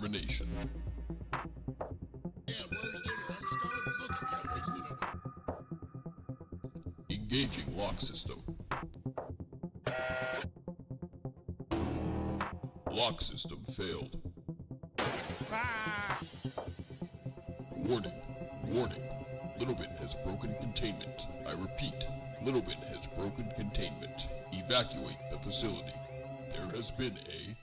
Termination. Yeah, where's dinner? I'm starving. Look at me, I'm wasting it. Engaging lock system. Lock system failed. Ah! Warning. Warning. Littlebit has broken containment. I repeat, Littlebit has broken containment. Evacuate the facility. There has been a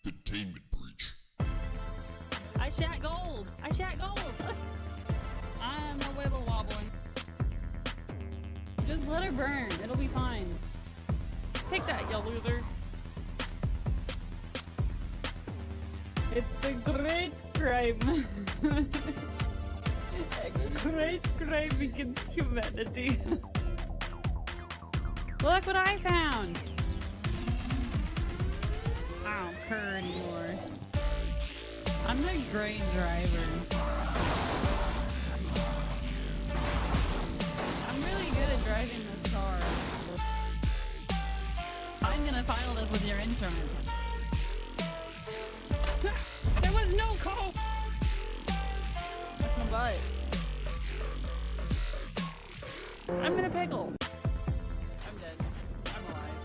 containment breach. I shat gold! I shat gold! I'm a wibble wobbling. Just let her burn. It'll be fine. Take that, you loser. It's a great crime. A great crime against humanity. Look what I found! I don't care anymore. I'm the great driver. I'm really good at driving this car. I'm gonna file this with your insurance. There was no call! That's my butt. I'm gonna pickle. I'm dead. I'm alive.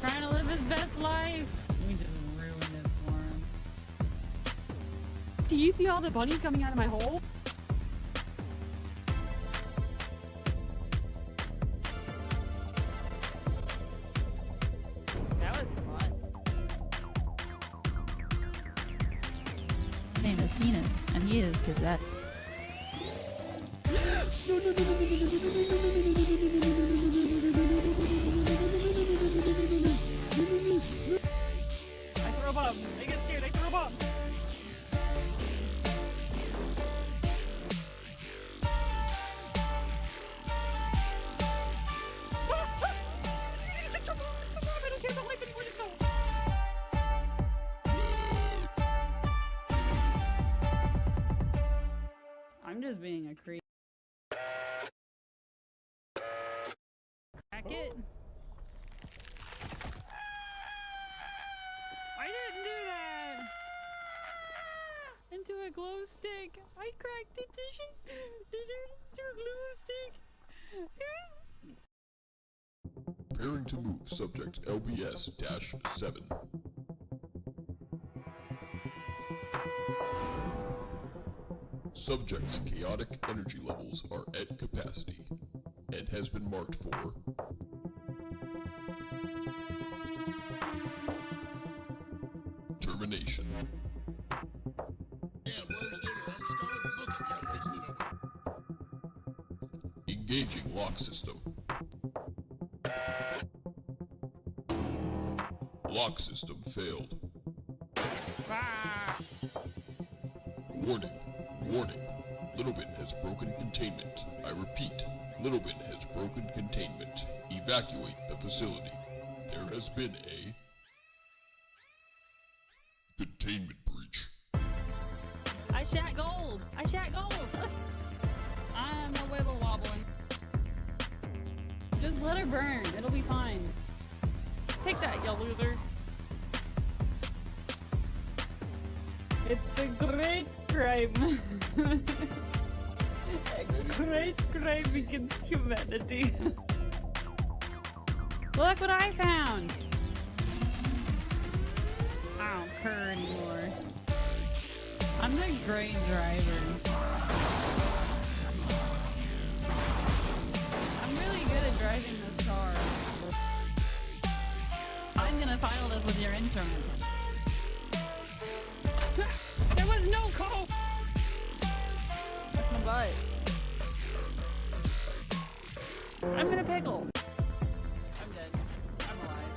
Trying to live his best life. We just ruined this for him. Do you see all the bunnies coming out of my hole? That was fun. His name is Penis, and he is Gazette. I throw a bomb. I get scared. I throw a bomb. I'm just being a creep. Crack it. I didn't do that! Into a glow stick! I cracked it into a glow stick! Preparing to move subject LBS-7. Subject's chaotic energy levels are at capacity and has been marked for termination. Yeah, where's dinner? I'm starving. Look at me, I'm wasting it. Engaging lock system. Lock system failed. Ah! Warning. Warning. Littlebit has broken containment. I repeat, Littlebit has broken containment. Evacuate the facility. There has been a containment breach. I shat gold! I shat gold! I'm a wibble wobbling. Just let her burn. It'll be fine. Take that, you loser. It's a great crime. A great crime against humanity. Look what I found! I don't care anymore. I'm the great driver. I'm really good at driving this car. I'm gonna file this with your insurance. There was no call! That's my butt. I'm gonna pickle. I'm dead. I'm alive.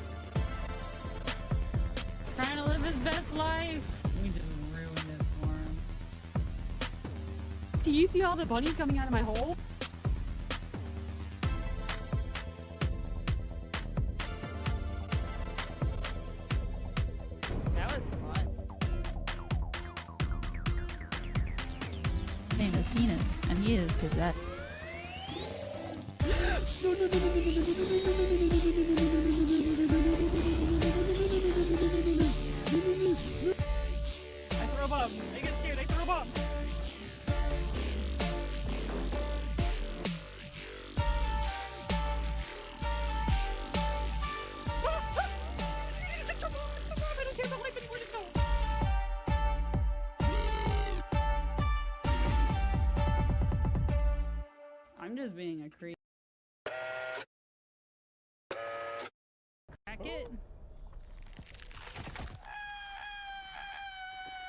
Trying to live his best life. We just ruined this for him. Do you see all the bunnies coming out of my hole? That was fun. His name is Penis, and he is Gazette. a bomb. I get scared. I throw a bomb. I don't care about life anymore. Let's go. I'm just being a creep. Crack it.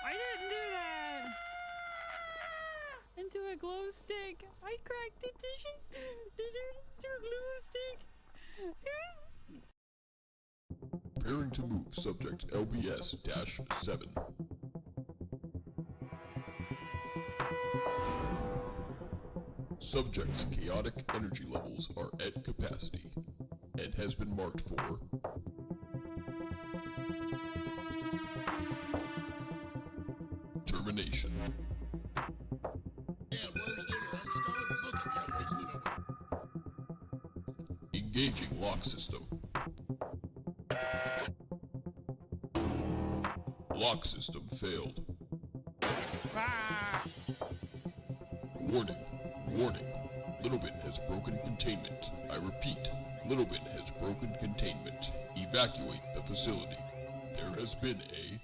I didn't do that! Into a glow stick! I cracked it into a glow stick! Preparing to move subject LBS-7. Subject's chaotic energy levels are at capacity and has been marked for termination. Yeah, where's dinner? I'm starving. Look at me. I'm wasting it. Engaging lock system. Lock system failed. Ah! Warning. Warning. Littlebit has broken containment. I repeat, Littlebit has broken containment. Evacuate the facility. There has been a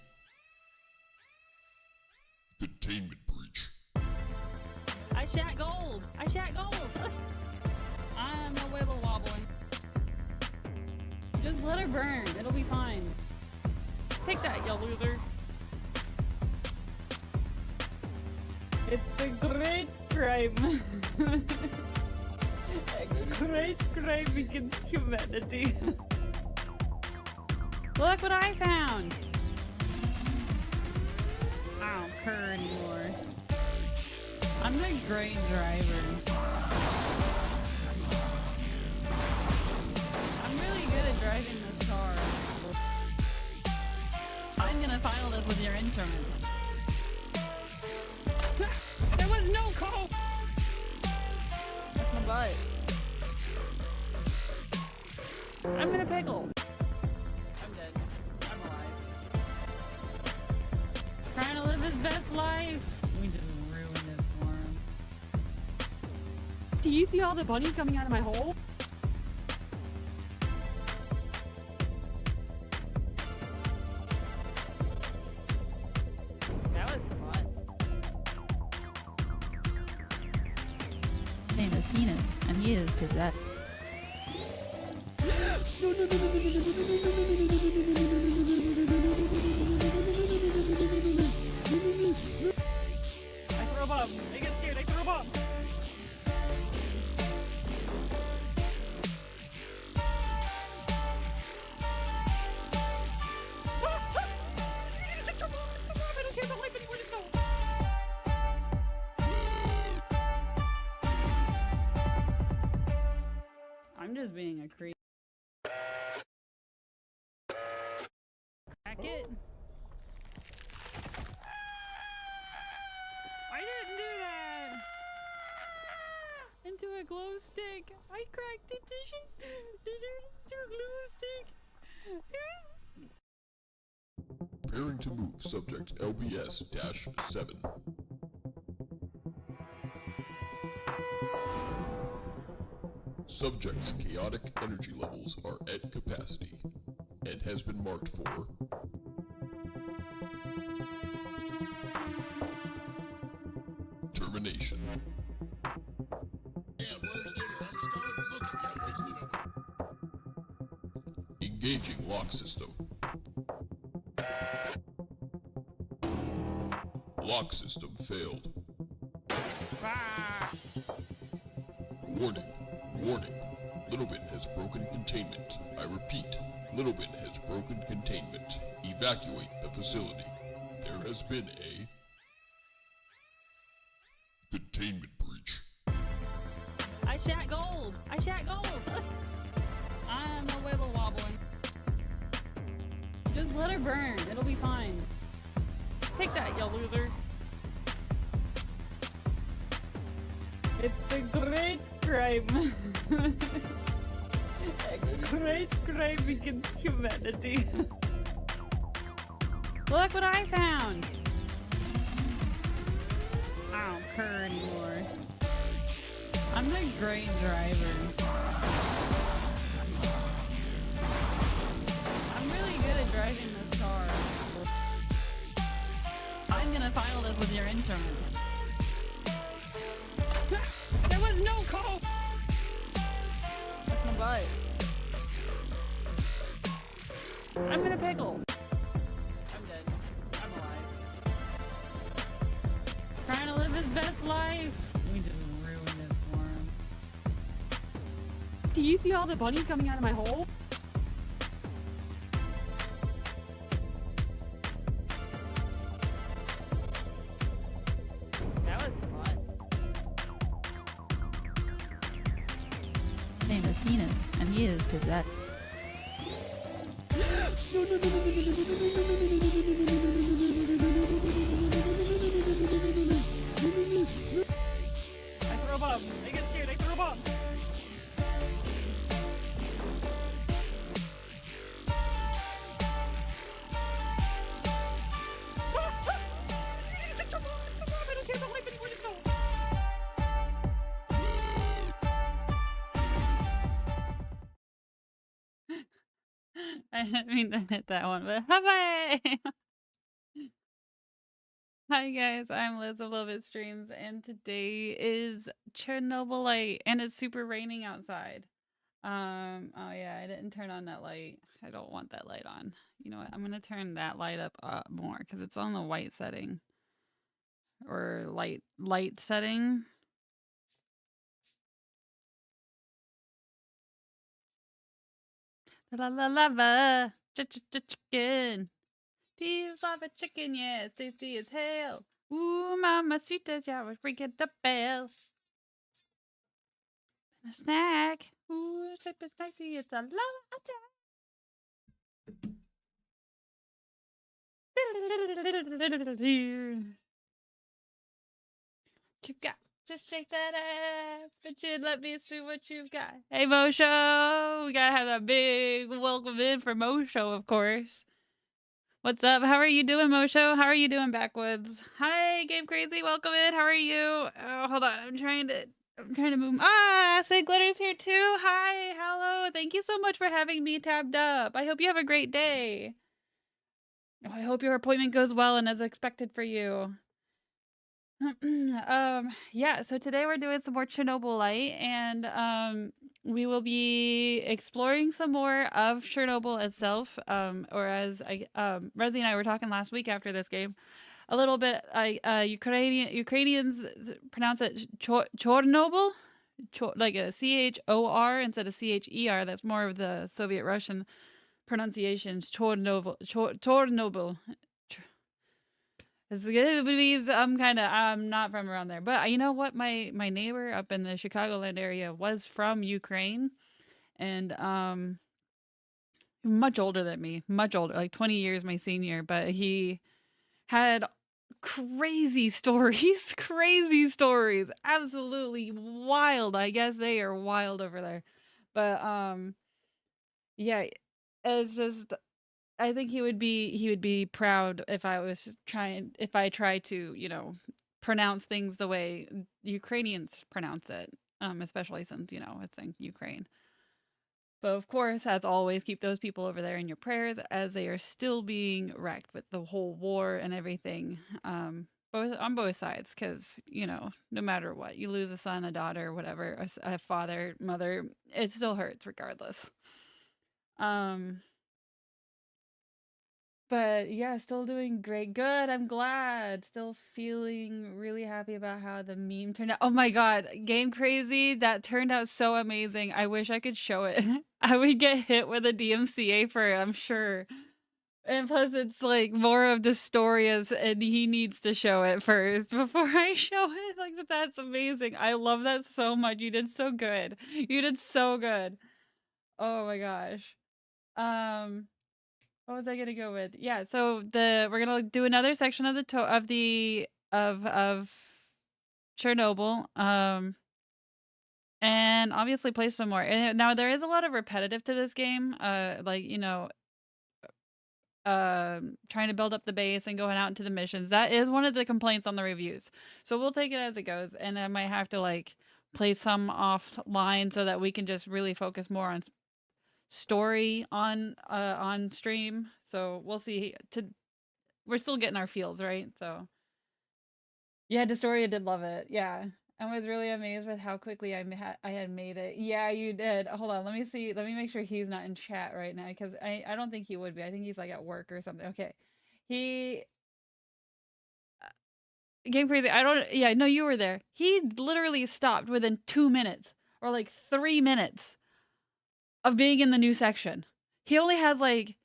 containment breach. I shat gold! I shat gold! I'm a wibble wobbling. Just let her burn. It'll be fine. Take that, you loser. It's a great crime. A great crime against humanity. Look what I found! I don't care anymore. I'm a great driver. I'm really good at driving this car. I'm gonna file this with your insurance. There was no call! That's my butt. I'm gonna pickle. I'm dead. I'm alive. Trying to live his best life. We just ruined this for him. Do you see all the bunnies coming out of my hole? That was fun. His name is Penis, and he is possessed. I throw a bomb. I get scared. I throw a bomb. I don't care about life anymore. Let's go. I'm just being a creep. Crack it. I didn't do that! Into a glow stick! I cracked it into a glow stick! Preparing to move subject LBS-7. Subject's chaotic energy levels are at capacity and has been marked for termination. Yeah, where's dinner? I'm starving. Look at me. I'm wasting it. Engaging lock system. Lock system failed. Ah! Warning. Warning. Littlebit has broken containment. I repeat, Littlebit has broken containment. Evacuate the facility. There has been a containment breach. I shat gold! I shat gold! I'm a wibble wobbling. Just let her burn. It'll be fine. Take that, you loser. It's a great crime. A great crime against humanity. Look what I found! I don't care anymore. I'm a great driver. I'm really good at driving this car. I'm gonna file this with your insurance. There was no call! That's my butt. I'm in a pickle. I'm dead. I'm alive. Trying to live his best life. We just ruined it for him. Do you see all the bunnies coming out of my hole? That was fun. His name is Penis, and he is possessed. I throw a bomb. I get scared. I throw a bomb. I don't care about life anymore. Let's go. I didn't mean to hit that one, but bye. Hi guys, I'm Liz of Love It Streams, and today is Chernobylite, and it's super raining outside. Oh yeah, I didn't turn on that light. I don't want that light on. You know what? I'm gonna turn that light up more because it's on the white setting or light setting. La la lava, chicken. Peeves lava chicken, yeah, it's tasty as hell. Ooh, mamacitas, yeah, we're freaking the bell. A snack. Ooh, super spicy, it's a lava attack. What you got? Just shake that ass, but you let me see what you've got. Hey, Mosho! We gotta have that big welcome in for Mosho, of course. What's up? How are you doing, Mosho? How are you doing, Backwoods? Hi, Game Crazy. Welcome in. How are you? Oh, hold on. I'm trying to move. Ah, Acid Glitter's here too. Hi, hello. Thank you so much for having me tabbed up. I hope you have a great day. Oh, I hope your appointment goes well and as expected for you. Yeah, so today we're doing some more Chernobylite, and we will be exploring some more of Chernobyl itself, or as Resi and I were talking last week after this game, a little bit. Ukrainians pronounce it Chornobyl, like a CHOR instead of CHER. That's more of the Soviet Russian pronunciations. Chornobyl. I'm not from around there, but you know what? My neighbor up in the Chicagoland area was from Ukraine, and much older than me, much older, like 20 years my senior. But he had crazy stories, crazy stories, absolutely wild. I guess they are wild over there, but yeah, it's just. I think he would be proud if I try to, pronounce things the way Ukrainians pronounce it, especially since, it's in Ukraine. But of course, as always, keep those people over there in your prayers as they are still being wrecked with the whole war and everything, on both sides, because, no matter what, you lose a son, a daughter, whatever, a father, mother, it still hurts regardless. But yeah, still doing great. Good. I'm glad. Still feeling really happy about how the meme turned out. Oh my God. Game Crazy. That turned out so amazing. I wish I could show it. I would get hit with a DMCA for it, I'm sure. And plus, it's like more of the story and he needs to show it first before I show it. Like, that's amazing. I love that so much. You did so good. You did so good. Oh my gosh. What was I gonna go with? Yeah, so we're gonna do another section of of Chernobyl, and obviously play some more. And now there is a lot of repetitive to this game. Like trying to build up the base and going out into the missions. That is one of the complaints on the reviews. So we'll take it as it goes, and I might have to like play some offline so that we can just really focus more on story on stream. So we'll see. We're still getting our feels, right? So yeah, Destoria did love it. Yeah. I was really amazed with how quickly I had made it. Yeah, you did. Hold on, let me see. Let me make sure he's not in chat right now because I don't think he would be. I think he's like at work or something. Okay. He Game Crazy. I don't Yeah, no, you were there. He literally stopped within 2 minutes or like 3 minutes of being in the new section. He only has like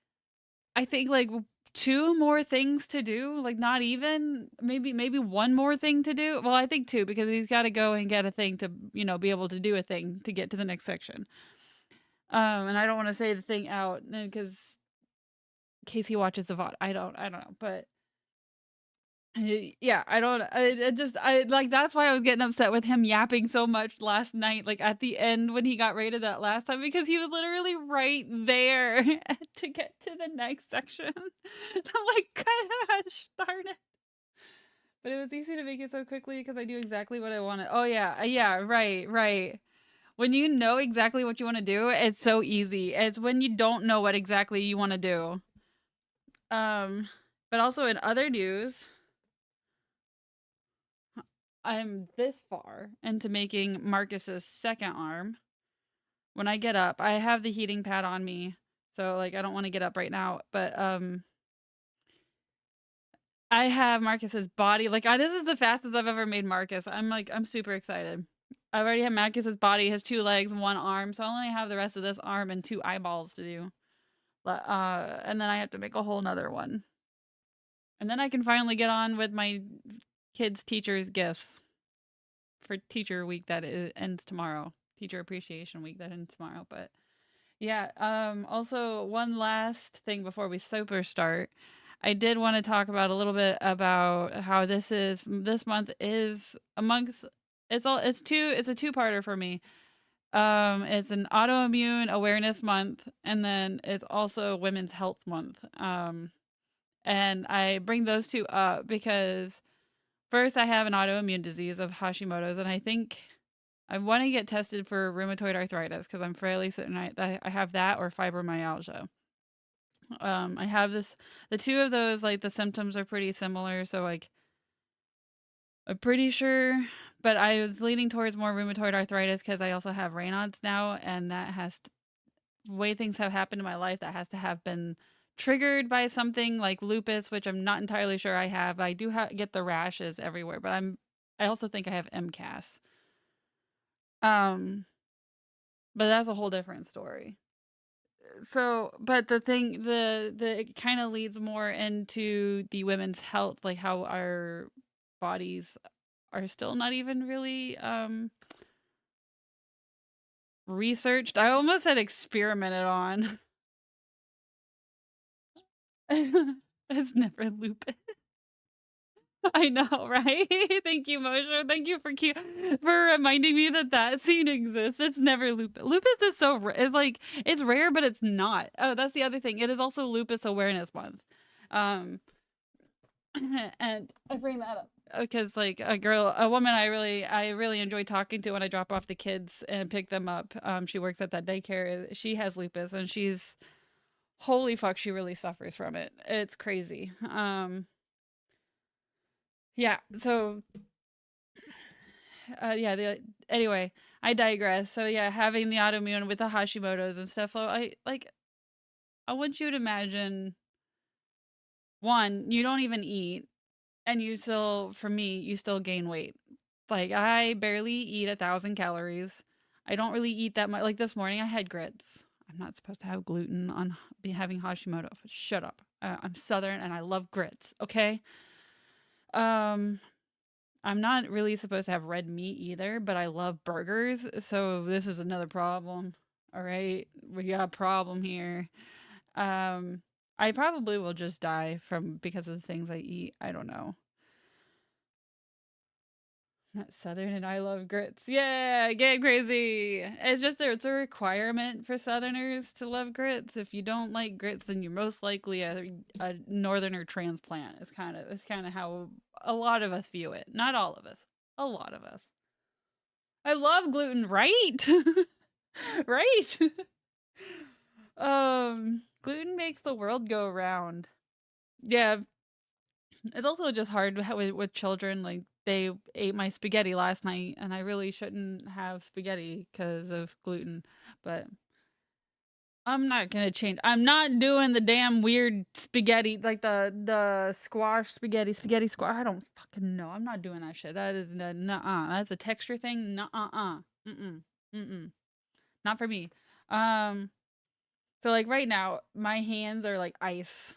I think like 2 more things to do, like not even maybe 1 more thing to do. Well, I think 2 because he's got to go and get a thing to, be able to do a thing to get to the next section. And I don't want to say the thing out because in case he watches the VOD. I don't know, but yeah, I don't I like that's why I was getting upset with him yapping so much last night like at the end when he got rated that last time because he was literally right there to get to the next section. I'm like, gosh, darn it. But it was easy to make it so quickly because I knew exactly what I wanted. Oh yeah, yeah, right. When you know exactly what you want to do, it's so easy. It's when you don't know what exactly you want to do. But also in other news, I'm this far into making Marcus's second arm. When I get up, I have the heating pad on me, so like I don't want to get up right now, but I have Marcus's body. Like this is the fastest I've ever made Marcus. I'm super excited. I've already had Marcus's body, his 2 legs, 1 arm, so I only have the rest of this arm and 2 eyeballs to do. And then I have to make a whole nother one. And then I can finally get on with my kids' teachers' gifts for teacher week that ends tomorrow. Teacher appreciation week that ends tomorrow. But yeah, also one last thing before we super start. I did want to talk about a little bit about how this month is amongst it's a 2-parter for me. It's an autoimmune awareness month, and then it's also Women's Health Month. And I bring those 2 up because first I have an autoimmune disease of Hashimoto's, and I think I want to get tested for rheumatoid arthritis because I'm fairly certain I have that or fibromyalgia. I have the 2 of those, like the symptoms are pretty similar, so like I'm pretty sure, but I was leaning towards more rheumatoid arthritis because I also have Raynaud's now, and that has the way things have happened in my life that has to have been triggered by something like lupus, which I'm not entirely sure I have. I do get the rashes everywhere, but I also think I have MCAS. But that's a whole different story. So, but the thing, it kind of leads more into the women's health, like how our bodies are still not even really researched. I almost said experimented on. It's never lupus. I know, right? Thank you, Moshe. Thank you for reminding me that scene exists. It's never lupus. Lupus is so it's like it's rare, but it's not. Oh, that's the other thing. It is also Lupus Awareness Month, and I bring that up because like a woman I really enjoy talking to when I drop off the kids and pick them up. She works at that daycare. She has lupus, and she's holy fuck, she really suffers from it. It's crazy. Yeah, so anyway, I digress. So yeah, having the autoimmune with the Hashimoto's and stuff. So I want you to imagine, one, you don't even eat, and you still gain weight. Like I barely eat 1,000 calories. I don't really eat that much. Like this morning I had grits. I'm not supposed to have gluten on having Hashimoto. Shut up. I'm Southern and I love grits. Okay. I'm not really supposed to have red meat either, but I love burgers, so this is another problem. All right, we got a problem here. I probably will just die because of the things I eat. I don't know. Southern and I love grits. Yeah, get crazy. It's just it's a requirement for Southerners to love grits. If you don't like grits, then you're most likely a Northerner transplant. It's kind of how a lot of us view it. Not all of us. A lot of us. I love gluten, right? Right. Gluten makes the world go round. Yeah, it's also just hard with children. Like they ate my spaghetti last night, and I really shouldn't have spaghetti because of gluten. But I'm not gonna change. I'm not doing the damn weird spaghetti, like the squash spaghetti squash. I don't fucking know. I'm not doing that shit. That is nuh-uh. That's a texture thing. Nuh-uh. Mm-mm. Mm-mm. Not for me. Um. So like right now, my hands are like ice.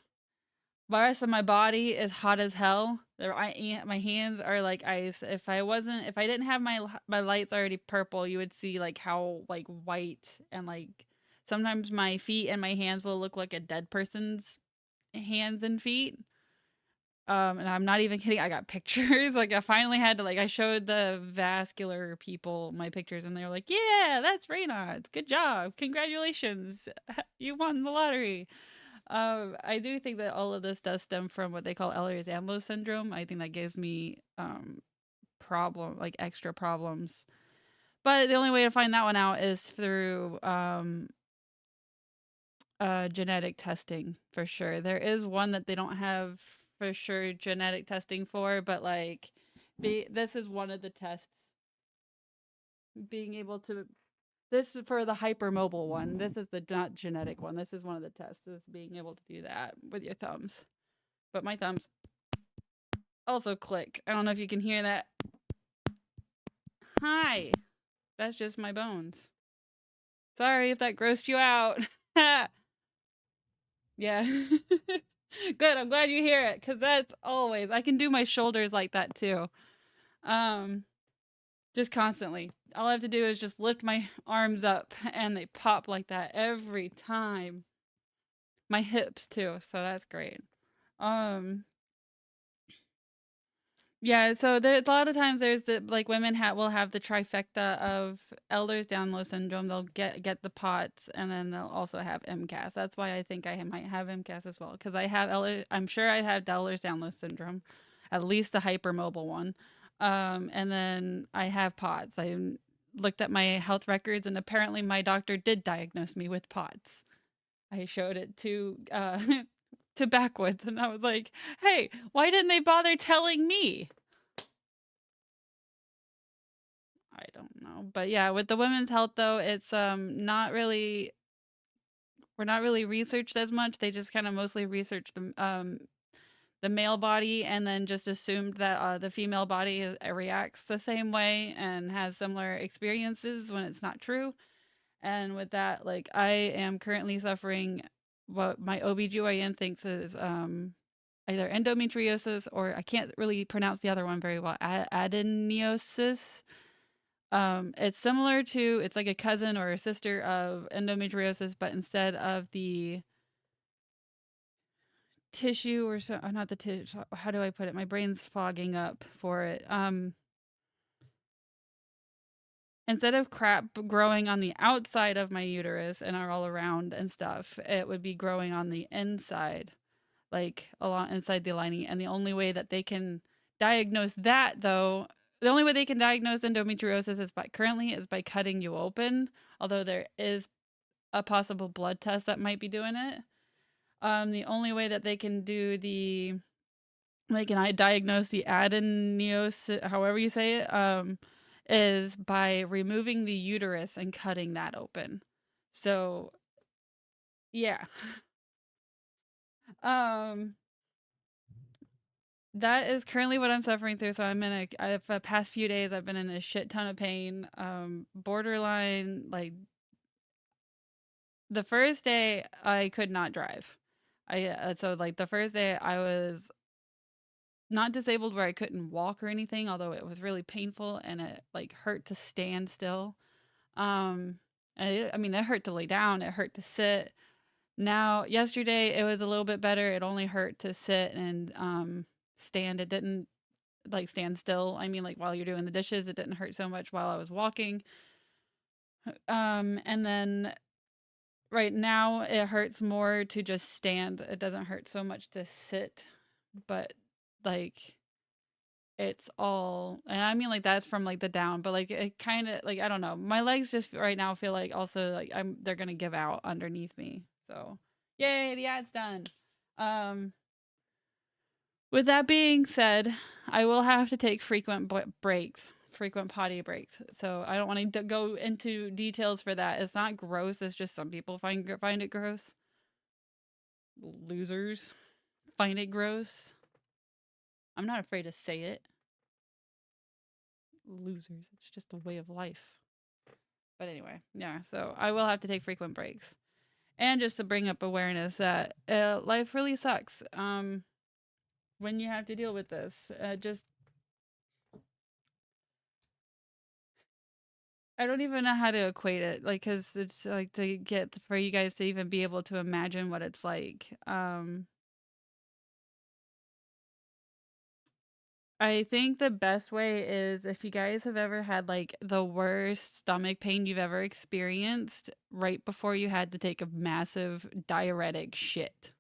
The rest of my body is hot as hell. My hands are like ice. If I didn't have my lights already purple, you would see like how like white and like sometimes my feet and my hands will look like a dead person's hands and feet. And I'm not even kidding. I got pictures. Like I finally had to I showed the vascular people my pictures and they were like, "Yeah, that's Raynaud's. Good job. Congratulations. You won the lottery." I do think that all of this does stem from what they call Ehlers-Danlos syndrome. I think that gives me extra problems. But the only way to find that one out is through genetic testing for sure. There is one that they don't have for sure genetic testing for, but this is one of the tests. Being able to this is for the hypermobile one. This is the not genetic one. This is one of the tests, is being able to do that with your thumbs. But my thumbs also click. I don't know if you can hear that. Hi. That's just my bones. Sorry if that grossed you out. Yeah. Good. I'm glad you hear it because that's always. I can do my shoulders like that too. Just constantly. All I have to do is just lift my arms up and they pop like that every time. My hips too, so that's great. Um Yeah, so there's a lot of times there's the women will have the trifecta of Ehlers-Danlos syndrome. They'll get the POTS and then they'll also have MCAS. That's why I think I might have MCAS as well because I'm sure I have Ehlers-Danlos syndrome, at least the hypermobile one. And then I have POTS. I looked at my health records and apparently my doctor did diagnose me with POTS. I showed it to to Backwoods and I was like, "Hey, why didn't they bother telling me?" I don't know. But yeah, with the women's health though, it's not really we're not really researched as much. They just kind of mostly researched the male body and then just assumed that the female body reacts the same way and has similar experiences when it's not true. And with that, I am currently suffering what my OBGYN thinks is either endometriosis or I can't really pronounce the other one very well, adenomyosis. It's similar to it's like a cousin or a sister of endometriosis, but instead of the tissue or so, not the tissue. How do I put it? My brain's fogging up for it. Instead of crap growing on the outside of my uterus and are all around and stuff, it would be growing on the inside, like along inside the lining. And the only way that they can diagnose that, though, the only way they can diagnose endometriosis is by cutting you open. Although there is a possible blood test that might be doing it. The only way that they can do I diagnose the adenomyosis, however you say it, is by removing the uterus and cutting that open. So, yeah. That is currently what I'm suffering through. So I've the past few days I've been in a shit ton of pain. Borderline the first day I could not drive. The first day I was not disabled where I couldn't walk or anything, although it was really painful and it hurt to stand still. It hurt to lay down, it hurt to sit. Now, yesterday it was a little bit better. It only hurt to sit and stand. It didn't like stand still. I mean, like while you're doing the dishes, it didn't hurt so much while I was walking. And then right now it hurts more to just stand. It doesn't hurt so much to sit, but like it's all, and I mean like that's from like the down, but like it kind of like I don't know. My legs just right now feel like also like they're gonna give out underneath me. So yay, the ad's done. With that being said, I will have to take frequent breaks, frequent potty breaks. So I don't want to go into details for that. It's not gross. It's just some people find it gross. Losers find it gross. I'm not afraid to say it. Losers. It's just a way of life. But anyway, yeah. So I will have to take frequent breaks, and just to bring up awareness that life really sucks. When you have to deal with this, just I don't even know how to equate it, like, cause it's like to get for you guys to even be able to imagine what it's like. I think the best way is if you guys have ever had like the worst stomach pain you've ever experienced right before you had to take a massive diuretic shit.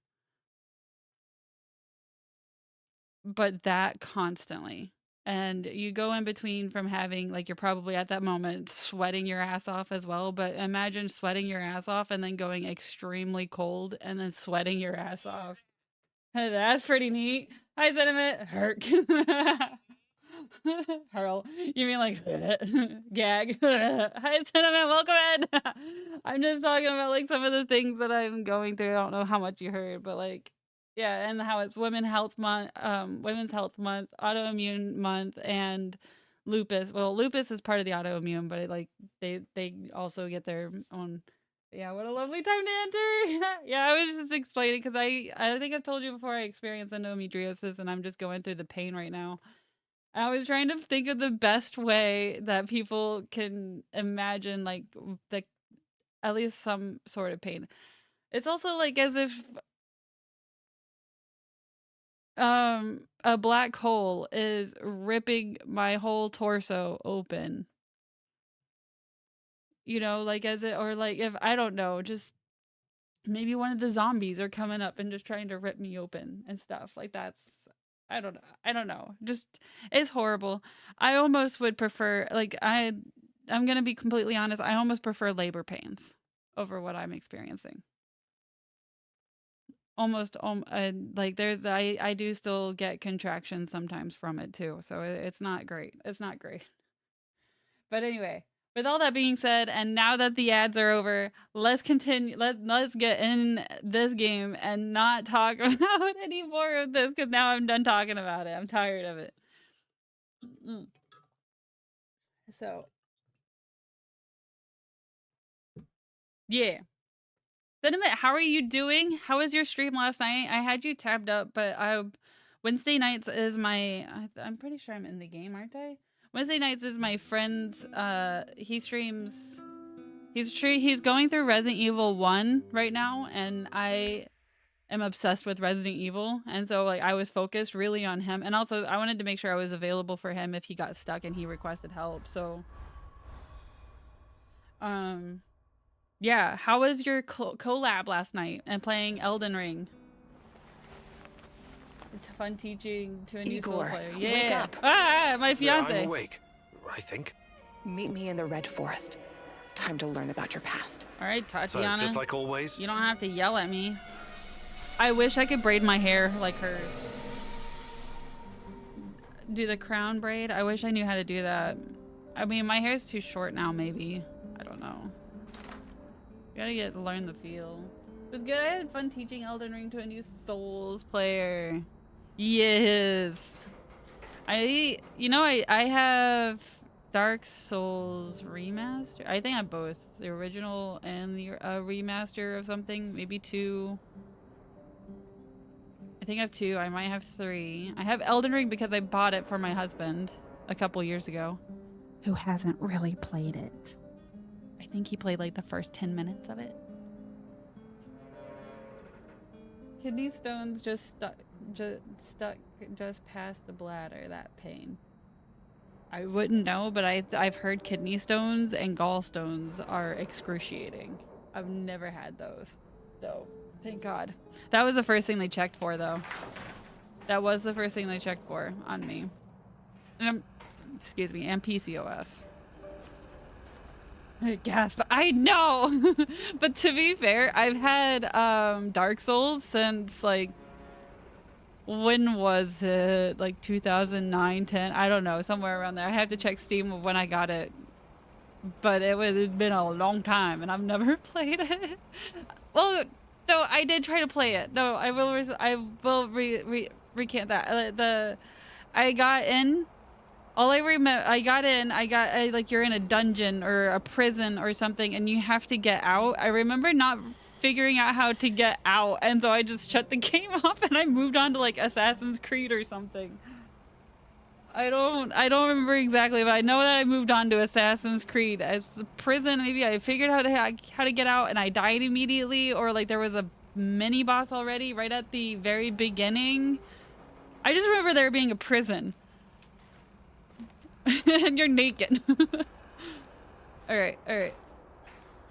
But that constantly. And you go in between from having like you're probably at that moment sweating your ass off as well, but imagine sweating your ass off and then going extremely cold and then sweating your ass off. That's pretty neat. Hi, Sentiment. Herc. Hurl. You mean like gag? Hi, Sentiment. Welcome in. I'm just talking about like some of the things that I'm going through. I don't know how much you heard, but like, yeah, and how it's Women's Health Month, Autoimmune Month, and lupus. Well, lupus is part of the autoimmune, but it, like they also get their own. Yeah, what a lovely time to enter. Yeah, I was just explaining because I think I've told you before I experienced endometriosis and I'm just going through the pain right now. I was trying to think of the best way that people can imagine like the at least some sort of pain. It's also like as if a black hole is ripping my whole torso open. You know, like as it or like if I don't know, just maybe one of the zombies are coming up and just trying to rip me open and stuff. Like that's I don't know. I don't know. Just it's horrible. I almost would prefer like I'm going to be completely honest. I almost prefer labor pains over what I'm experiencing. Almost like there's I do still get contractions sometimes from it too. So it's not great. It's not great. But anyway, with all that being said, and now that the ads are over, let's continue. Let's get in this game and not talk about any more of this because now I'm done talking about it. I'm tired of it. So, yeah. Sentiment, how are you doing? How was your stream last night? I had you tabbed up, but Wednesday nights is my. I'm pretty sure I'm in the game, aren't I? Wednesday nights is my friend's. He streams. He's going through Resident Evil 1 right now, and I am obsessed with Resident Evil, and so like I was focused really on him, and also I wanted to make sure I was available for him if he got stuck and he requested help. So, yeah. How was your collab last night and playing Elden Ring? Fun teaching to a new Souls player. Yeah. Wake up. Ah, my fiance. I'm awake, I think. Meet me in the Red Forest. Time to learn about your past. All right, Tatiana. So, just like always? You don't have to yell at me. I wish I could braid my hair like hers. Do the crown braid? I wish I knew how to do that. I mean, my hair's too short now, maybe. I don't know. Gotta learn the feel. It was good. I had fun teaching Elden Ring to a new Souls player. Yes. I have Dark Souls remaster. I think I have both the original and the remaster of something. Maybe 2. I think I have 2. I might have 3. I have Elden Ring because I bought it for my husband a couple years ago. Who hasn't really played it? I think he played like the first 10 minutes of it. Kidney stones just stuck just past the bladder. That pain. I wouldn't know, but I've heard kidney stones and gallstones are excruciating. I've never had those, though. Thank God. That was the first thing they checked for, though. That was the first thing they checked for on me. Excuse me, and PCOS. Gasp. I know! But to be fair, I've had Dark Souls since, like, when was it? Like 2009, 10? I don't know, somewhere around there. I have to check Steam of when I got it. But it's been a long time and I've never played it. Well, no, I did try to play it. No, I will recant that. I got in. All I remember, like, you're in a dungeon or a prison or something and you have to get out. I remember not figuring out how to get out, and so I just shut the game off and I moved on to, like, Assassin's Creed or something. I don't remember exactly, but I know that I moved on to Assassin's Creed. As a prison, maybe I figured out how to get out and I died immediately, or like there was a mini boss already right at the very beginning. I just remember there being a prison. And you're naked. Alright.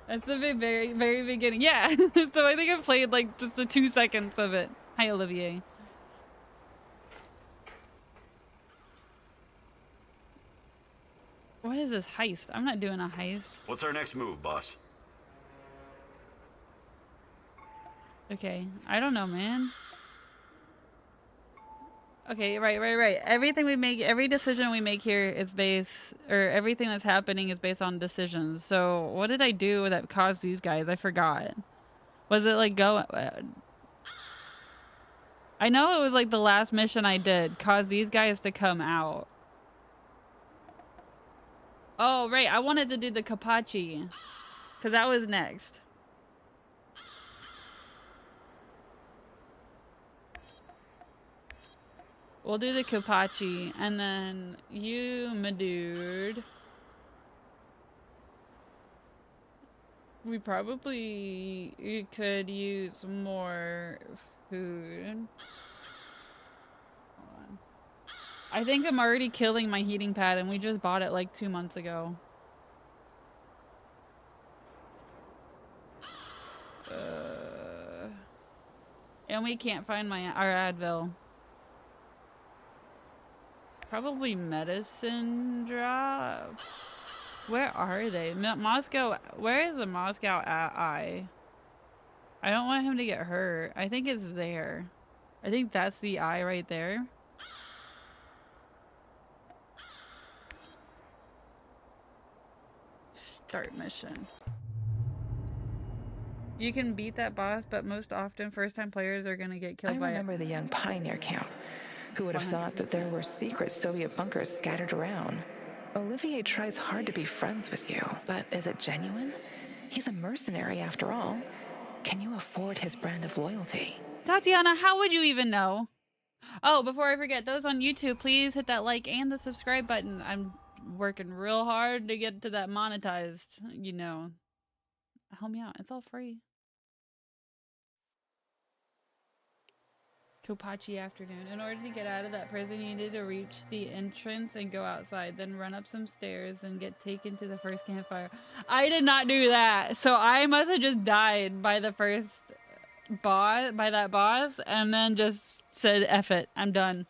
That's the very, very beginning. Yeah. So I think I played like just the 2 seconds of it. Hi, Olivier. What is this heist? I'm not doing a heist. What's our next move, boss? Okay. I don't know, man. Okay, right. Everything we make, every decision we make here is based, or everything that's happening is based on decisions. So what did I do that caused these guys? I forgot. Was it like I know it was like the last mission I did caused these guys to come out. Oh, right. I wanted to do the Kapachi because that was next. We'll do the Kapachi, and then you, my dude. We probably could use more food. Hold on. I think I'm already killing my heating pad, and we just bought it like 2 months ago. And we can't find our Advil. Probably medicine drop. Where are they? Moscow. Where is the Moscow eye? I don't want him to get hurt. I think it's there. I think that's the eye right there. Start mission. You can beat that boss, but most often first-time players are gonna get killed by it. I remember the young pioneer camp. Who would have thought that there were secret Soviet bunkers scattered around? Olivier tries hard to be friends with you, but is it genuine? He's a mercenary after all. Can you afford his brand of loyalty? Tatiana, how would you even know? Oh, before I forget, those on YouTube, please hit that like and the subscribe button. I'm working real hard to get to that monetized, you know. Help me out. It's all free. Kopachi afternoon. In order to get out of that prison, you need to reach the entrance and go outside, then run up some stairs and get taken to the first campfire. I did not do that, so I must have just died by the first boss, by that boss, and then just said, F it, I'm done.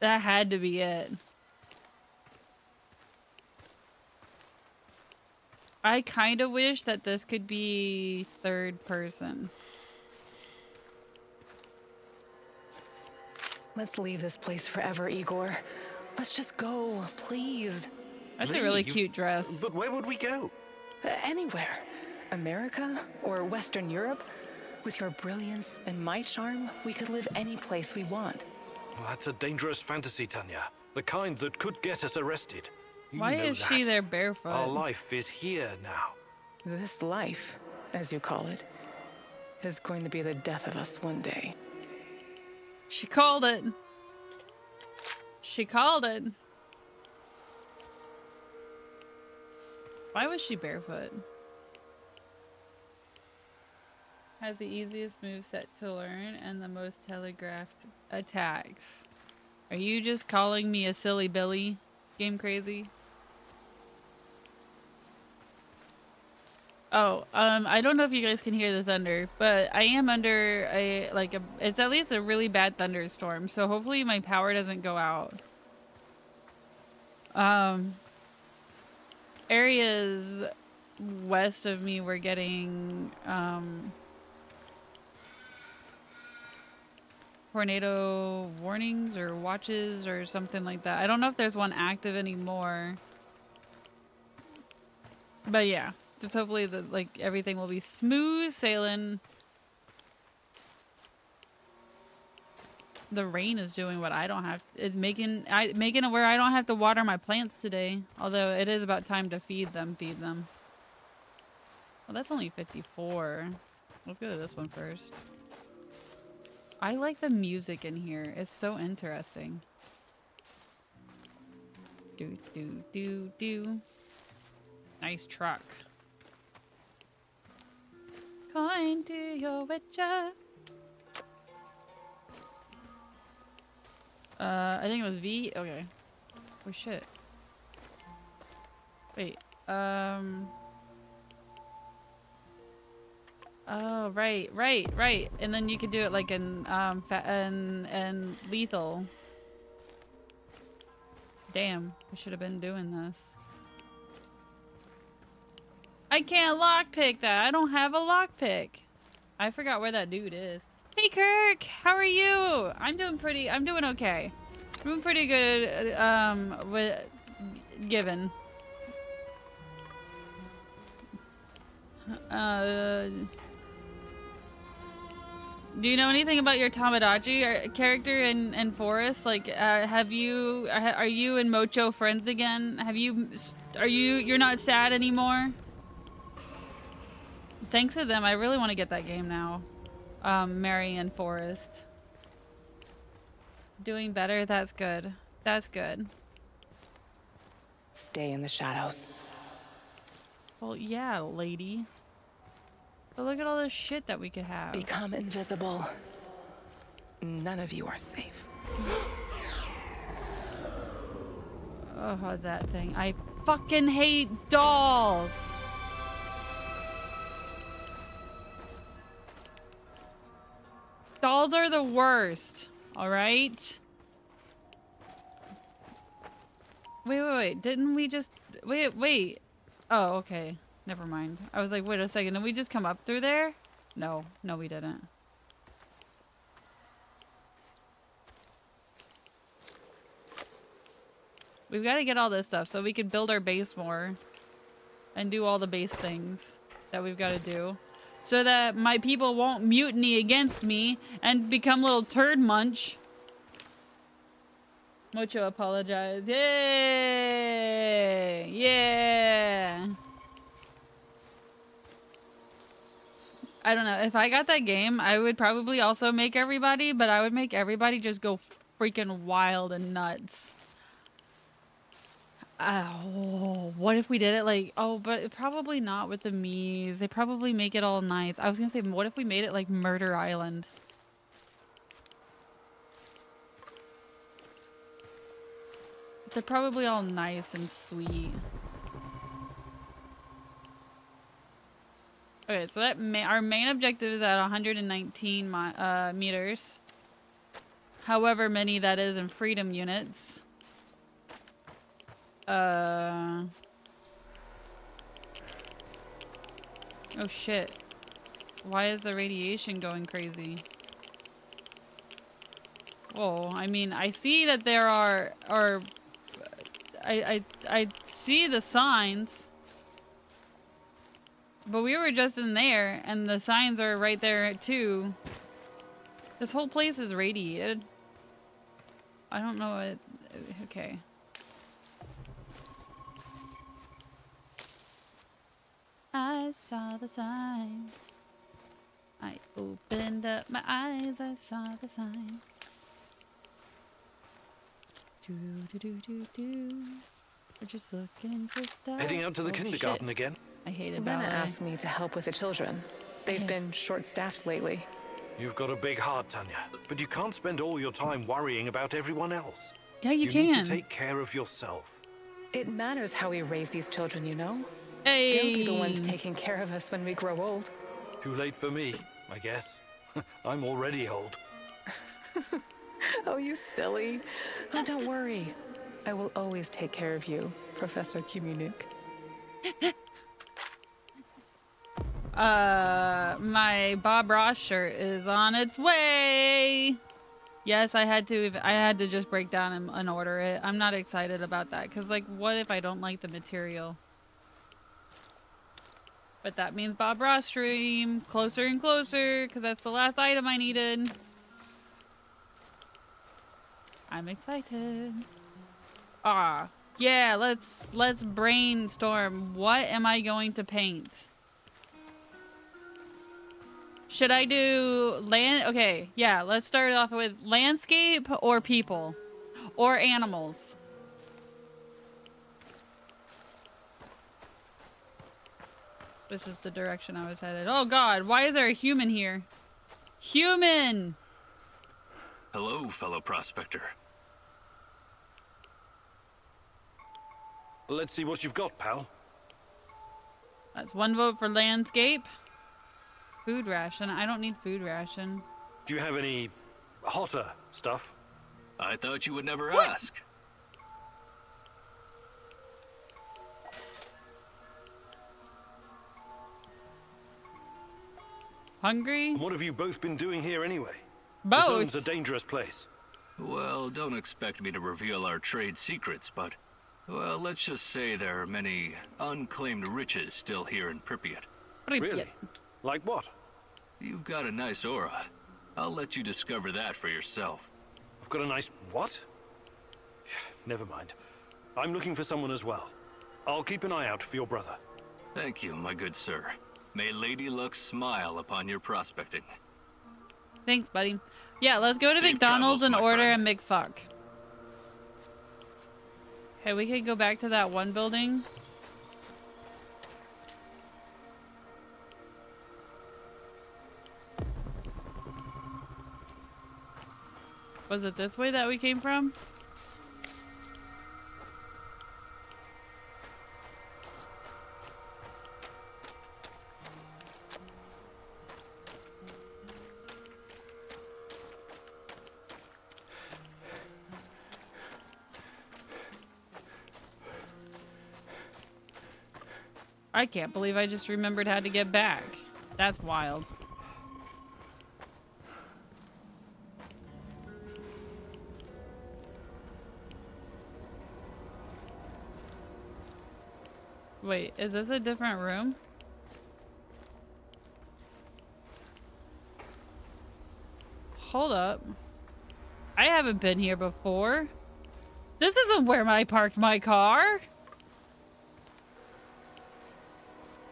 That had to be it. I kind of wish that this could be third person. Let's leave this place forever, Igor. Let's just go, please. That's a really cute dress. But where would we go? Anywhere. America or Western Europe. With your brilliance and my charm, we could live any place we want. Well, that's a dangerous fantasy, Tanya. The kind that could get us arrested. You Why know is she that. there barefoot? Our life is here now. This life, as you call it, is going to be the death of us one day. She called it. She called it. Why was she barefoot? Has the easiest moveset to learn and the most telegraphed attacks. Are you just calling me a silly Billy? Game crazy? Oh, I don't know if you guys can hear the thunder, but I am under it's at least a really bad thunderstorm, so hopefully my power doesn't go out. Areas west of me were getting, tornado warnings or watches or something like that. I don't know if there's one active anymore. But yeah, just hopefully everything will be smooth sailing. The rain is doing what I don't have. It's making it where I don't have to water my plants today. Although it is about time to feed them. Well, that's only 54. Let's go to this one first. I like the music in here. It's so interesting. Do, do, do, do. Nice truck. Coin to your witcher. I think it was V. Okay. Oh shit. Wait. Oh, right. And then you could do it like in and lethal. Damn, I should have been doing this. I can't lockpick that. I don't have a lockpick. I forgot where that dude is. Hey Kirk, how are you? I'm doing okay. I'm doing pretty good with given. Do you know anything about your Tamagotchi character in Forest? Like, are you and Mocho friends again? You're not sad anymore? Thanks to them, I really want to get that game now. Mary and Forest. Doing better? That's good. That's good. Stay in the shadows. Well, yeah, lady. But look at all this shit that we could have. Become invisible. None of you are safe. Oh, that thing. I fucking hate dolls. Dolls are the worst. All right? Wait. Didn't we just... Wait. Oh, okay. Never mind. I was like, wait a second. Did we just come up through there? No, we didn't. We've got to get all this stuff so we can build our base more and do all the base things that we've got to do so that my people won't mutiny against me and become little turd munch. Mocho apologize. Yay! Yeah! I don't know. If I got that game, I would probably also make everybody, but I would make everybody just go freaking wild and nuts. Oh, what if we did it like... Oh, but probably not with the Mies. They probably make it all nice. I was gonna say, what if we made it like Murder Island? They're probably all nice and sweet. Okay, so that our main objective is at 119 meters. However many that is in freedom units. Oh shit. Why is the radiation going crazy? Whoa, I mean, I see that there are I see the signs. But we were just in there, and the signs are right there, too. This whole place is radiated. I don't know what... Okay. I saw the sign. I opened up my eyes, I saw the sign. We're just looking for stuff. Heading out to the kindergarten again. I hate it. Lena asked me to help with the children. they've been short-staffed lately. You've got a big heart, Tanya, but you can't spend all your time worrying about everyone else. Yeah, you need can. to take care of yourself. It matters how we raise these children, you know? Hey. They'll be the ones taking care of us when we grow old. Too late for me, I guess. I'm already old. Oh, you silly. Oh, don't worry. I will always take care of you, Professor Kumunik. My Bob Ross shirt is on its way. Yes, I had to just break down and order it. I'm not excited about that because, like, what if I don't like the material? But that means Bob Ross stream closer and closer because that's the last item I needed. I'm excited. Ah, yeah. Let's brainstorm. What am I going to paint? Should I do land? Okay, yeah. Let's start off with landscape or people or animals. This is the direction I was headed. Oh God, why is there a human here? Human! Hello, fellow prospector. Let's see what you've got, pal. That's one vote for landscape. Food ration. I don't need food ration. Do you have any hotter stuff? I thought you would never ask. Hungry? And what have you both been doing here anyway? The Both. zone's a dangerous place. Well, don't expect me to reveal our trade secrets, but, well, let's just say there are many unclaimed riches still here in Pripyat. Really? Like what? You've got a nice aura. I'll let you discover that for yourself. I've got a nice what? Never mind. I'm looking for someone as well. I'll keep an eye out for your brother. Thank you, my good sir. May Lady Luck smile upon your prospecting. Thanks, buddy. Yeah, let's go to Safe McDonald's travels, and my order friend. a McFuck. Okay, we could go back to that one building. Was it this way that we came from? I can't believe I just remembered how to get back. That's wild. Wait, is this a different room? Hold up. I haven't been here before. This isn't where I parked my car.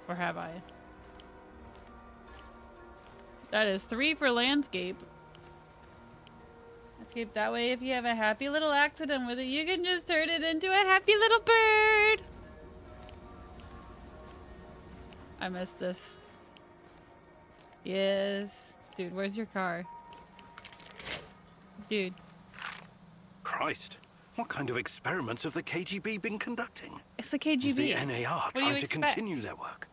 Or have I? That is 3 for landscape. Landscape, that way if you have a happy little accident with it, you can just turn it into a happy little bird. I missed this. Yes. Dude, where's your car? Dude. Christ. What kind of experiments have the KGB been conducting? It's the Is KGB. the NAR What do trying you to expect? continue their work?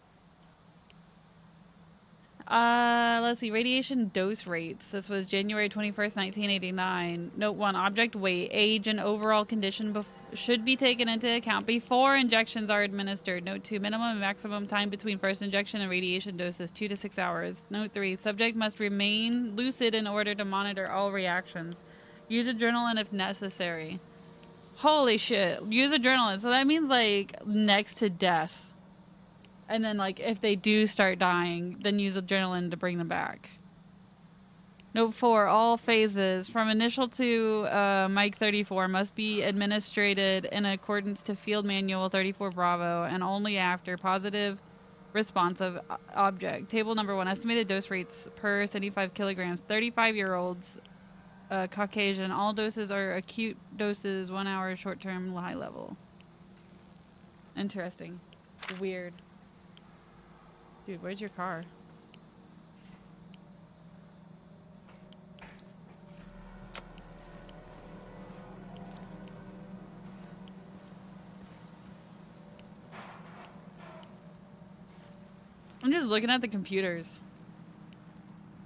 Let's see. Radiation dose rates. This was January 21st, 1989. Note 1. Object weight, age, and overall condition should be taken into account before injections are administered. Note 2. Minimum and maximum time between first injection and radiation doses, 2 to 6 hours. Note 3. Subject must remain lucid in order to monitor all reactions. Use adrenaline if necessary. Holy shit. Use adrenaline. So that means, like, next to death. And then, like, if they do start dying, then use adrenaline to bring them back. Note 4. All phases, from initial to Mike 34, must be administered in accordance to Field Manual 34 Bravo, and only after positive responsive object. Table number 1. Estimated dose rates per 75 kilograms. 35-year-olds, Caucasian. All doses are acute doses, 1 hour, short-term, high level. Interesting. Weird. Dude, where's your car? I'm just looking at the computers.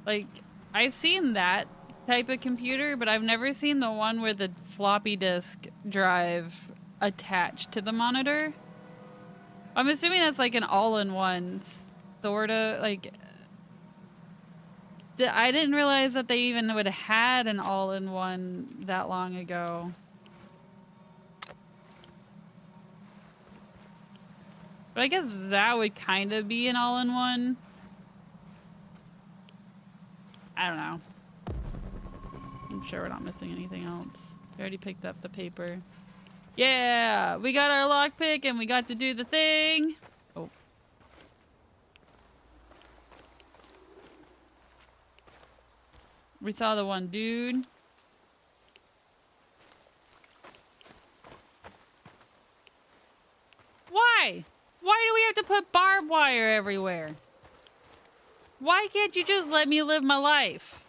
Like, I've seen that type of computer, but I've never seen the one with the floppy disk drive attached to the monitor. I'm assuming that's like an all-in-one, sorta, like... I didn't realize that they even would have had an all-in-one that long ago. But I guess that would kind of be an all-in-one. I don't know. I'm sure we're not missing anything else. We already picked up the paper. Yeah! We got our lockpick and we got to do the thing! Oh. We saw the one dude. Why? Why do we have to put barbed wire everywhere? Why can't you just let me live my life?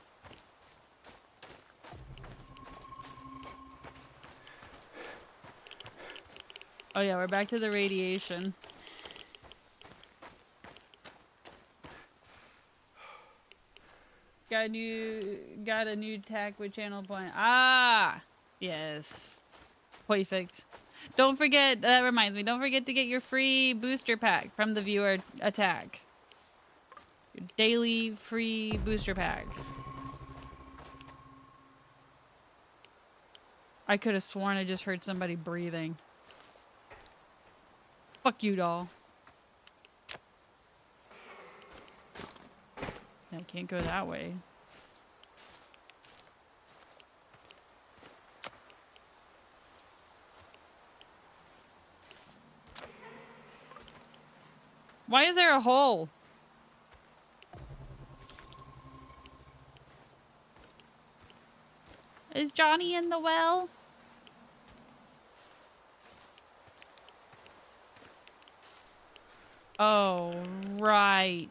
Oh yeah, we're back to the radiation. Got a new tack with channel point. Ah, yes, perfect. Don't forget. That reminds me. Don't forget to get your free booster pack from the viewer attack. Your daily free booster pack. I could have sworn I just heard somebody breathing. Fuck you, doll. I can't go that way. Why is there a hole? Is Johnny in the well? Oh, right.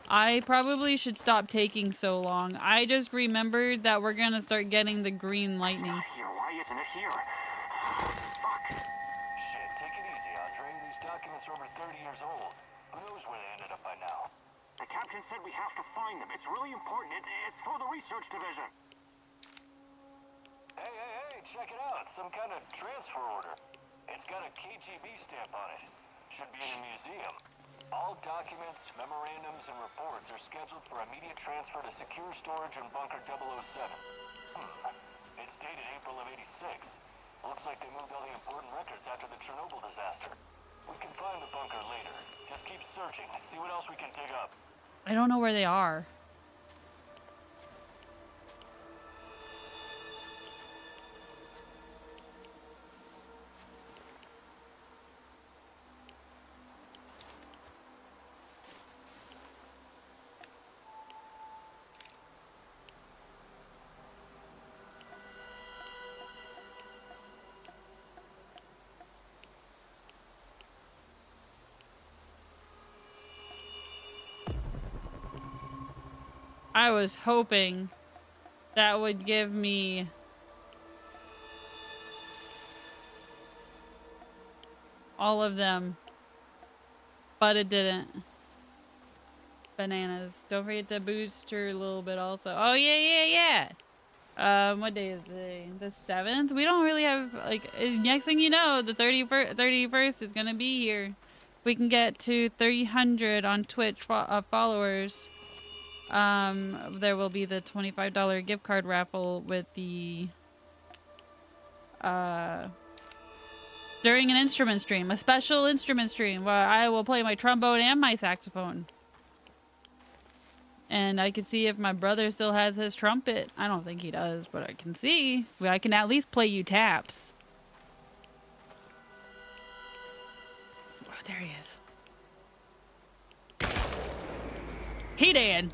I probably should stop taking so long. I just remembered that we're gonna start getting the green lightning. Here, why isn't it here? Fuck. Shit, take it easy, Andre. These documents are over 30 years old. Who knows where they ended up by now? The captain said we have to find them. It's really important. It's for the research division. Hey, check it out. Some kind of transfer order. It's got a KGB stamp on it. Should be in a museum. All documents, memorandums, and reports are scheduled for immediate transfer to secure storage in Bunker 007. It's dated April of '86. Looks like they moved all the important records after the Chernobyl disaster. We can find the bunker later. Just keep searching. See what else we can dig up. I don't know where they are. I was hoping that would give me all of them, but it didn't. Bananas. Don't forget to boost her a little bit also. Oh, yeah. What day is it? The 7th? We don't really have, like, next thing you know, the 31st is gonna be here. We can get to 300 on Twitch followers. There will be the $25 gift card raffle with the, during an instrument stream, a special instrument stream where I will play my trombone and my saxophone. And I can see if my brother still has his trumpet. I don't think he does, but I can see. I can at least play you taps. Oh, there he is. He did.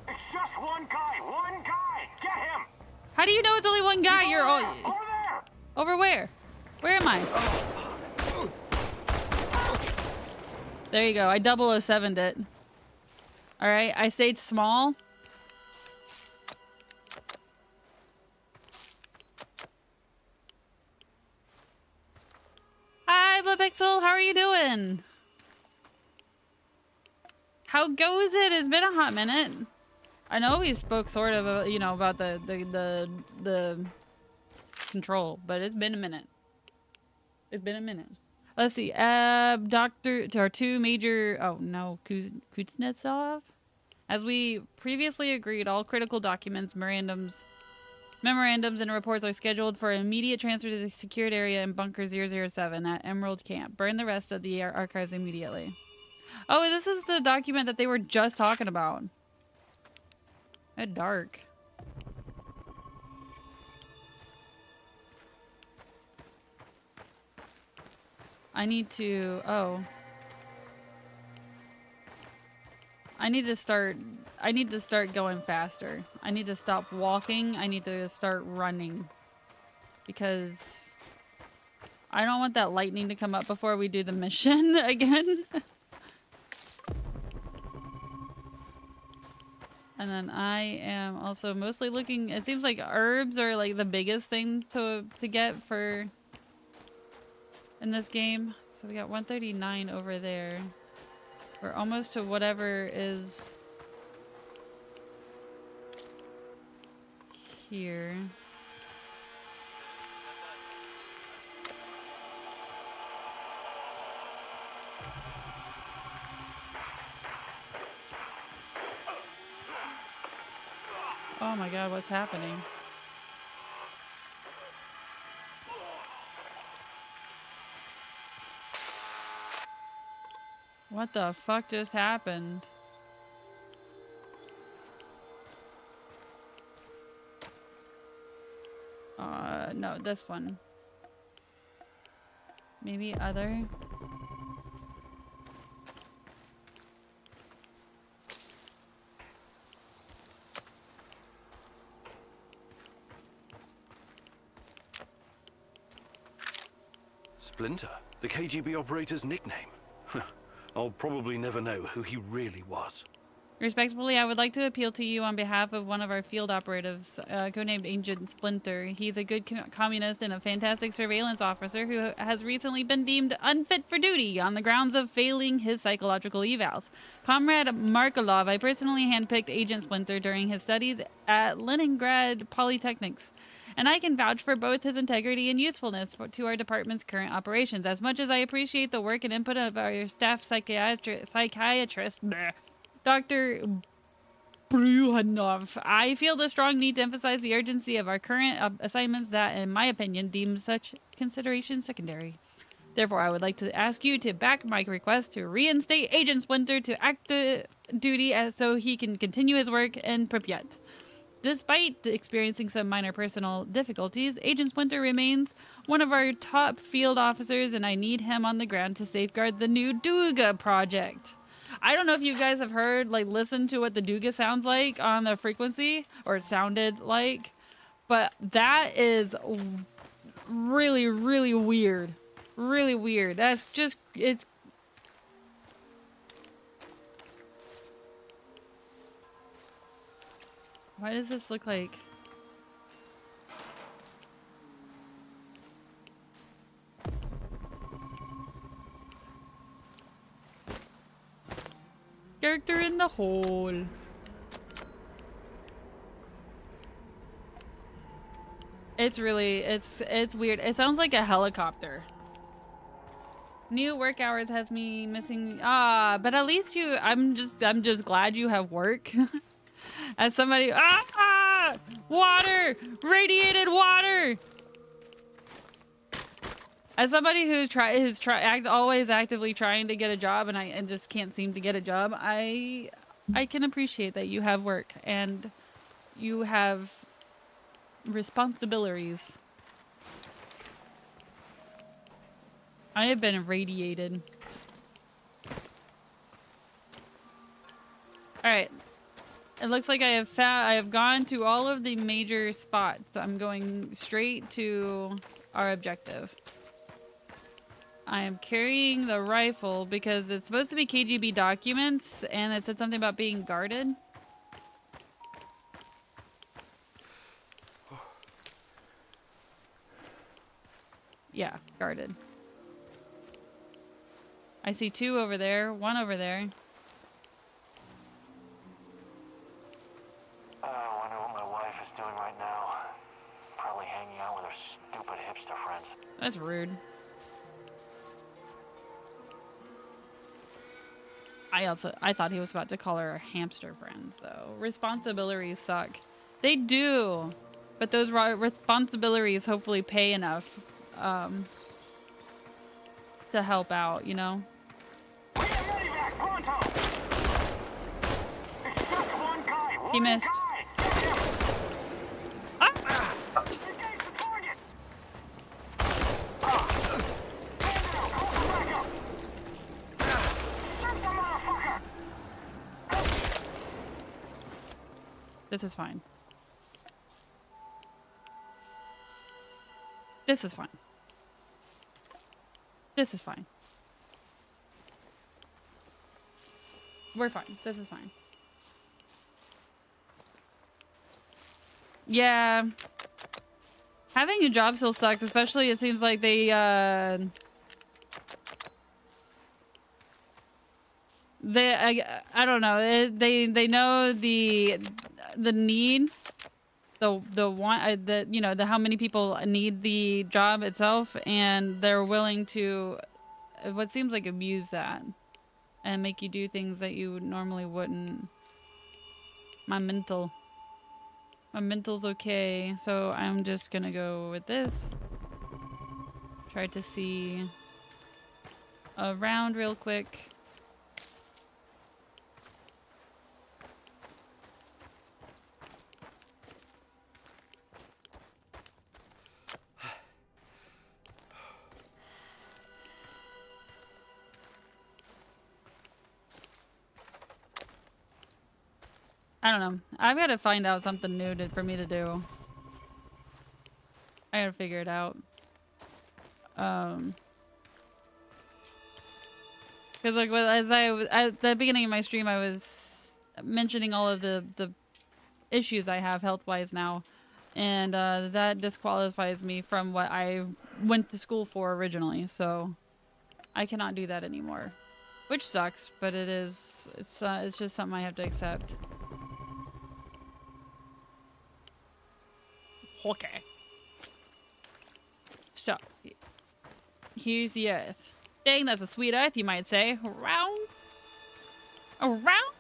It's just one guy. One guy. Get him. How do you know it's only one guy? You're all... Over there. Over where? Where am I? There you go. I 007'd it. Alright, I stayed small. Hi, Blue Pixel. How are you doing? How goes it? It's been a hot minute. I know we spoke sort of, you know, about the control, but it's been a minute. It's been a minute. Let's see. Doctor, to our two major. Oh no, Kuznetsov. As we previously agreed, all critical documents, memorandums, and reports are scheduled for immediate transfer to the secured area in Bunker 007 at Emerald Camp. Burn the rest of the archives immediately. Oh, this is the document that they were just talking about. At dark. I need to... Oh. I need to start going faster. I need to stop walking. I need to start running. Because I don't want that lightning to come up before we do the mission again. And then I am also mostly looking... It seems like herbs are like the biggest thing to get for... in this game. So we got 139 over there. We're almost to whatever is here. Oh my god, what's happening? What the fuck just happened? No, this one. Maybe other? Splinter, the KGB operator's nickname. I'll probably never know who he really was. Respectfully, I would like to appeal to you on behalf of one of our field operatives, codenamed Agent Splinter. He's a good communist and a fantastic surveillance officer who has recently been deemed unfit for duty on the grounds of failing his psychological evals. Comrade Markolov, I personally handpicked Agent Splinter during his studies at Leningrad Polytechnics, and I can vouch for both his integrity and usefulness to our department's current operations. As much as I appreciate the work and input of our staff psychiatrist, Dr. Bruhanov, I feel the strong need to emphasize the urgency of our current assignments that, in my opinion, deem such consideration secondary. Therefore, I would like to ask you to back my request to reinstate Agent Splinter to active duty so he can continue his work in Pripyat. Despite experiencing some minor personal difficulties, Agent Splinter remains one of our top field officers, and I need him on the ground to safeguard the new Duga project. I don't know if you guys have heard, like, listen to what the Duga sounds like on the frequency, or it sounded like, but that is really, really weird. Really weird. That's just, it's... Why does this look like... Character in the hole. It's really, it's weird. It sounds like a helicopter. New work hours has me missing. But at least you, I'm just glad you have work. As somebody, water, radiated water. As somebody who's always actively trying to get a job, and just can't seem to get a job, I can appreciate that you have work and you have responsibilities. I have been irradiated. All right. It looks like I have gone to all of the major spots. So I'm going straight to our objective. I am carrying the rifle because it's supposed to be KGB documents, and it said something about being guarded. Yeah, guarded. I see two over there, one over there. That's rude. I thought he was about to call her a hamster friend, though. Responsibilities suck. They do. But those responsibilities hopefully pay enough to help out, you know? He missed. Ah! This is fine. This is fine. This is fine. We're fine. This is fine. Yeah. Having a job still sucks, especially it seems like they I don't know. They know the need, the want, you know, the how many people need the job itself, and they're willing to what seems like abuse that and make you do things that you normally wouldn't. My mental's okay, so I'm just gonna go with this. Try to see around real quick. I don't know. I've got to find out something new for me to do. I gotta figure it out. Because like as at the beginning of my stream, I was mentioning all of the issues I have health-wise now, and that disqualifies me from what I went to school for originally. So I cannot do that anymore, which sucks. But it's just something I have to accept. Okay. So, here's the earth. Dang, that's a sweet earth, you might say. Around. Around.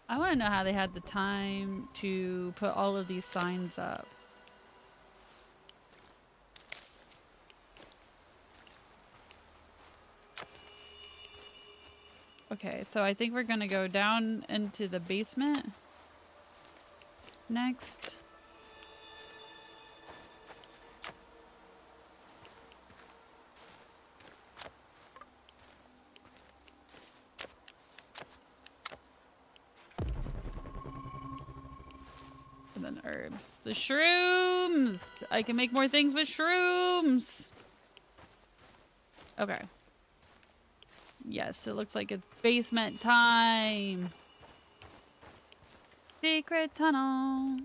I want to know how they had the time to put all of these signs up. Okay, so I think we're gonna go down into the basement next. And then herbs. The shrooms! I can make more things with shrooms! Okay. Yes, it looks like it's basement time. Secret tunnel.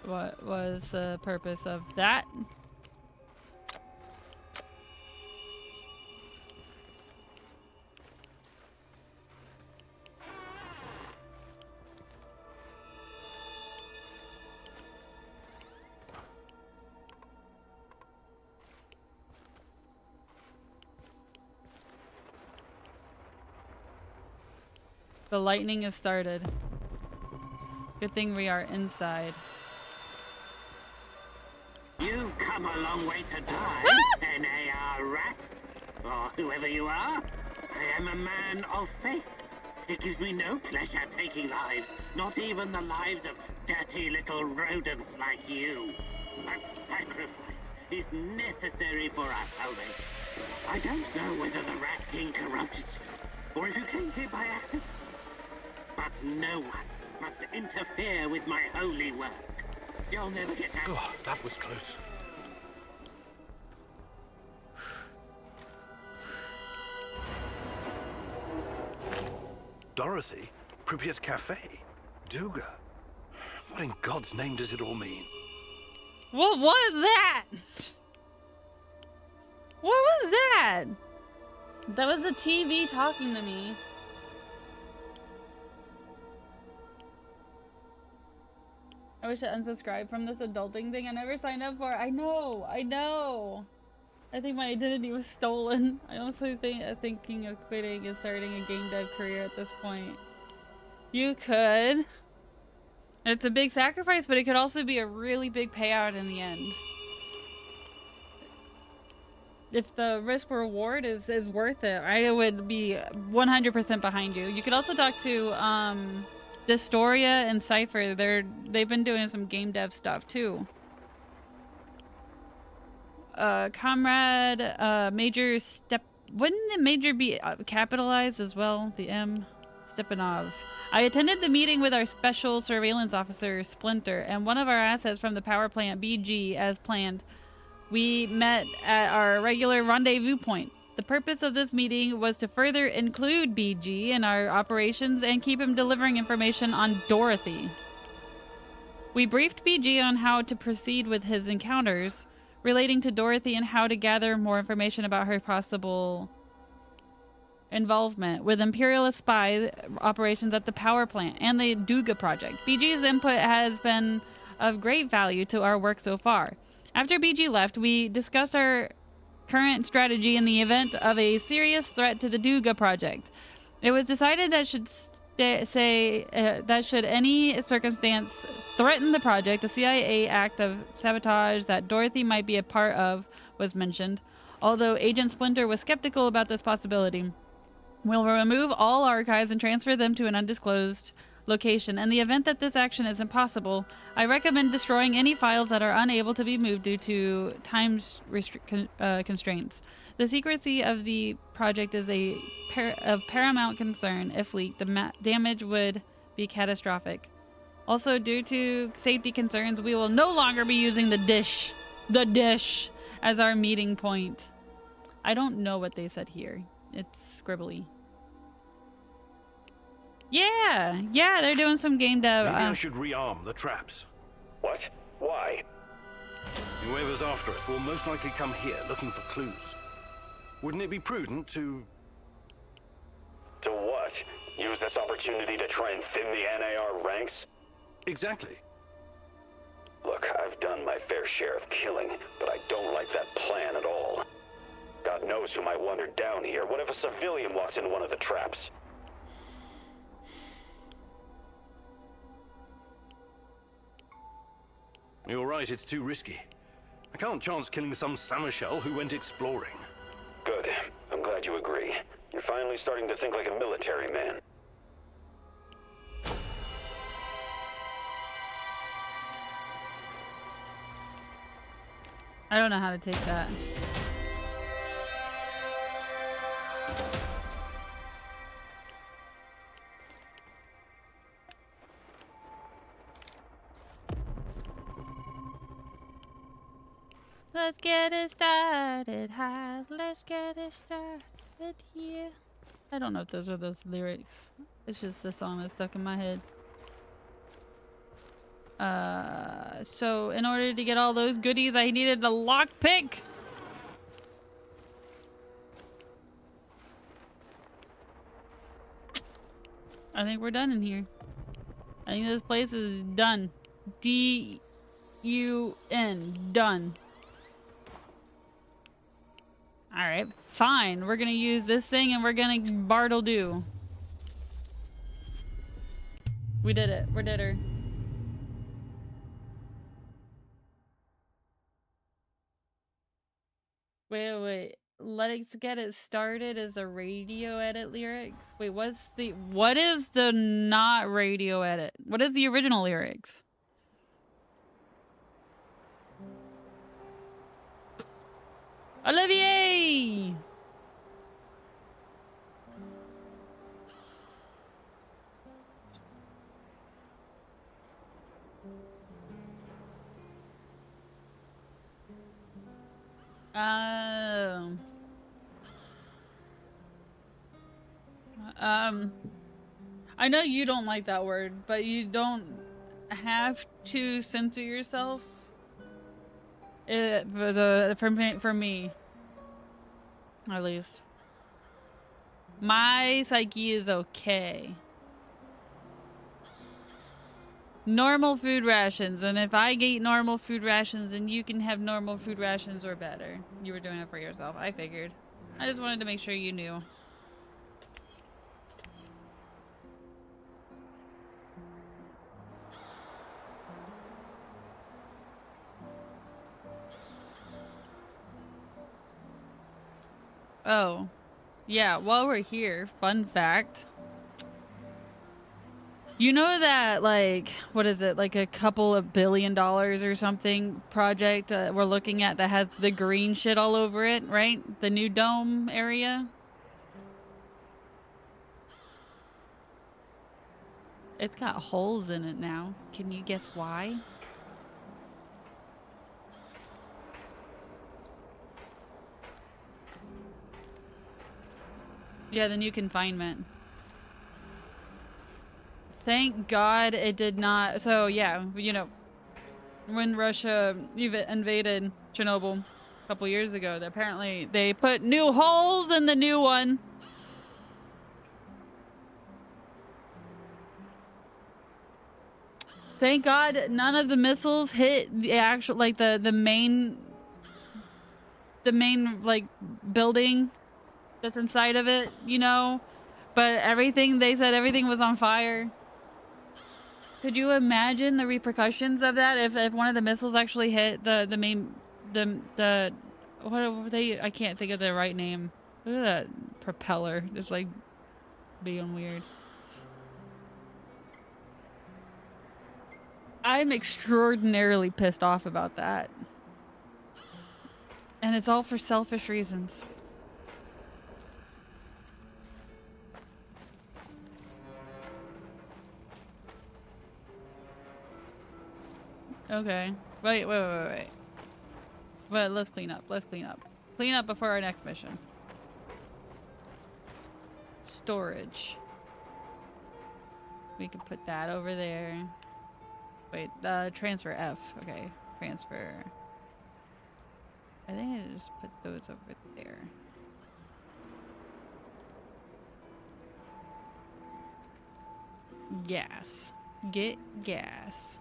What was the purpose of that? The lightning has started. Good thing we are inside. You've come a long way to die, NAR rat. Or whoever you are. I am a man of faith. It gives me no pleasure taking lives, not even the lives of dirty little rodents like you. But sacrifice is necessary for us, homie. I don't know whether the Rat King corrupted you, or if you came here by accident. But no one must interfere with my holy work. You'll never get out. Oh, that was close. Dorothy? Pripyat Cafe? Duga? What in God's name does it all mean? What was that? What was that? That was the TV talking to me. I wish I unsubscribed from this adulting thing I never signed up for. I know. I think my identity was stolen. I honestly think thinking of quitting and starting a game dev career at this point. You could. It's a big sacrifice, but it could also be a really big payout in the end. If the risk reward is worth it, I would be 100% behind you. You could also talk to Dystoria and Cypher. They've been doing some game dev stuff too. Comrade Major wouldn't the major be capitalized as well? The M. Stepanov. I attended the meeting with our special surveillance officer, Splinter, and one of our assets from the power plant, BG, as planned. We met at our regular rendezvous point. The purpose of this meeting was to further include BG in our operations and keep him delivering information on Dorothy. We briefed BG on how to proceed with his encounters relating to Dorothy and how to gather more information about her possible involvement with imperialist spy operations at the power plant and the Duga project. BG's input has been of great value to our work so far. After BG left, we discussed our current strategy in the event of a serious threat to the Duga project. It was decided that should any circumstance threaten the project, a CIA act of sabotage that Dorothy might be a part of was mentioned. Although Agent Splinter was skeptical about this possibility. We'll remove all archives and transfer them to an undisclosed location. In the event that this action isn't possible, I recommend destroying any files that are unable to be moved due to time constraints. The secrecy of the project is of paramount concern. If leaked, the damage would be catastrophic. Also, due to safety concerns, we will no longer be using the dish, as our meeting point. I don't know what they said here. It's scribbly. Yeah, they're doing some game dev. Maybe I should rearm the traps. What? Why? Whoever's after us will most likely come here looking for clues. Wouldn't it be prudent to... To what? Use this opportunity to try and thin the NAR ranks? Exactly. Look, I've done my fair share of killing, but I don't like that plan at all. God knows who might wander down here. What if a civilian walks into one of the traps? You're right, it's too risky. I can't chance killing some Samushel who went exploring. Good. I'm glad you agree. You're finally starting to think like a military man. I don't know how to take that. Let's get it started, let's get it started here. I don't know if those are those lyrics. It's just the song that's stuck in my head. So in order to get all those goodies, I needed a lockpick. I think we're done in here. I think this place is done. D-U-N. Done. Alright, fine. We're gonna use this thing and we're gonna bartle-do. We did it. We're dinner. Wait. Let's get it started as a radio edit lyrics. Wait, what is the not radio edit? What is the original lyrics? Olivier! I know you don't like that word, but you don't have to censor yourself For me, at least. My psyche is okay. Normal food rations, and if I eat normal food rations, then you can have normal food rations or better. You were doing it for yourself. I figured. I just wanted to make sure you knew. Oh, yeah, while we're here, fun fact. You know that, like, what is it, like a couple of $1 billion or something project we're looking at that has the green shit all over it, right? The new dome area? It's got holes in it now. Can you guess why? Yeah, the new confinement. Thank God it did not. So, yeah, you know, when Russia invaded Chernobyl a couple years ago, apparently they put new holes in the new one. Thank God none of the missiles hit the actual, like, the main, like, building that's inside of it, you know? But everything, they said everything was on fire. Could you imagine the repercussions of that if one of the missiles actually hit the main, the what are they, I can't think of the right name. Look at that propeller. It's like being weird. I'm extraordinarily pissed off about that. And it's all for selfish reasons. Okay. Wait. But let's clean up. Let's clean up. Clean up before our next mission. Storage. We can put that over there. Wait, transfer F. Okay, transfer. I think I just put those over there. Gas. Get gas.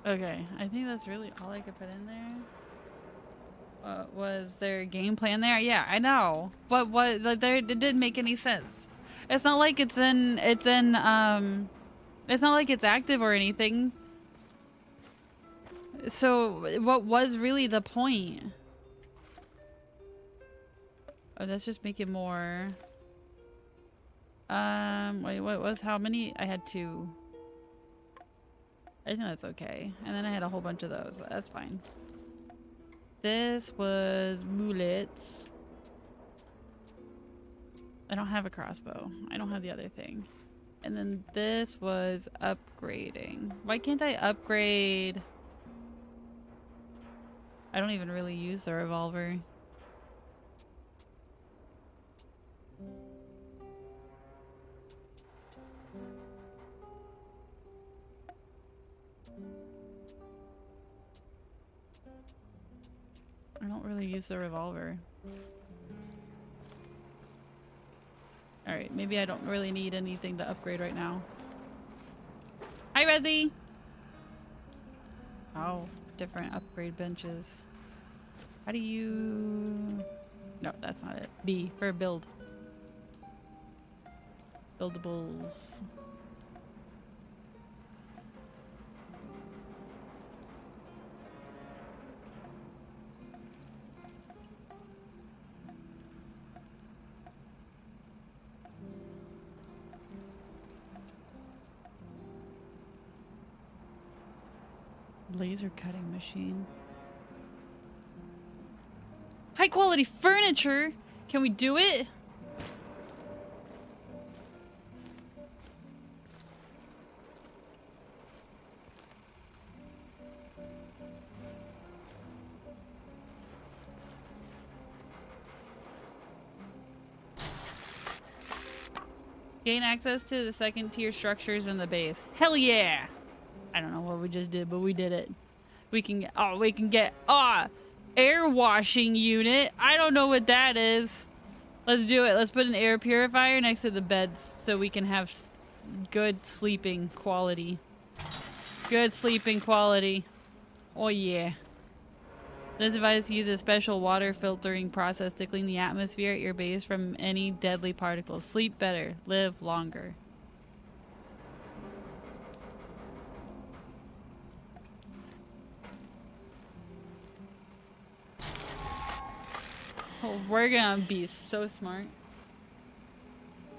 Okay, I think that's really all I could put in there. Was there a game plan there? Yeah, I know. But what, like, there, it didn't make any sense. It's not like it's not like it's active or anything. So what was really the point? Oh, let's just make it more. Wait, what was, how many? I had 2. I think that's okay. And then I had a whole bunch of those. That's fine. This was bullets. I don't have a crossbow. I don't have the other thing. And then this was upgrading. Why can't I upgrade? I don't even really use the revolver. I don't really use the revolver. Alright, maybe I don't really need anything to upgrade right now. Hi, Resi! Oh, different upgrade benches. How do you... No, that's not it. B, for build. Buildables. Laser cutting machine. High quality furniture? Can we do it? Gain access to the second tier structures in the base. Hell yeah! I don't know what we just did, but we did it. We can get air washing unit. I don't know what that is. Let's do it. Let's put an air purifier next to the beds so we can have good sleeping quality. Good sleeping quality. Oh yeah. This device uses a special water filtering process to clean the atmosphere at your base from any deadly particles. Sleep better. Live longer. Oh, we're gonna be so smart.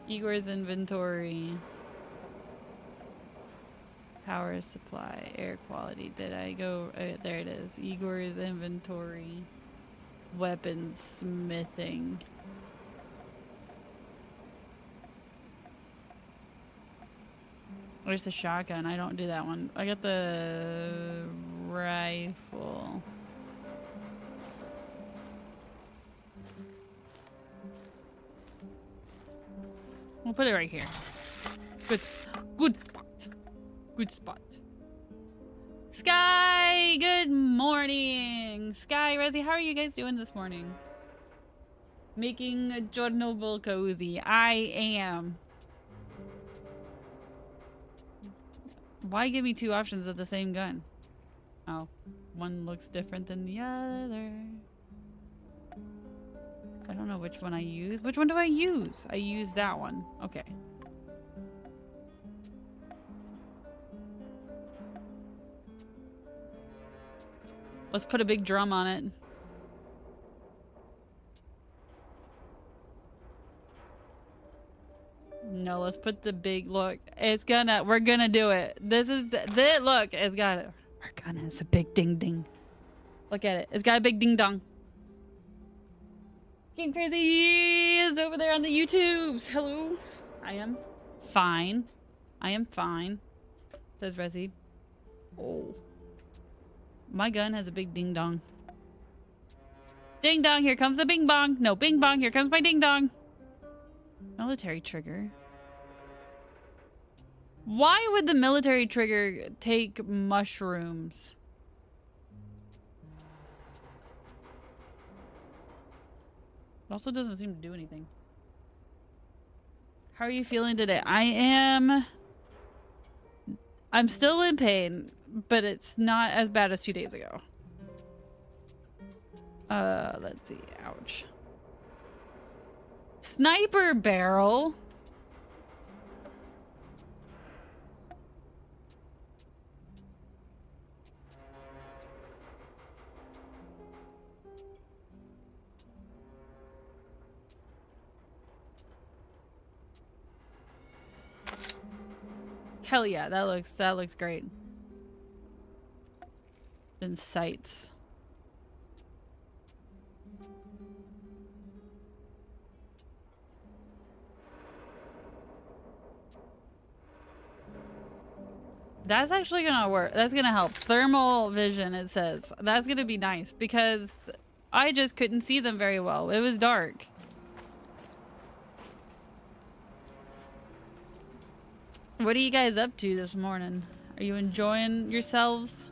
Igor's inventory. Power supply. Air quality. Did I go? There it is. Igor's inventory. Weapons smithing. Where's the shotgun? I don't do that one. I got the rifle. We'll put it right here. Good spot. Good spot. Sky, good morning. Sky, Resi, how are you guys doing this morning? Making a Chernobyl cozy. I am. Why give me two options of the same gun? Oh, one looks different than the other. I don't know which one I use. Which one do I use? I use that one. Okay. Let's put a big drum on it. No, let's put the big look. We're gonna do it. This is look, it's got it. Our gun has a big ding ding. Look at it. It's got a big ding dong. Game Crazy is over there on the YouTubes. Hello. I am fine. I am fine. Says Resi. Oh. My gun has a big ding dong. Ding dong, here comes the bing bong. No, bing bong, here comes my ding dong. Military trigger. Why would the military trigger take mushrooms? It also doesn't seem to do anything. How are you feeling today? I'm still in pain, but it's not as bad as 2 days ago. Let's see. Ouch. Sniper barrel. Hell yeah, that looks great. Then sights. That's actually gonna work. That's gonna help. Thermal vision, it says. That's gonna be nice because I just couldn't see them very well. It was dark. What are you guys up to this morning? Are you enjoying yourselves?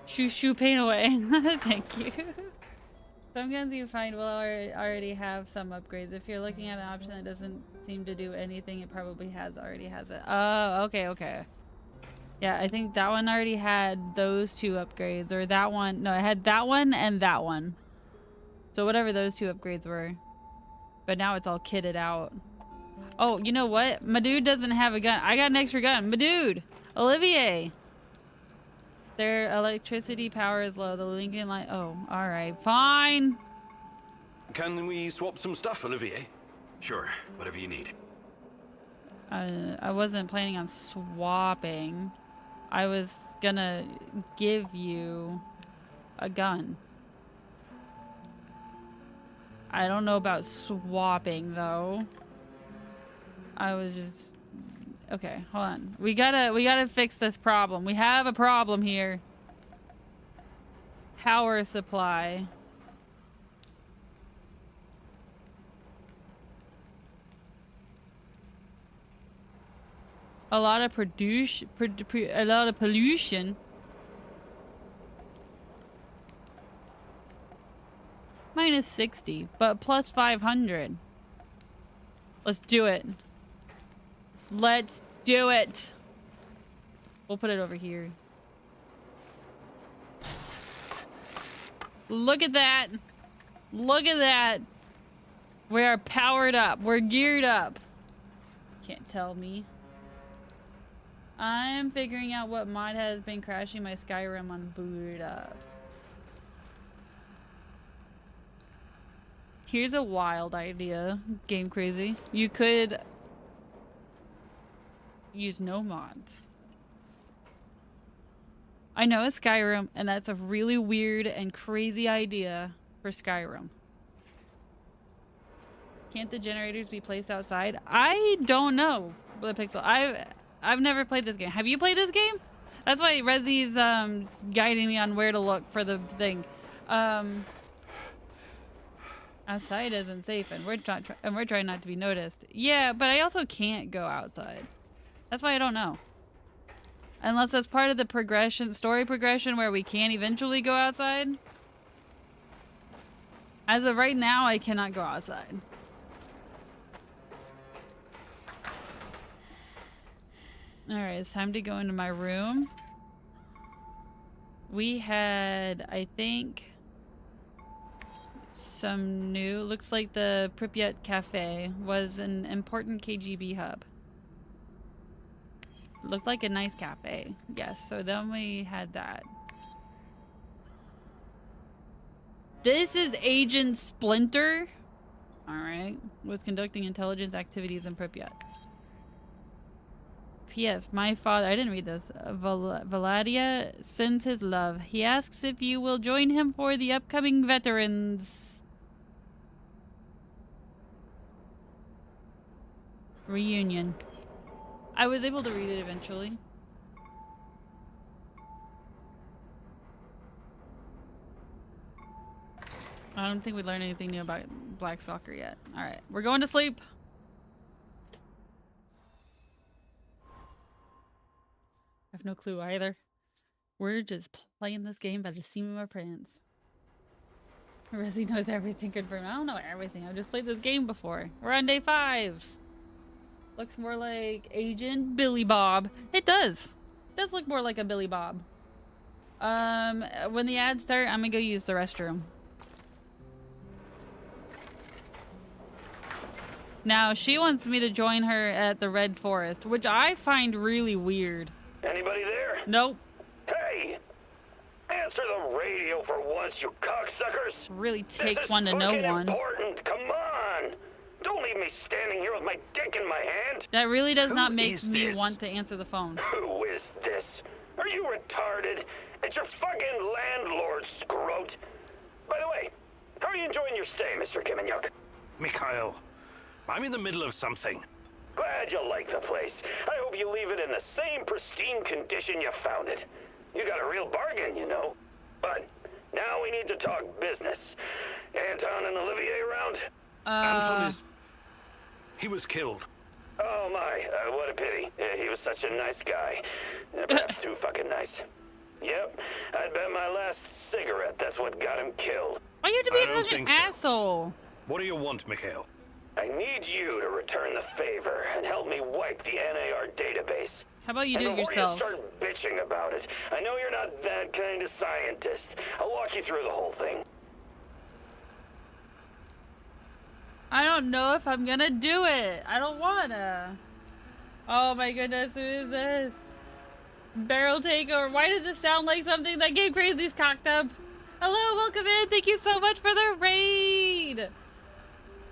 Shoo pain away. Thank you. Some guns you find will already have some upgrades. If you're looking at an option that doesn't seem to do anything, it probably already has it. Oh, okay. Yeah, I think that one already had those two upgrades. Or that one. No, it had that one and that one. So whatever those two upgrades were. But now it's all kitted out. Oh, you know what? My dude doesn't have a gun. I got an extra gun. My dude! Olivier! Their electricity power is low. The Lincoln light. Oh, alright. Fine! Can we swap some stuff, Olivier? Sure, whatever you need. I wasn't planning on swapping. I was gonna give you a gun. I don't know about swapping, though. I was just... Okay, hold on. We gotta fix this problem. We have a problem here. Power supply. A lot of a lot of pollution. Minus 60, but plus 500. Let's do it. Let's do it. We'll put it over here. Look at that. Look at that. We are powered up. We're geared up. Can't tell me. I'm figuring out what mod has been crashing my Skyrim on boot up. Here's a wild idea, Game Crazy. You could use no mods. I know it's Skyrim, and that's a really weird and crazy idea for Skyrim. Can't the generators be placed outside? I don't know, the Pixel. I've never played this game. Have you played this game? That's why Rezzy's guiding me on where to look for the thing. Outside isn't safe, and we're trying not to be noticed. Yeah, but I also can't go outside. That's why I don't know. Unless that's part of the story progression where we can eventually go outside. As of right now, I cannot go outside. Alright, it's time to go into my room. We had, I think, some new... Looks like the Pripyat Cafe was an important KGB hub. Looked like a nice cafe. Yes, so then we had that. This is Agent Splinter. Alright. Was conducting intelligence activities in Pripyat. P.S. My father... I didn't read this. Valadia sends his love. He asks if you will join him for the upcoming Veterans Reunion. I was able to read it eventually. I don't think we learned anything new about Black Stalker yet. Alright, we're going to sleep. I have no clue either. We're just playing this game by the seam of our pants. Rezzy knows everything confirmed. I don't know everything. I've just played this game before. We're on day 5. Looks more like Agent Billy Bob. It does. It does look more like a Billy Bob. When the ads start, I'm gonna go use the restroom. Now, she wants me to join her at the Red Forest, which I find really weird. Anybody there? Nope. Hey! Answer the radio for once, you cocksuckers! Really takes one to know one. Important. Come on! Don't leave me standing here with my dick in my hand! That really does not make me this? want to answer the phone. Who is this? Are you retarded? It's your fucking landlord, scrote! By the way, how are you enjoying your stay, Mr. Kiminyuk? Mikhail, I'm in the middle of something. Glad you like the place. I hope you leave it in the same pristine condition you found it. You got a real bargain, you know. But now we need to talk business. Anton and Olivier around? Anton is... He was killed. Oh my, what a pity. He was such a nice guy. Perhaps too fucking nice. Yep, I'd bet my last cigarette that's what got him killed. Why you have to be such an asshole? What do you want, Mikhail? I need you to return the favor and help me wipe the NAR database. How about you do it yourself? Before you start bitching about it, I know you're not that kind of scientist. I'll walk you through the whole thing. I don't know if I'm gonna do it. I don't wanna. Oh my goodness, who is this? Barrel takeover. Why does this sound like something that Game Crazy's cocked up? Hello, welcome in. Thank you so much for the raid.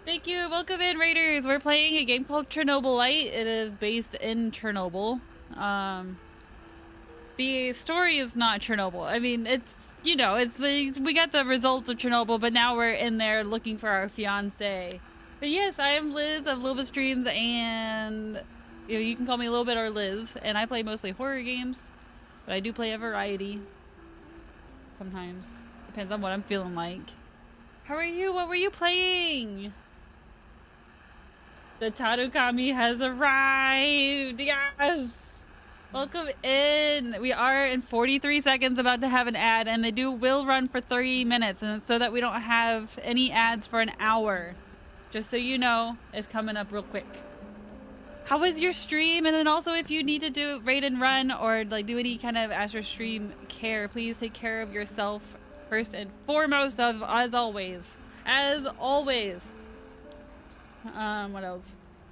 Thank you. Welcome in, raiders. We're playing a game called Chernobylite. It is based in Chernobyl. The story is not Chernobyl. I mean, it's, you know, we got the results of Chernobyl, but now we're in there looking for our fiance. But yes, I am Liz of Little Bit Streams, and you know, you can call me a little bit or Liz. And I play mostly horror games, but I do play a variety. Sometimes depends on what I'm feeling like. How are you? What were you playing? The Tadukami has arrived. Yes. Welcome in. We are in 43 seconds about to have an ad, and they will run for 30 minutes, and it's so that we don't have any ads for an hour. Just so you know, it's coming up real quick. How was your stream? And then also, if you need to do raid and run or like do any kind of Astro stream care, please take care of yourself first and foremost. As always. What else?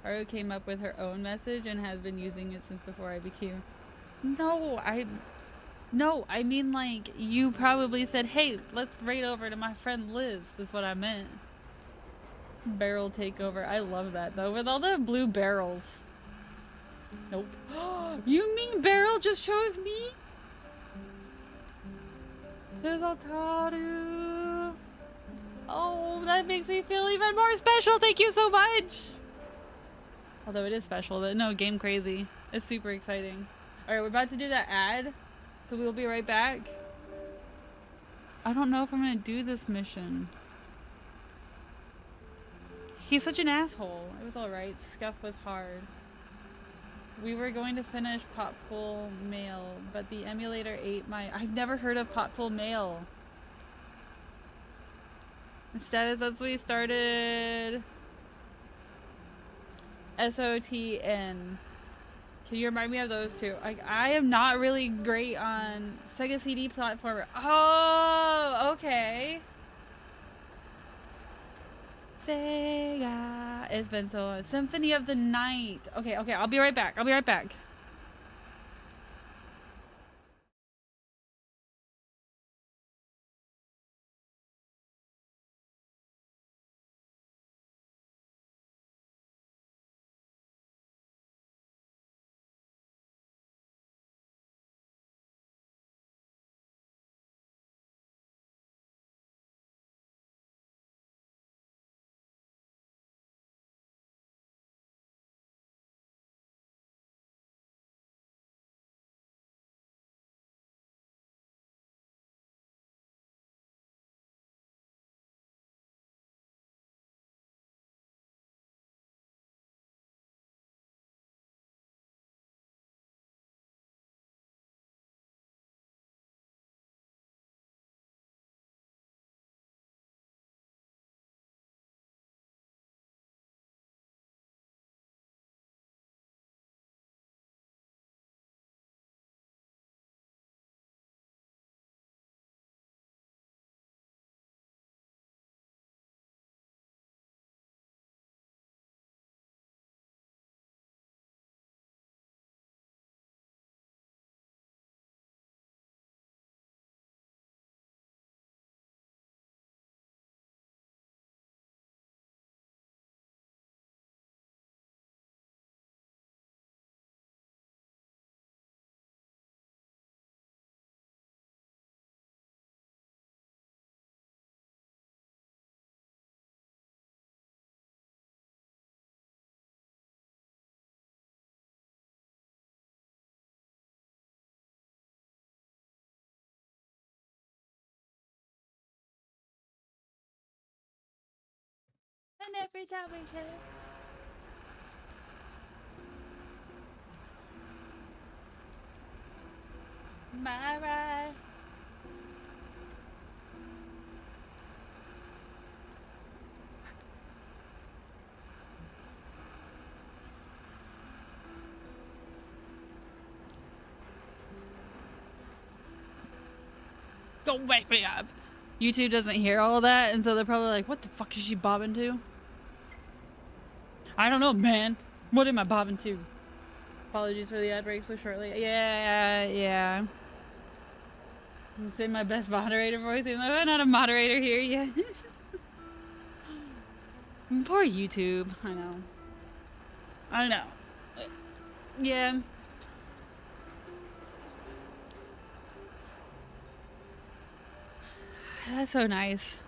Haru came up with her own message and has been using it since before I became. No, I mean like you probably said, hey, let's raid over to my friend Liz. That's what I meant. Barrel takeover. I love that though, with all the blue barrels. Nope. You mean Barrel just chose me? There's Altaru. Oh, that makes me feel even more special. Thank you so much. Although it is special. No, game crazy. It's super exciting. Alright, we're about to do that ad. So we'll be right back. I don't know if I'm gonna do this mission. He's such an asshole. It was alright. Scuff was hard. We were going to finish Potful Mail, but the emulator ate my... I've never heard of Potful Mail. Instead, as we started... SOTN. Can you remind me of those two? I am not really great on Sega CD platformer. Oh, okay. Sega. It's been so long. Symphony of the Night. Okay, I'll be right back. And every time we can. My ride. Don't wake me up. YouTube doesn't hear all of that, and so they're probably like, what the fuck is she bobbing to? I don't know, man. What am I bobbing to? Apologies for the ad break so shortly. Yeah. Say my best moderator voice, even though I'm not a moderator here yet. Poor YouTube. I know. Yeah. That's so nice.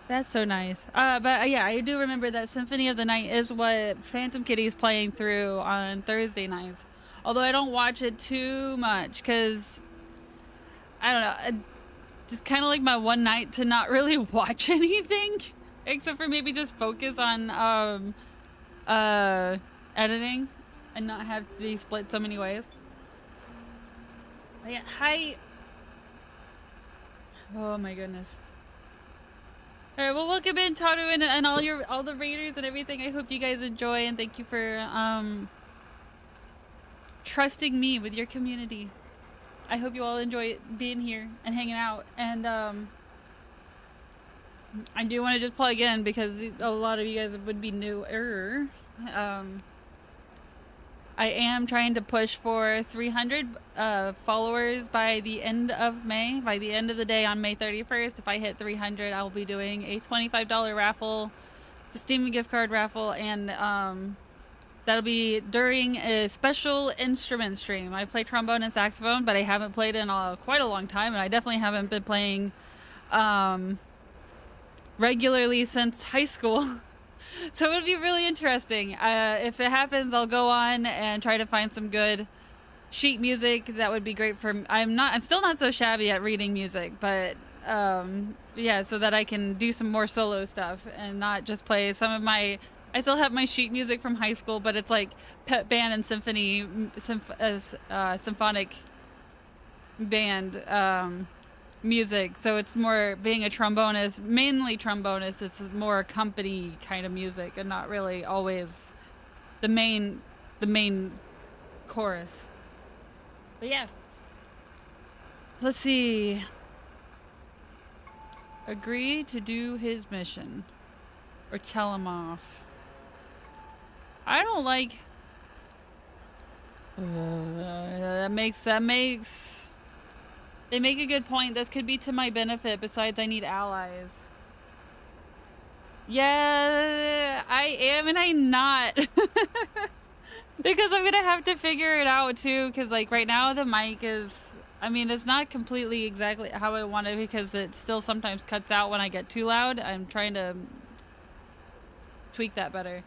But yeah, I do remember that Symphony of the Night is what Phantom Kitty's playing through on Thursday nights. Although I don't watch it too much because, I don't know, it's kind of like my one night to not really watch anything. Except for maybe just focus on editing and not have to be split so many ways. Yeah, hi. Oh my goodness. All right, well, welcome in, Taru, and all the raiders and everything. I hope you guys enjoy, and thank you for trusting me with your community. I hope you all enjoy being here and hanging out. And I do want to just plug in because a lot of you guys would be newer. I am trying to push for 300 followers by the end of May. By the end of the day on May 31st, if I hit 300, I will be doing a $25 raffle, Steam gift card raffle, and that'll be during a special instrument stream. I play trombone and saxophone, but I haven't played in quite a long time, and I definitely haven't been playing regularly since high school. So it'll be really interesting. If it happens, I'll go on and try to find some good sheet music. That would be great for. I'm still not so shabby at reading music, but yeah, so that I can do some more solo stuff and not just play some of my. I still have my sheet music from high school, but it's like pep band and symphonic band music. So it's more being a trombonist, mainly trombonist. It's more company kind of music and not really always the main chorus. But yeah, let's see. Agree to do his mission or tell him off. I don't like that makes they make a good point. This could be to my benefit. Besides, I need allies. Yeah, I am and I'm not. Because I'm gonna have to figure it out too, because like right now the mic is, I mean, it's not completely exactly how I want it because it still sometimes cuts out when I get too loud. I'm trying to tweak that better.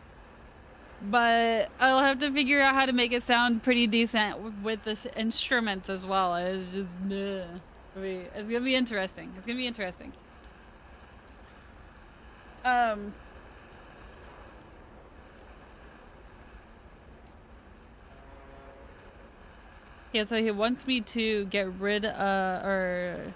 But I'll have to figure out how to make it sound pretty decent with the instruments as well. It's just, it's gonna be interesting. It's gonna be interesting. Yeah, so he wants me to get rid of, or...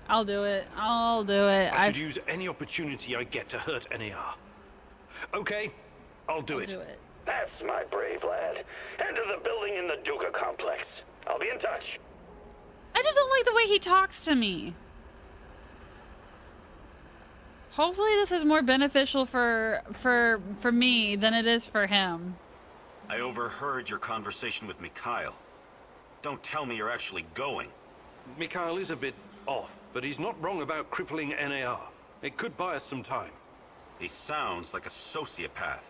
I'll do it. I'll do it. I should use any opportunity I get to hurt NAR. Okay, I'll do it. That's my brave lad. Head to the building in the Duca complex. I'll be in touch. I just don't like the way he talks to me. Hopefully this is more beneficial for me than it is for him. I overheard your conversation with Mikhail. Don't tell me you're actually going. Mikhail is a bit off, but he's not wrong about crippling NAR. It could buy us some time. He sounds like a sociopath.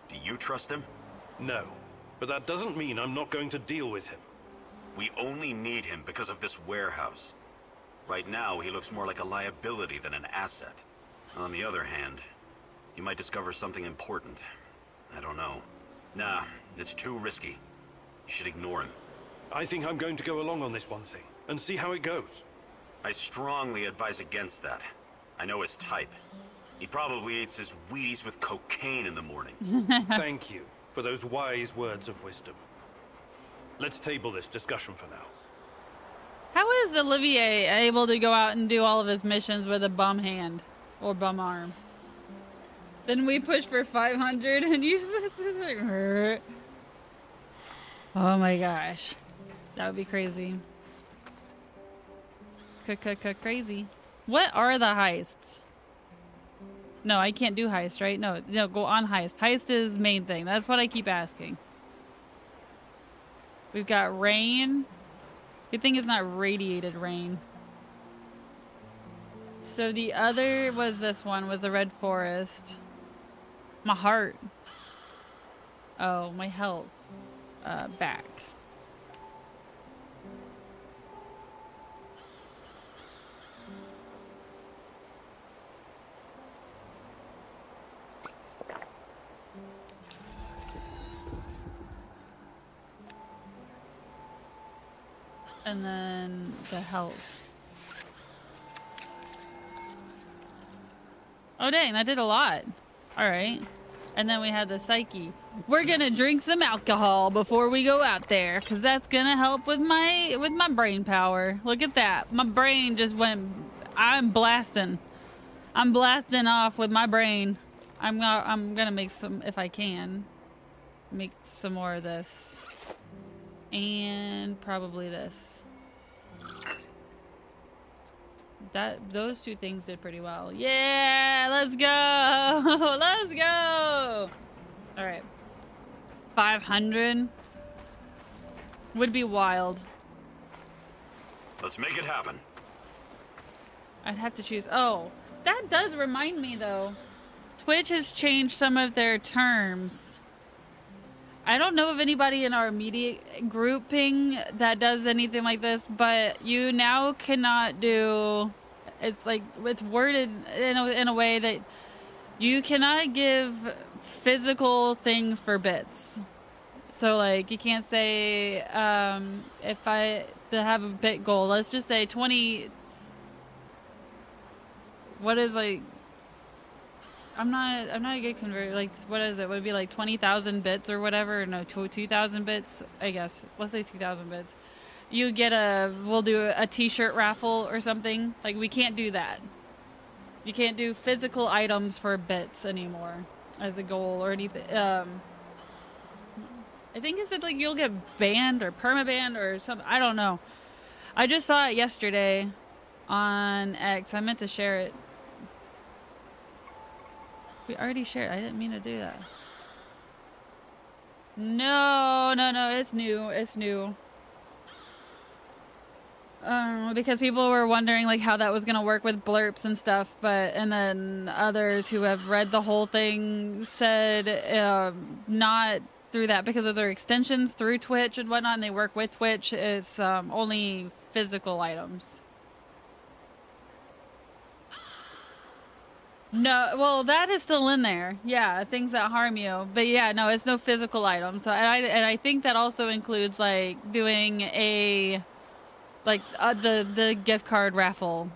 Do you trust him? No, but that doesn't mean I'm not going to deal with him. We only need him because of this warehouse. Right now, he looks more like a liability than an asset. On the other hand, you might discover something important. I don't know. Nah, it's too risky. You should ignore him. I think I'm going to go along on this one thing, and see how it goes. I strongly advise against that. I know his type. He probably eats his Wheaties with cocaine in the morning. Thank you for those wise words of wisdom. Let's table this discussion for now. How is Olivier able to go out and do all of his missions with a bum hand or bum arm? Then we push for 500 and you like, oh my gosh. That would be crazy. Crazy. What are the heists? No, I can't do heist, right? No, go on heist. Heist is main thing. That's what I keep asking. We've got rain. Good thing it's not radiated rain. So the other was this one, was the red forest. My heart. Oh, my health. Back. And then the health. Oh dang, that did a lot. Alright. And then we had the psyche. We're gonna drink some alcohol before we go out there, because that's gonna help with my brain power. Look at that. My brain just went... I'm blasting off with my brain. I'm gonna make some, if I can, make some more of this. And probably this. Those two things did pretty well. Yeah, let's go. Let's go. All right. 500 would be wild. Let's make it happen. I'd have to choose. Oh, that does remind me though. Twitch has changed some of their terms. I don't know of anybody in our immediate grouping that does anything like this, but you now cannot do... It's like, it's worded in a way that you cannot give physical things for bits. So like, you can't say, if I to have a bit goal, let's just say 20... What is like... I'm not a good converter. Like, what is it? Would it be like 20,000 bits or whatever? No, 2,000 bits, I guess. Let's say 2,000 bits. You get we'll do a t-shirt raffle or something. Like, we can't do that. You can't do physical items for bits anymore as a goal or anything. I think it said like you'll get banned or permabanned or something. I don't know. I just saw it yesterday on X. I meant to share it. We already shared. I didn't mean to do that. No. It's new. It's new. Because people were wondering like how that was gonna work with blurps and stuff, and then others who have read the whole thing said not through that, because those are extensions through Twitch and whatnot, and they work with Twitch. It's only physical items. No, well, that is still in there. Yeah, things that harm you. But yeah, no, it's no physical items. So, and I think that also includes like doing a, like the gift card raffle.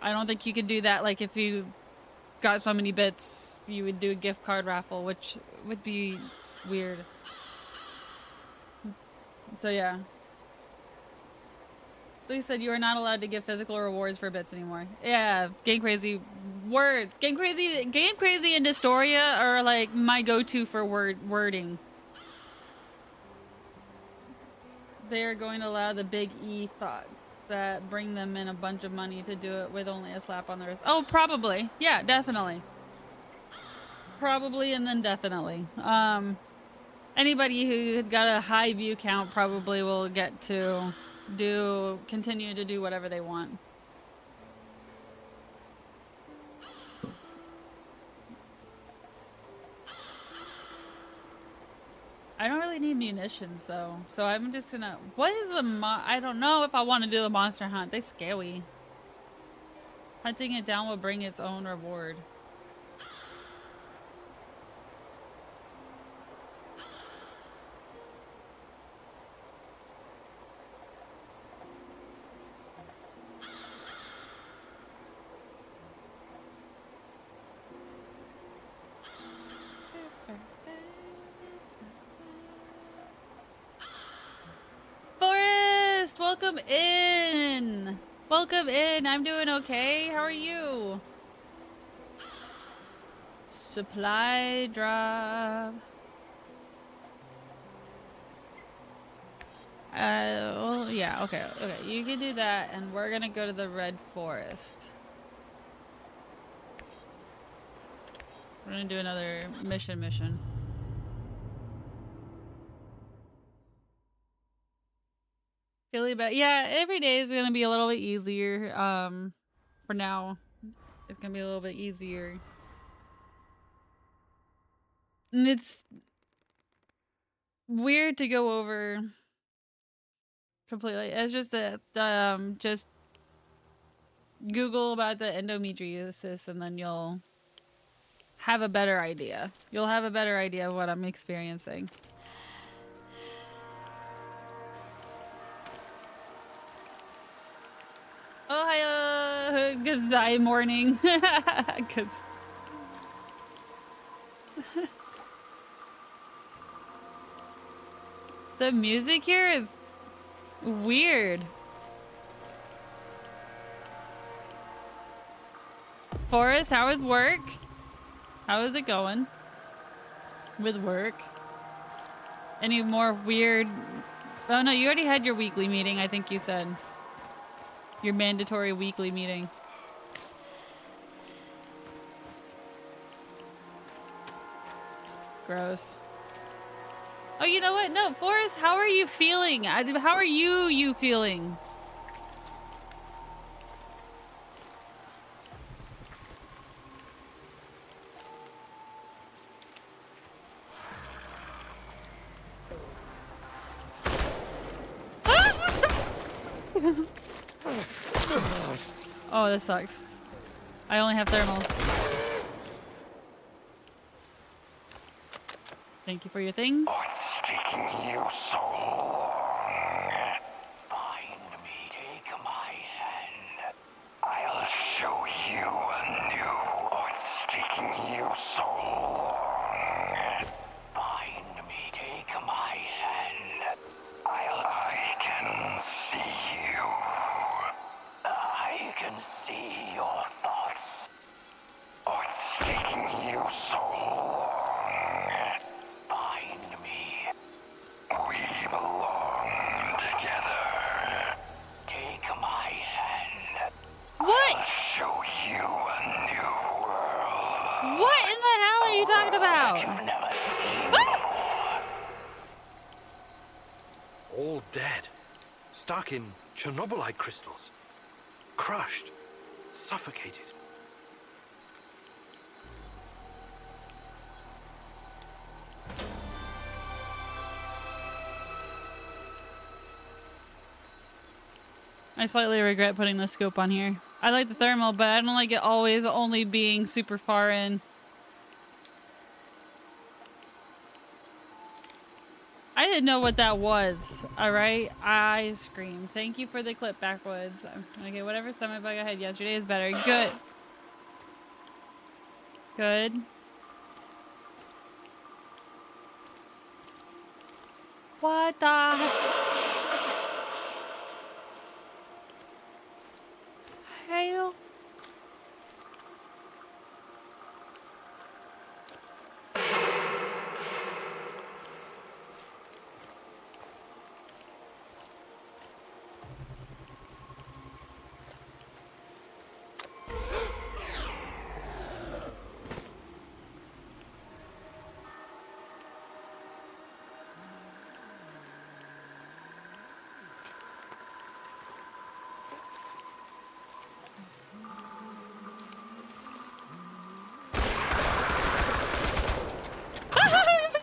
I don't think you could do that. Like if you got so many bits, you would do a gift card raffle, which would be weird. So yeah. They said you are not allowed to give physical rewards for bits anymore. Yeah, Game Crazy words. Game Crazy and Dystoria are like my go-to for wording. They are going to allow the big E thought that bring them in a bunch of money to do it with only a slap on the wrist. Oh, probably. Yeah, definitely. Probably and then definitely. Anybody who has got a high view count probably will get to continue to do whatever they want. I don't really need munitions though, so I'm just gonna... What is I don't know if I want to do the monster hunt. They scary. Hunting it down will bring its own reward. Welcome in! Welcome in! I'm doing okay. How are you? Supply drop. Well, yeah, okay. You can do that, and we're gonna go to the Red Forest. We're gonna do another mission. Really bad. Yeah, every day is gonna be a little bit easier. For now, it's gonna be a little bit easier. And it's weird to go over completely. It's just that just Google about the endometriosis, and then you'll have a better idea. You'll have a better idea of what I'm experiencing. Because I mourning. Because the music here is weird. Forrest, how is work? How is it going with work? Any more weird? Oh no, you already had your weekly meeting, I think you said. Your mandatory weekly meeting. Gross. Oh, you know what? No, Forrest, how are you feeling? How are you feeling? Oh, this sucks. I only have thermals. Thank you for your things. Oh, it's taking you so long. Find me, take my hand. I'll show you anew. Oh, it's taking you so long. Find me, take my hand. I can see you. I can see your thoughts. Oh, it's taking you so long. Find me. We belong together. Take my hand. What? I'll show you a new world. What in the hell are you talking about? You've never seen before. All dead. Stuck in Chernobylite crystals. Crushed. Suffocated. I slightly regret putting the scope on here. I like the thermal, but I don't like it always only being super far in. I didn't know what that was. Alright? I scream. Thank you for the clip backwoods. Okay, whatever stomach bug I had yesterday is better. Good. Good. What the hell?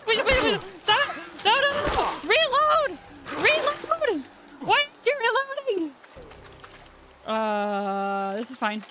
Wait. Stop! No. Reload! Reload! Why aren't you reloading? This is fine.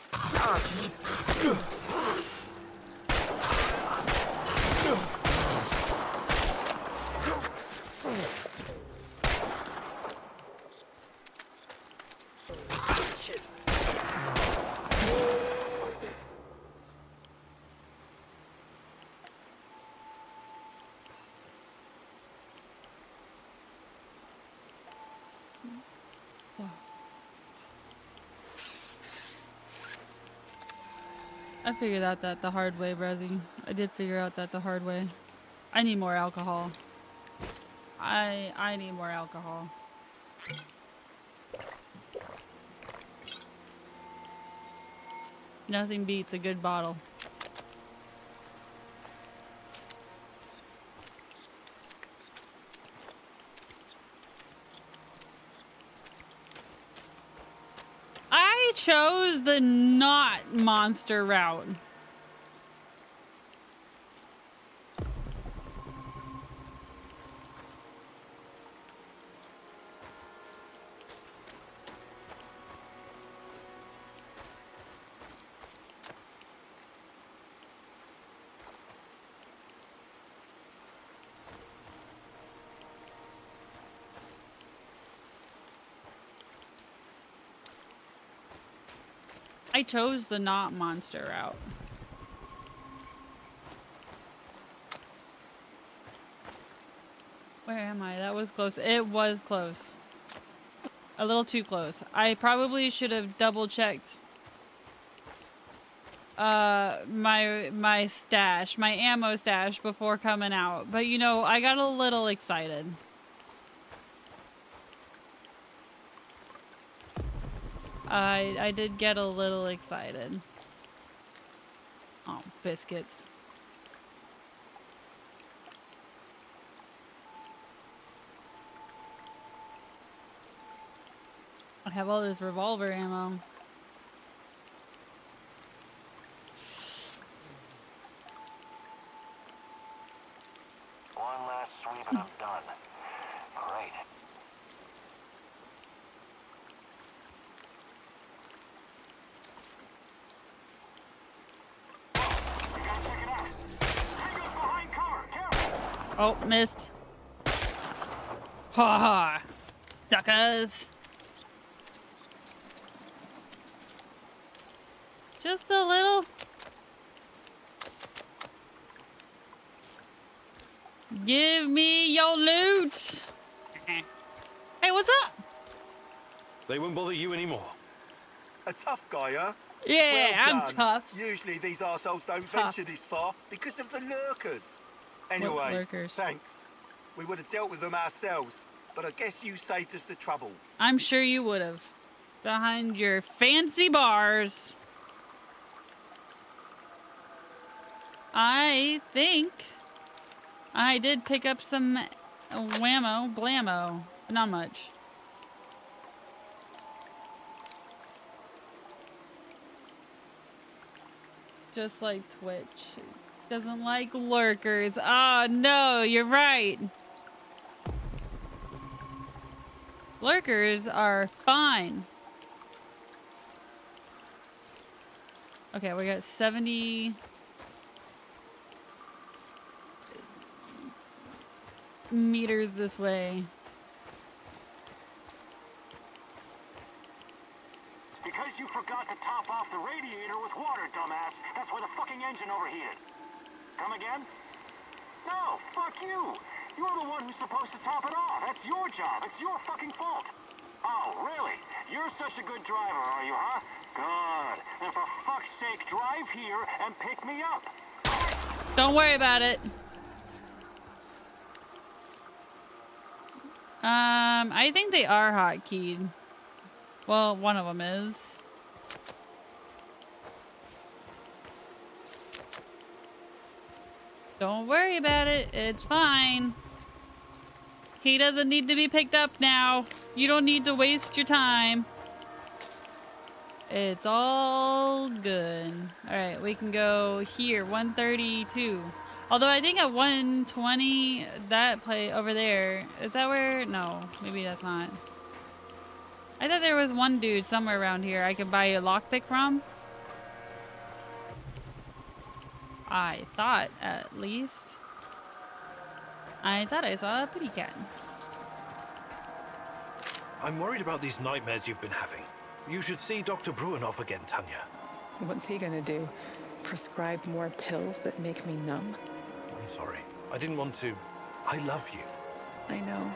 I figured out that the hard way, Brezzy. I did figure out that the hard way. I need more alcohol. I need more alcohol. Nothing beats a good bottle. I chose the not monster route. I I chose the not monster route. Where am I? That was close. It was close. A little too close. I probably should have double checked my stash, my ammo stash before coming out. But you know, I got a little excited. I did get a little excited. Oh, biscuits. I have all this revolver ammo. One last sweep and I'm done. Great. We gotta check it out. Tango's behind cover. Careful. Oh, missed. Ha ha. Suckers. Just a little. Give me your loot. Hey, what's up? They won't bother you anymore. A tough guy, huh? Yeah, Well I'm done. tough. Usually these arseholes don't Tough. venture this far because of the lurkers. Anyways, lurkers? thanks. We would have dealt with them ourselves, but I guess you saved us the trouble. I'm sure you would have. Behind your fancy bars. I think I did pick up some whammo, blammo, but not much. Just like Twitch. Doesn't like lurkers. Oh no, you're right. Lurkers are fine. Okay, we got 70 meters this way. Because you forgot to top off the radiator with water, dumbass. That's where the fucking engine overheated. Come again? No, fuck you. You're the one who's supposed to top it off. That's your job. It's your fucking fault. Oh, really? You're such a good driver, are you, huh? Good. Then for fuck's sake, drive here and pick me up. Don't worry about it. I think they are hotkeyed. Well, one of them is. Don't worry about it. It's fine. He doesn't need to be picked up now. You don't need to waste your time. It's all good. All right, we can go here, 132. Although I think at 120, that play over there, is that where? No, maybe that's not. I thought there was one dude somewhere around here I could buy a lockpick from. I thought, at least. I thought I saw a pretty cat. I'm worried about these nightmares you've been having. You should see Dr. Bruinoff again, Tanya. What's he gonna do? Prescribe more pills that make me numb? I'm sorry. I didn't want to. I love you. I know.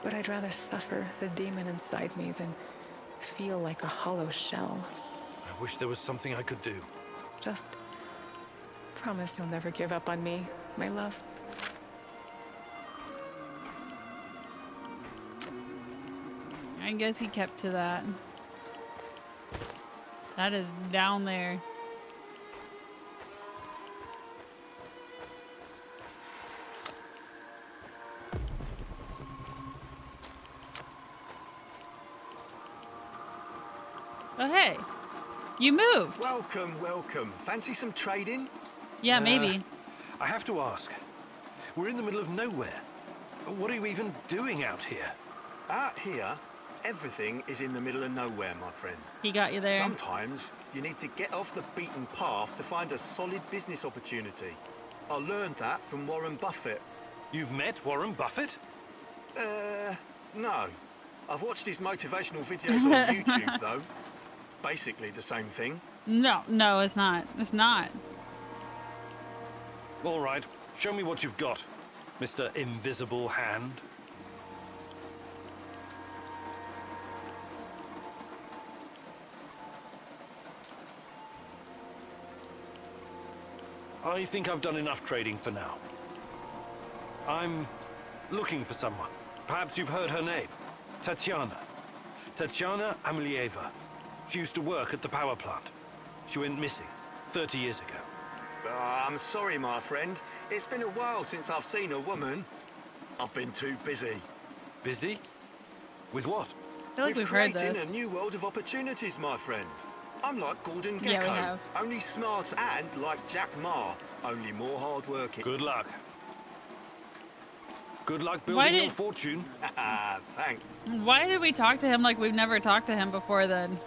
But I'd rather suffer the demon inside me than feel like a hollow shell. I wish there was something I could do. Just promise you'll never give up on me, my love. I guess he kept to that. That is down there. Oh, hey. You moved. Welcome, welcome. Fancy some trading? Yeah, maybe. I have to ask. We're in the middle of nowhere. What are you even doing out here? Out here, everything is in the middle of nowhere, my friend. He got you there. Sometimes you need to get off the beaten path to find a solid business opportunity. I learned that from Warren Buffett. You've met Warren Buffett? No. I've watched his motivational videos on YouTube, though. basically the same thing. No, it's not. It's not. All right, show me what you've got, Mr. Invisible Hand. I think I've done enough trading for now. I'm looking for someone. Perhaps you've heard her name. Tatiana. Tatiana Amelieva. She used to work at the power plant. She went missing 30 years ago. I'm sorry, my friend. It's been a while since I've seen a woman. I've been too busy. Busy? With what? I feel like we've heard creating this. a new world of opportunities, my friend. I'm like Gordon Gekko. Yeah, we have. Only smart and like Jack Ma. Only more hard-working. Good luck. Good luck building your fortune. Thanks. Why did we talk to him like we've never talked to him before then?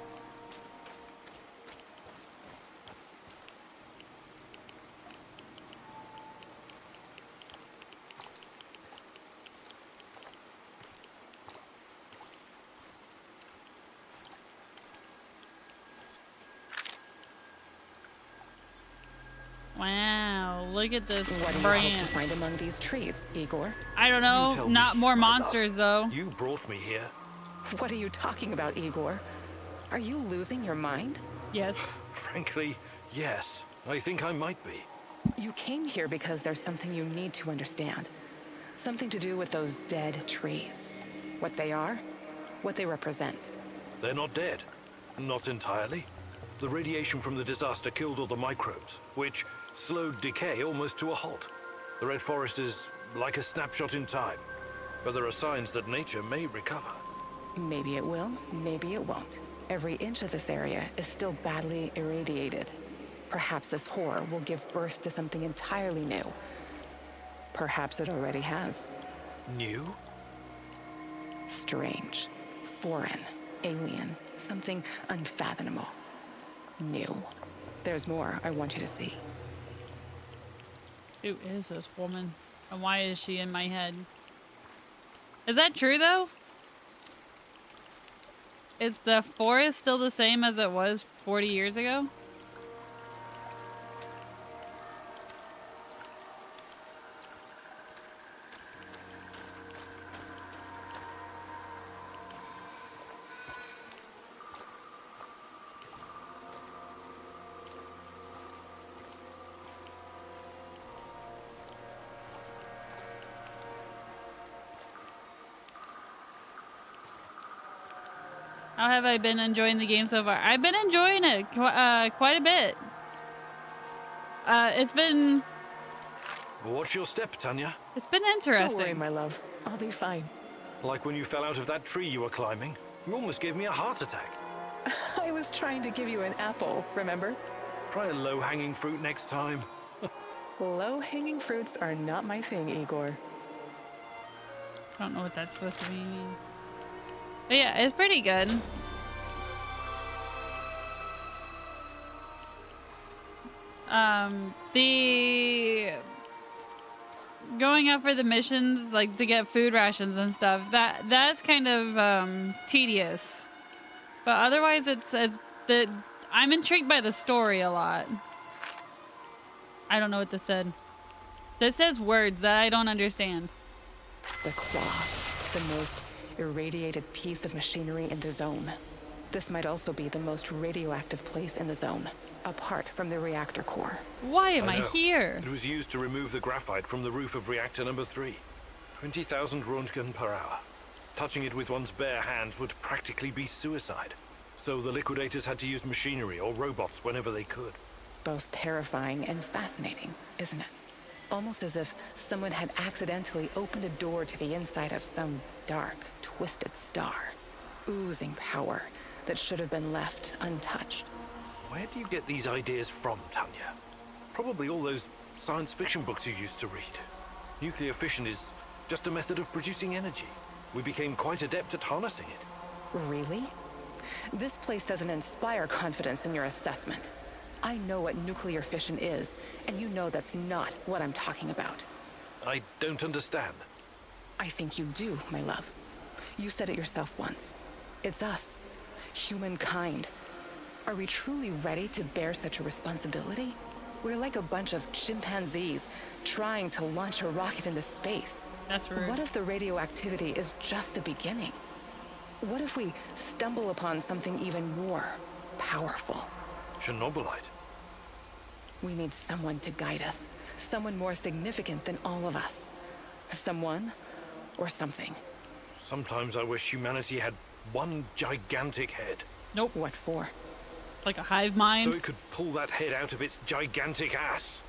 Wow, look at this What do you hope brand. to find among these trees, Igor? I don't know. Not more monsters, though. You brought me here. What are you talking about, Igor? Are you losing your mind? Yes. Frankly, yes. I think I might be. You came here because there's something you need to understand. Something to do with those dead trees. What they are, what they represent. They're not dead. Not entirely. The radiation from the disaster killed all the microbes, which slowed decay almost to a halt. The Red Forest is like a snapshot in time, but there are signs that nature may recover. Maybe it will, maybe it won't. Every inch of this area is still badly irradiated. Perhaps this horror will give birth to something entirely new. Perhaps it already has. New? Strange, foreign, alien, something unfathomable. New. There's more I want you to see. Who is this woman? And why is she in my head? Is that true, though? Is the forest still the same as it was 40 years ago? How have I been enjoying the game so far? I've been enjoying it quite a bit. It's been... Watch your step, Tanya. It's been interesting. Don't worry, my love. I'll be fine. Like when you fell out of that tree you were climbing. You almost gave me a heart attack. I was trying to give you an apple, remember? Try a low-hanging fruit next time. Low-hanging fruits are not my thing, Igor. I don't know what that's supposed to mean. But yeah, it's pretty good. The going up for the missions, like to get food rations and stuff, that's kind of tedious. But otherwise, I'm intrigued by the story a lot. I don't know what this said. This says words that I don't understand. The cloth, the most irradiated piece of machinery in the zone. This might also be the most radioactive place in the zone, apart from the reactor core. Why am I know. here? It was used to remove the graphite from the roof of reactor number 3. 20,000 Röntgen per hour. Touching it with one's bare hands would practically be suicide. So the liquidators had to use machinery or robots whenever they could. Both terrifying and fascinating, isn't it? Almost as if someone had accidentally opened a door to the inside of some dark, twisted star, oozing power that should have been left untouched. Where do you get these ideas from, Tanya? Probably all those science fiction books you used to read. Nuclear fission is just a method of producing energy. We became quite adept at harnessing it. Really? This place doesn't inspire confidence in your assessment. I know what nuclear fission is, and you know that's not what I'm talking about. I don't understand. I think you do, my love. You said it yourself once. It's us, humankind. Are we truly ready to bear such a responsibility? We're like a bunch of chimpanzees trying to launch a rocket into space. That's rude. What if the radioactivity is just the beginning? What if we stumble upon something even more powerful? Chernobylite. We need someone to guide us. Someone more significant than all of us. Someone or something. Sometimes I wish humanity had one gigantic head. Nope. What for? Like a hive mind? So it could pull that head out of its gigantic ass.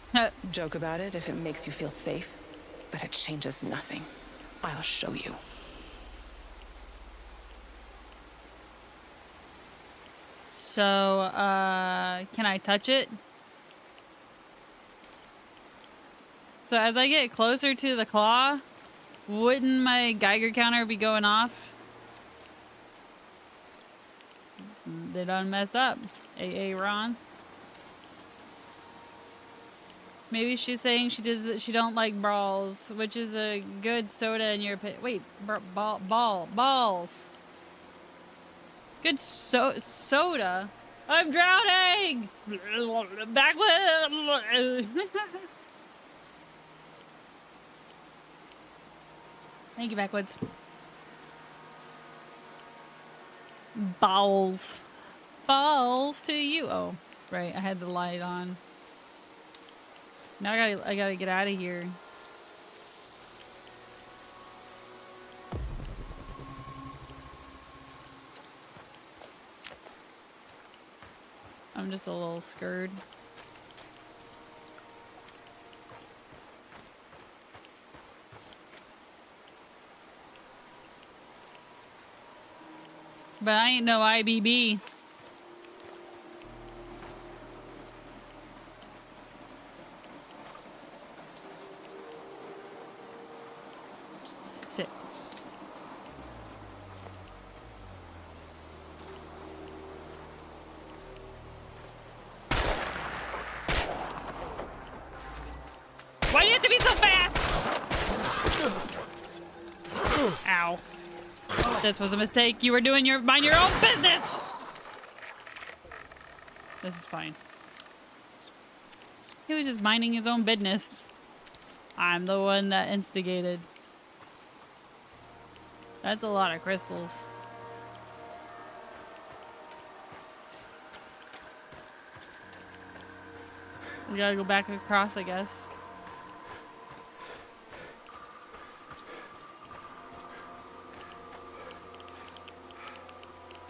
Joke about it if it makes you feel safe, but it changes nothing. I'll show you. So, can I touch it? So as I get closer to the claw, wouldn't my Geiger counter be going off? They done messed up. AA Ron. Maybe she's saying she don't like brawls, which is a good soda in your opinion. Wait, balls. Good soda. I'm drowning. Backward. Thank you, Backwoods. Balls. Balls to you. Oh, right. I had the light on. Now I gotta get out of here. I'm just a little scared. But I ain't no IBB. Six. Why do you have to be so fast? Ow. This was a mistake. You were doing mind your own business. This is fine. He was just minding his own business. I'm the one that instigated. That's a lot of crystals. We gotta go back across, I guess.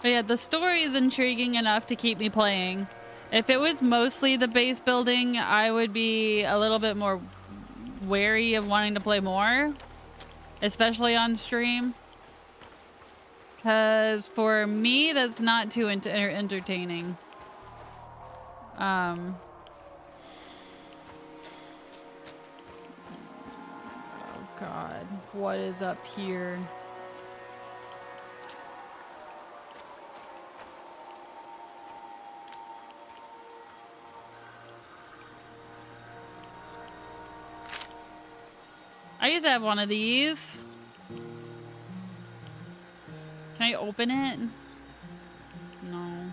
But yeah, the story is intriguing enough to keep me playing. If it was mostly the base building, I would be a little bit more wary of wanting to play more, especially on stream. Because for me, that's not too entertaining. Oh God, what is up here? I used to have one of these. Can I open it? No.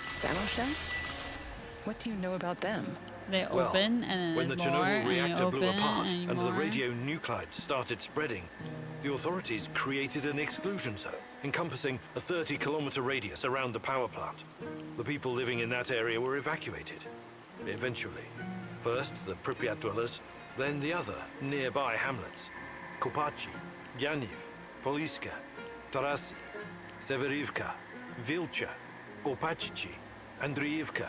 Samosheds? What do you know about them? They open and then when the more, Chernobyl and reactor open, blew apart and and the more. radionuclides started spreading, the authorities created an exclusion zone encompassing a 30-kilometer radius around the power plant. The people living in that area were evacuated. Eventually, first the Pripyat dwellers, then the other nearby hamlets: Kopachi, Yaniv, Poliska, Tarasi, Severivka, Vilcha, Opachichi, Andriivka,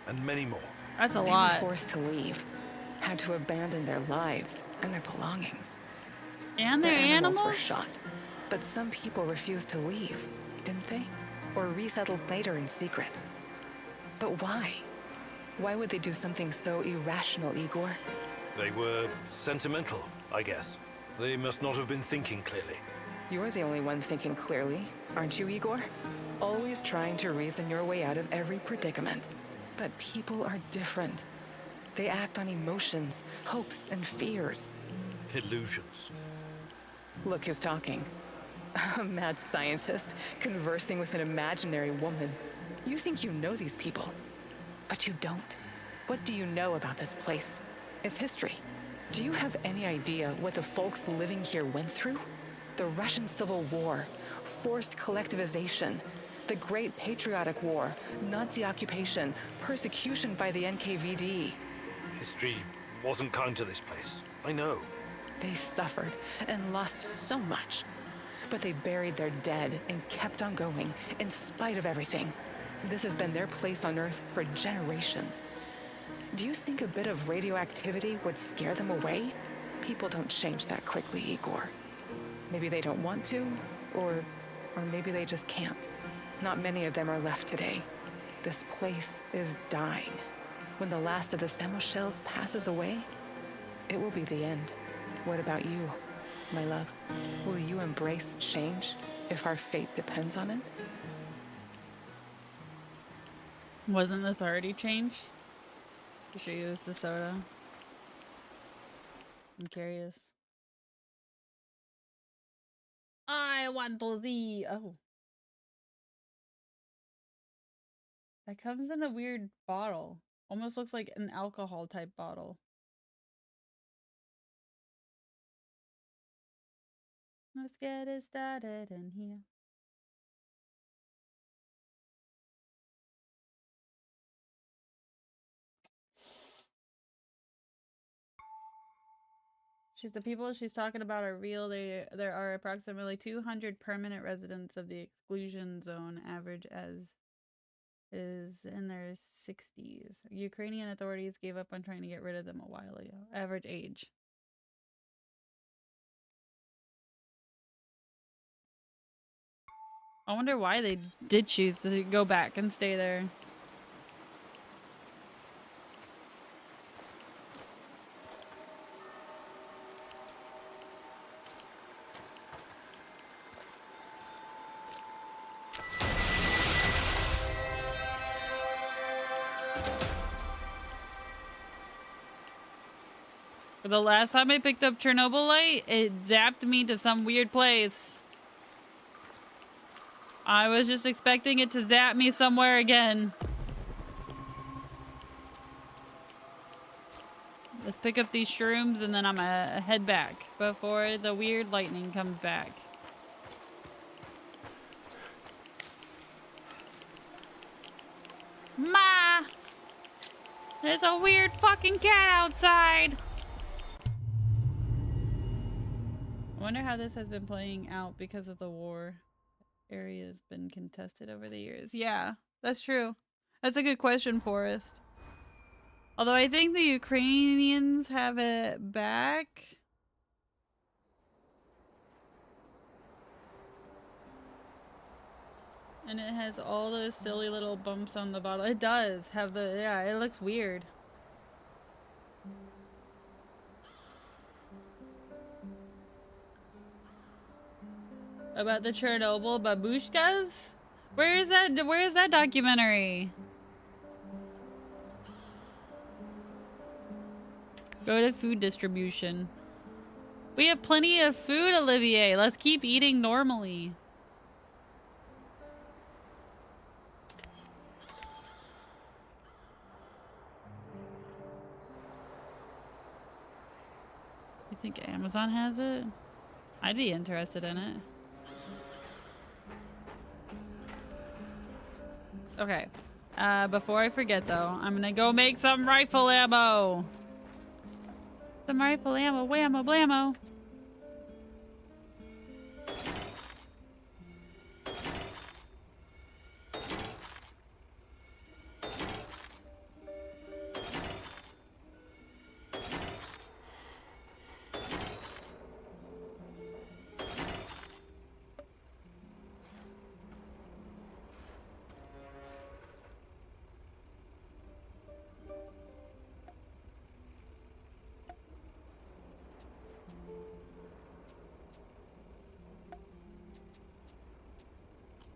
and many more. That's a They lot. were forced to leave, had to abandon their lives and their belongings. And their animals animals were shot, but some people refused to leave, didn't they? Or resettled later in secret. But why? Why would they do something so irrational, Igor? They were sentimental, I guess. They must not have been thinking clearly. You're the only one thinking clearly, aren't you, Igor? Always trying to reason your way out of every predicament. But people are different. They act on emotions, hopes, and fears. Illusions. Look who's talking. A mad scientist conversing with an imaginary woman. You think you know these people, but you don't. What do you know about this place? Its history? Do you have any idea what the folks living here went through? The Russian Civil War, forced collectivization, the Great Patriotic War, Nazi occupation, persecution by the NKVD. History wasn't kind to this place. I know. They suffered and lost so much. But they buried their dead and kept on going in spite of everything. This has been their place on Earth for generations. Do you think a bit of radioactivity would scare them away? People don't change that quickly, Igor. Maybe they don't want to, or maybe they just can't. Not many of them are left today. This place is dying. When the last of the Samo shells passes away, it will be the end. What about you, my love? Will you embrace change if our fate depends on it? Wasn't this already changed? You should use the soda. I'm curious. I want to see. Oh. That comes in a weird bottle. Almost looks like an alcohol type bottle. Let's get it started in here. The people she's talking about are real. There are approximately 200 permanent residents of the exclusion zone, average as is in their 60s. Ukrainian authorities gave up on trying to get rid of them a while ago. Average age. I wonder why they did choose to go back and stay there. The last time I picked up Chernobylite, it zapped me to some weird place. I was just expecting it to zap me somewhere again. Let's pick up these shrooms and then I'm gonna head back before the weird lightning comes back. Ma! There's a weird fucking cat outside! I wonder how this has been playing out because of the war. Area has been contested over the years. Yeah, that's true. That's a good question, Forrest. Although I think the Ukrainians have it back. And it has all those silly little bumps on the bottle. It does have the, yeah, it looks weird. About the Chernobyl babushkas? Where is that documentary? Go to food distribution. We have plenty of food, Olivier. Let's keep eating normally. You think Amazon has it? I'd be interested in it. Okay. Before I forget though, I'm gonna go make some rifle ammo. Some rifle ammo, whammo blammo.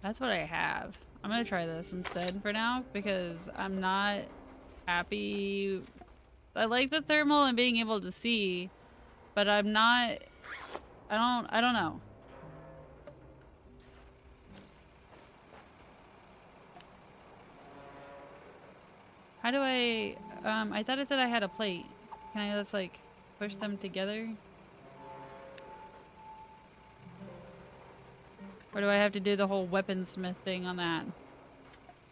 That's what I have. I'm gonna try this instead for now because I'm not happy. I like the thermal and being able to see, but I'm not, I don't know. How do I thought it said I had a plate. Can I just like push them together? Or do I have to do the whole weaponsmith thing on that?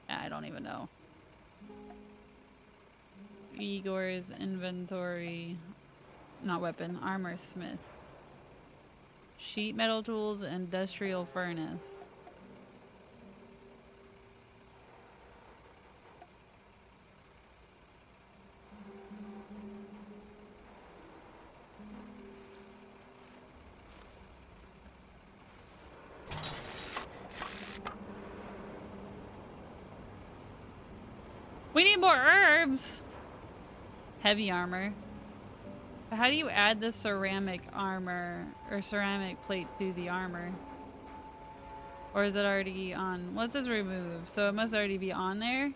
I don't even know. Igor's inventory. Not weapon, armor smith. Sheet metal tools, industrial furnace. We need more herbs! Heavy armor. But how do you add the ceramic armor or ceramic plate to the armor? Or is it already on? Well, it says remove, so it must already be on there.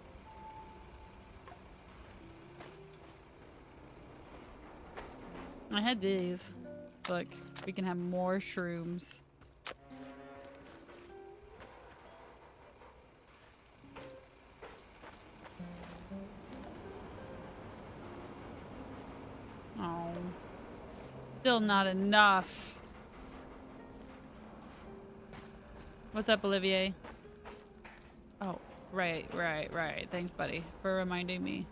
I had these. Look, we can have more shrooms. Oh. Still not enough. What's up, Olivier? Oh, right. Thanks, buddy, for reminding me.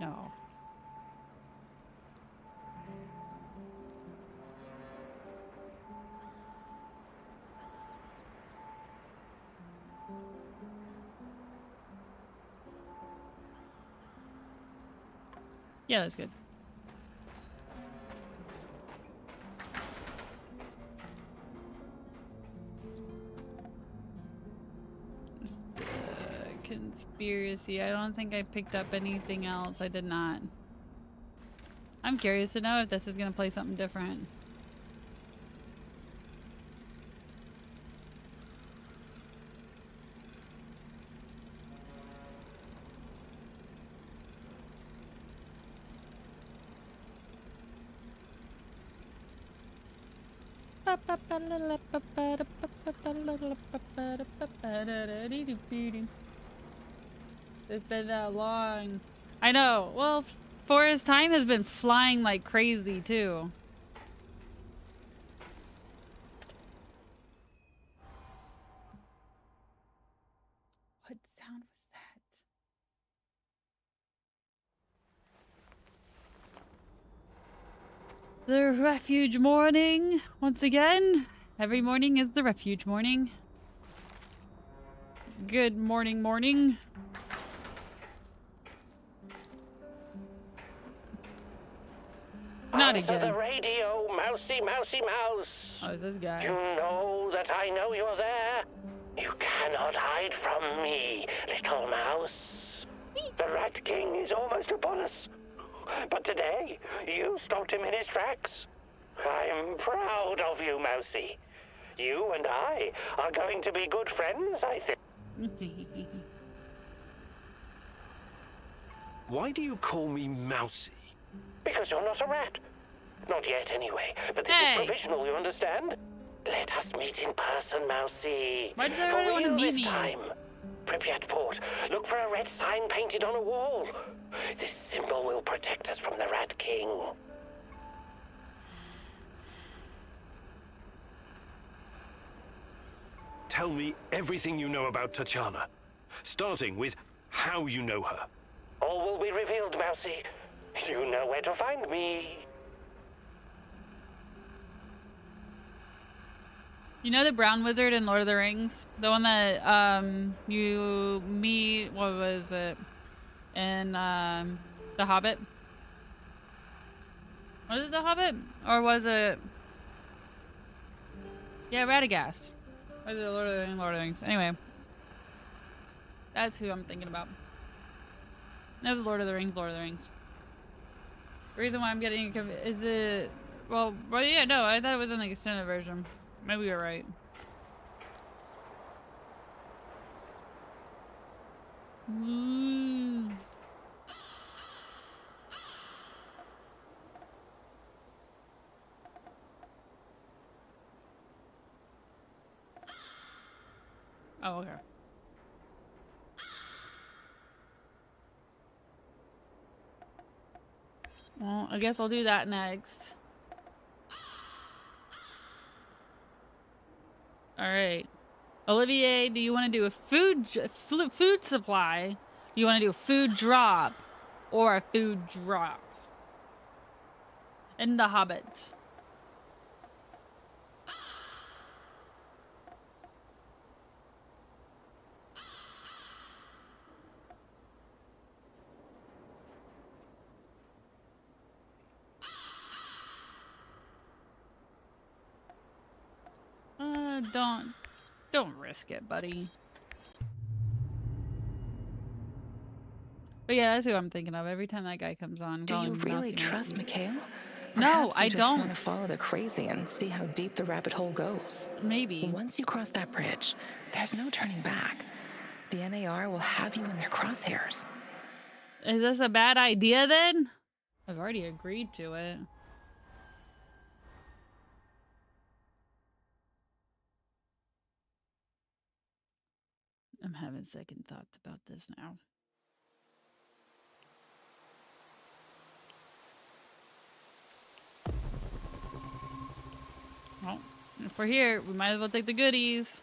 No. Yeah, that's good. Conspiracy. I don't think I picked up anything else. I did not. I'm curious to know if this is going to play something different. It's been that long. I know. Well, Forest time has been flying like crazy too. What sound was that? The refuge morning once again. Every morning is the refuge morning. Good morning, morning. Not again. Answer the radio, mousy, mousy, mouse. Oh, is this guy? You know that I know you're there. You cannot hide from me, little mouse. The Rat King is almost upon us. But today, you stopped him in his tracks. I'm proud of you, Mousy. You and I are going to be good friends, I think. Why do you call me Mousy? Because you're not a rat. Not yet, anyway. But this is provisional, you understand? Let us meet in person, Mousy. Why did they really want to meet me? Time. Pripyat Port. Look for a red sign painted on a wall. This symbol will protect us from the Rat King. Tell me everything you know about Tatiana, starting with how you know her. All will be revealed, Mousy. You know where to find me. You know the brown wizard in Lord of the Rings? The one that you meet, what was it? In The Hobbit? Was it The Hobbit? Or was it... Yeah, Radagast. Or was it Lord of the Rings? Lord of the Rings. Anyway. That's who I'm thinking about. That was Lord of the Rings, Lord of the Rings. The reason why I'm getting is it... Well, yeah, no, I thought it was in the extended version. Maybe you're right. Ooh. Oh, okay. Well, I guess I'll do that next. All right. Olivier, do you want to do a food supply? Do you want to do a food drop or a food drop? In the Hobbit. Don't risk it, buddy. But yeah, that's who I'm thinking of. Every time that guy comes on, do you really trust Mikhail? No, Perhaps I you just don't. want to follow the crazy and see how deep the rabbit hole goes. Maybe. Once you cross that bridge, there's no turning back. The NAR will have you in their crosshairs. Is this a bad idea then? I've already agreed to it. I'm having second thoughts about this now. Well, if we're here, we might as well take the goodies.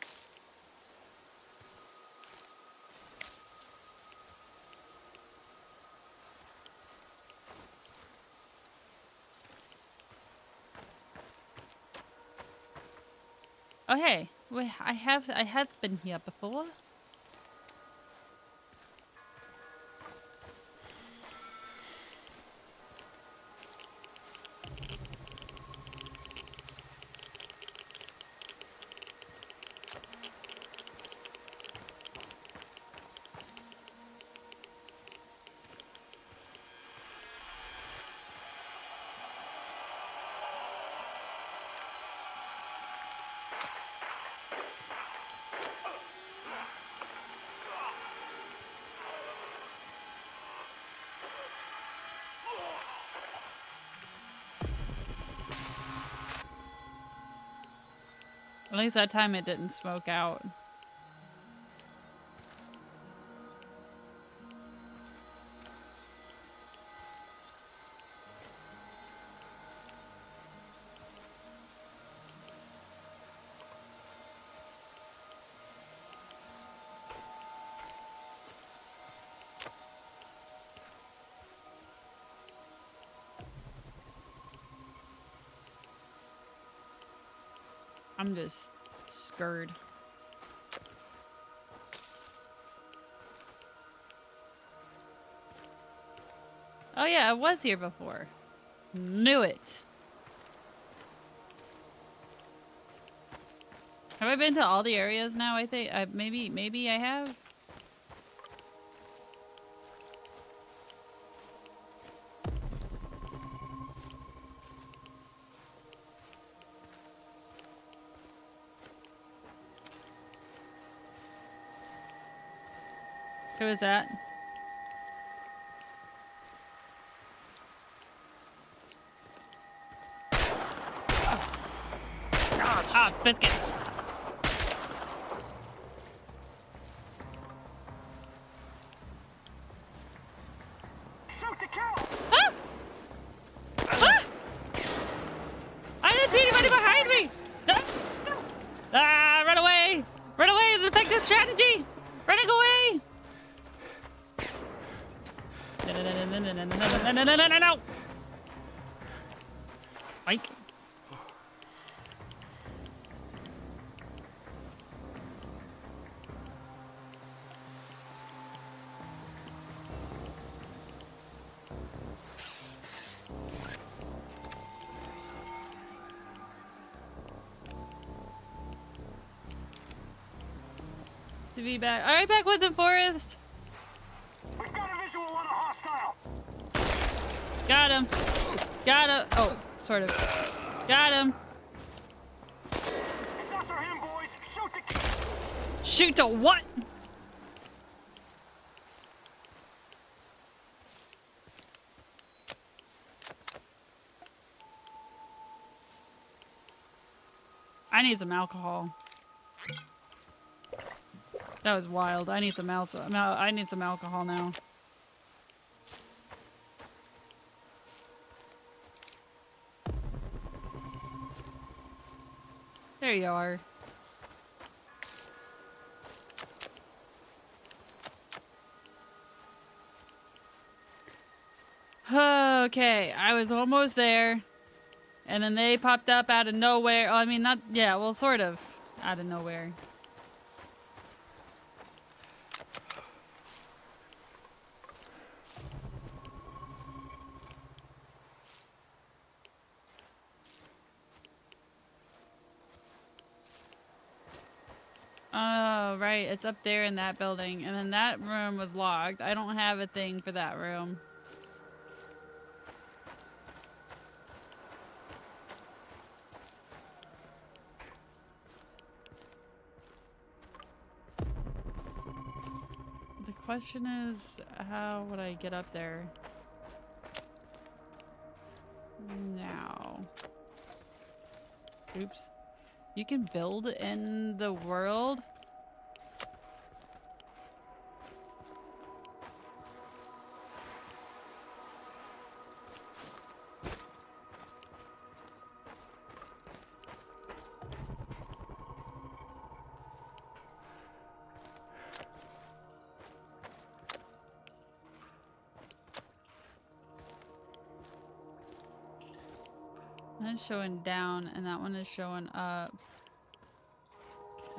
Oh hey, wait, I have been here before. At least that time it didn't smoke out. I'm just scared. Oh yeah, I was here before. Knew it. Have I been to all the areas now? I think maybe I have. Who is that? Ah, biscuits. Shoot to kill! Ah! Ah! I didn't see anybody behind me! Ah, run away! Run away is an effective strategy! Running away! No! Mike. To be back. Alright, backwoods and forest. We've got a visual on a hostile. Got him. Got him. Oh, sort of. Got him. It's us or him, boys. Shoot to kill. Shoot to what? I need some alcohol. That was wild. I need some I need some alcohol now. There you are. Okay, I was almost there. And then they popped up out of nowhere. Oh, I mean, not, yeah, well, sort of out of nowhere. Oh, right, it's up there in that building. And then that room was locked. I don't have a thing for that room. The question is, how would I get up there? Now. Oops. You can build in the world? That's showing down, and that one is showing up.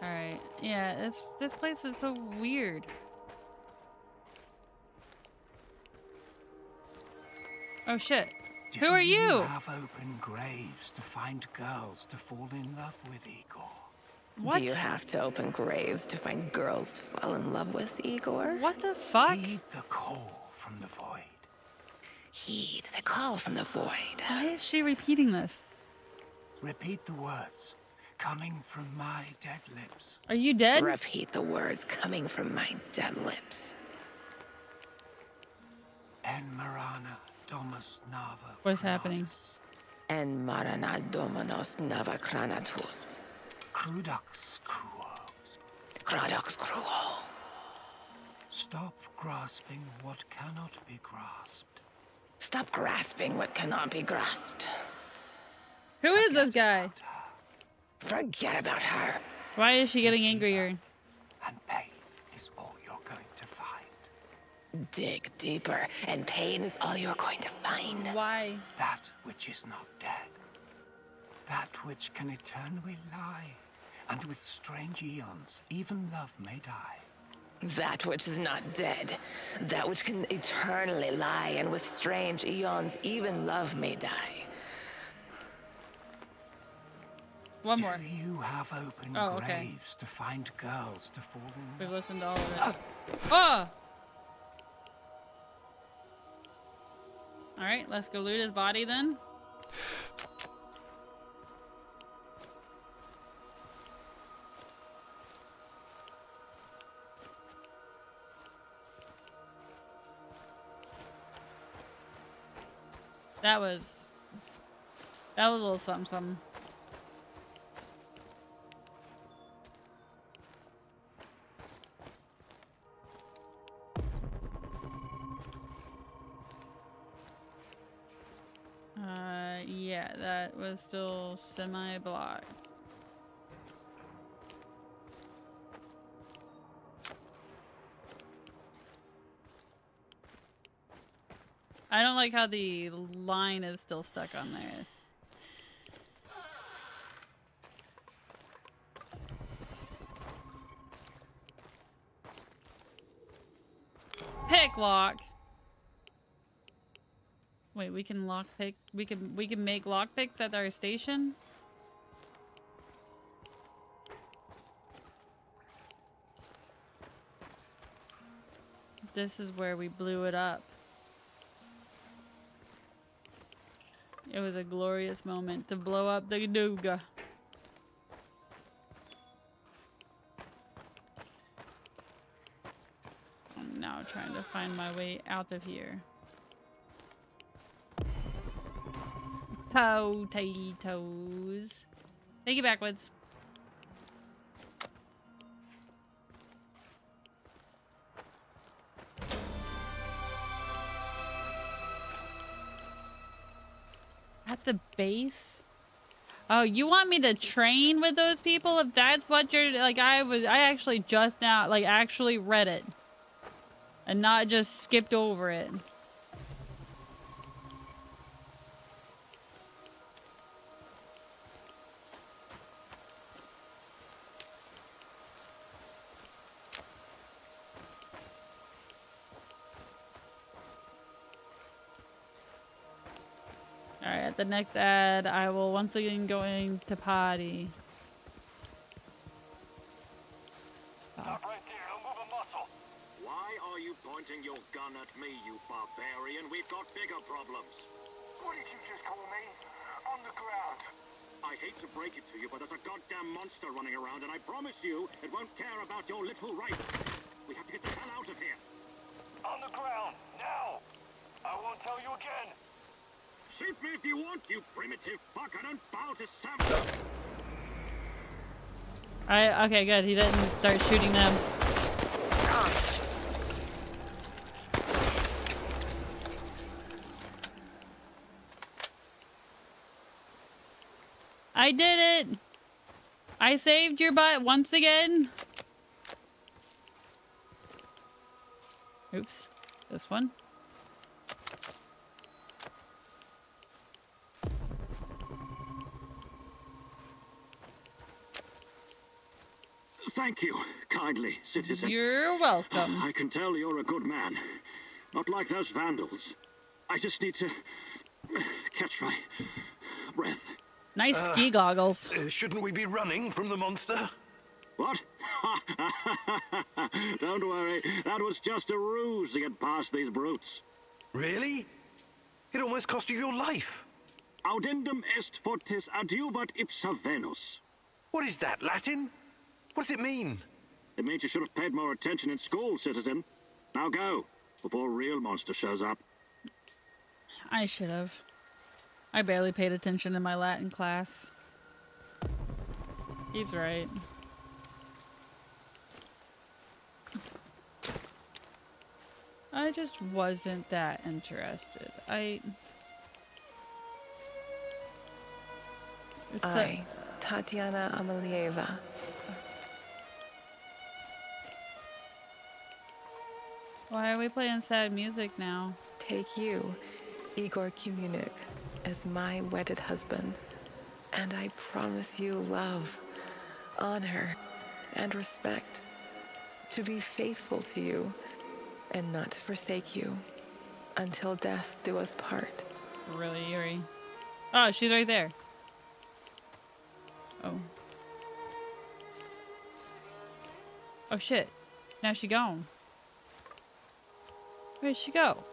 Alright. Yeah, this place is so weird. Oh shit. Who are you? Do you have open graves to find girls to fall in love with, Igor? What? Do you have to open graves to find girls to fall in love with, Igor? What the fuck? Heed the call from the void. Heed the call from the void. Why is she repeating this? Repeat the words coming from my dead lips. Are you dead? Repeat the words coming from my dead lips. En Marana Domus Nava. What's happening? En Marana Dominos Nava Cranatus. Crudux Cruo. Crudux Cruo. Stop grasping what cannot be grasped. Stop grasping what cannot be grasped. Who is this guy? Forget about her. Why is she getting angrier? And pain is all you're going to find. Dig deeper, and pain is all you're going to find. Why? That which is not dead. That which can eternally lie. And with strange eons, even love may die. That which is not dead. That which can eternally lie, and with strange eons, even love may die. One more. Do you have open okay. graves to find girls to fall in love? We've listened to all of it. Oh! Alright, let's go loot his body then. That was a little something something. Yeah, that was still semi-blocked. I don't like how the line is still stuck on there. Pick lock. Wait, we can lockpick. We can make lockpicks at our station. This is where we blew it up. It was a glorious moment to blow up the Nuga. I'm now trying to find my way out of here. Potatoes. Take it backwards. At the base? Oh, you want me to train with those people? If that's what you're like, I actually just now like actually read it and not just skipped over it. Alright, at the next ad, I will once again going to potty. Stop right there, don't move a muscle. Why are you pointing your gun at me, you barbarian? We've got bigger problems. What did you just call me? On the ground. I hate to break it to you, but there's a goddamn monster running around, and I promise you it won't care about your little rifle. We have to get the hell out of here. On the ground, now! I won't tell you again. Shoot me if you want, you primitive fuck. I don't bow to savage. Okay, good. He didn't start shooting them. I did it! I saved your butt once again. Oops. This one. Thank you, kindly, citizen. You're welcome. I can tell you're a good man. Not like those vandals. I just need to catch my breath. Nice ski goggles. Shouldn't we be running from the monster? What? Don't worry, that was just a ruse to get past these brutes. Really? It almost cost you your life. Audendum est fortis adiuvat ipsa Venus. What is that, Latin? What does it mean? It means you should have paid more attention in school, citizen. Now go, before a real monster shows up. I should have. I barely paid attention in my Latin class. He's right. I just wasn't that interested. Tatiana Amelieva. Why are we playing sad music now? Take you, Igor Kumunik, as my wedded husband, and I promise you love, honor, and respect, to be faithful to you, and not to forsake you, until death do us part. Really eerie. Oh, she's right there. Oh. Oh shit. Now she gone. Where'd she go?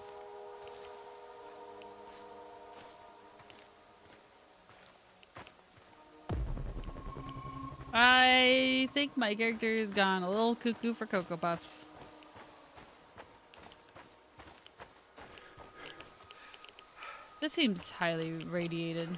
I think my character is gone a little cuckoo for Cocoa Puffs. This seems highly radiated.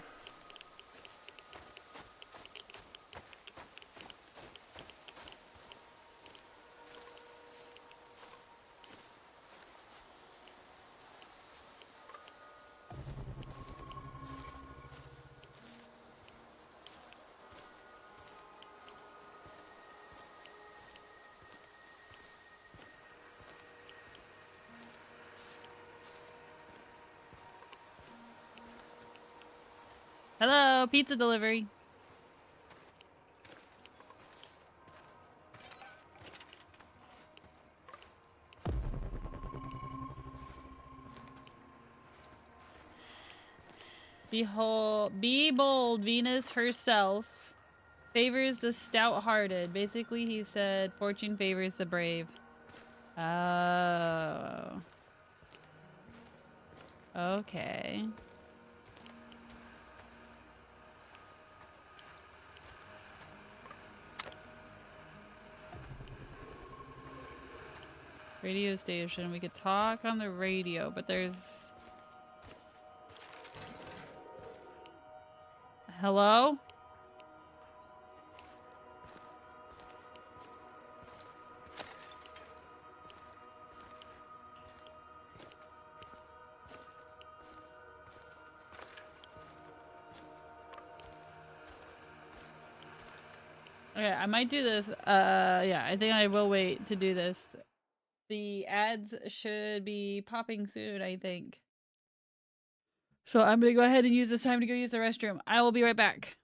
Hello, pizza delivery. Behold, be bold, Venus herself favors the stout-hearted. Basically, he said, fortune favors the brave. Oh. Okay. Radio station. We could talk on the radio, but there's... Hello? Okay, I might do this. Yeah, I think I will wait to do this. The ads should be popping soon, I think. So I'm gonna go ahead and use this time to go use the restroom. I will be right back.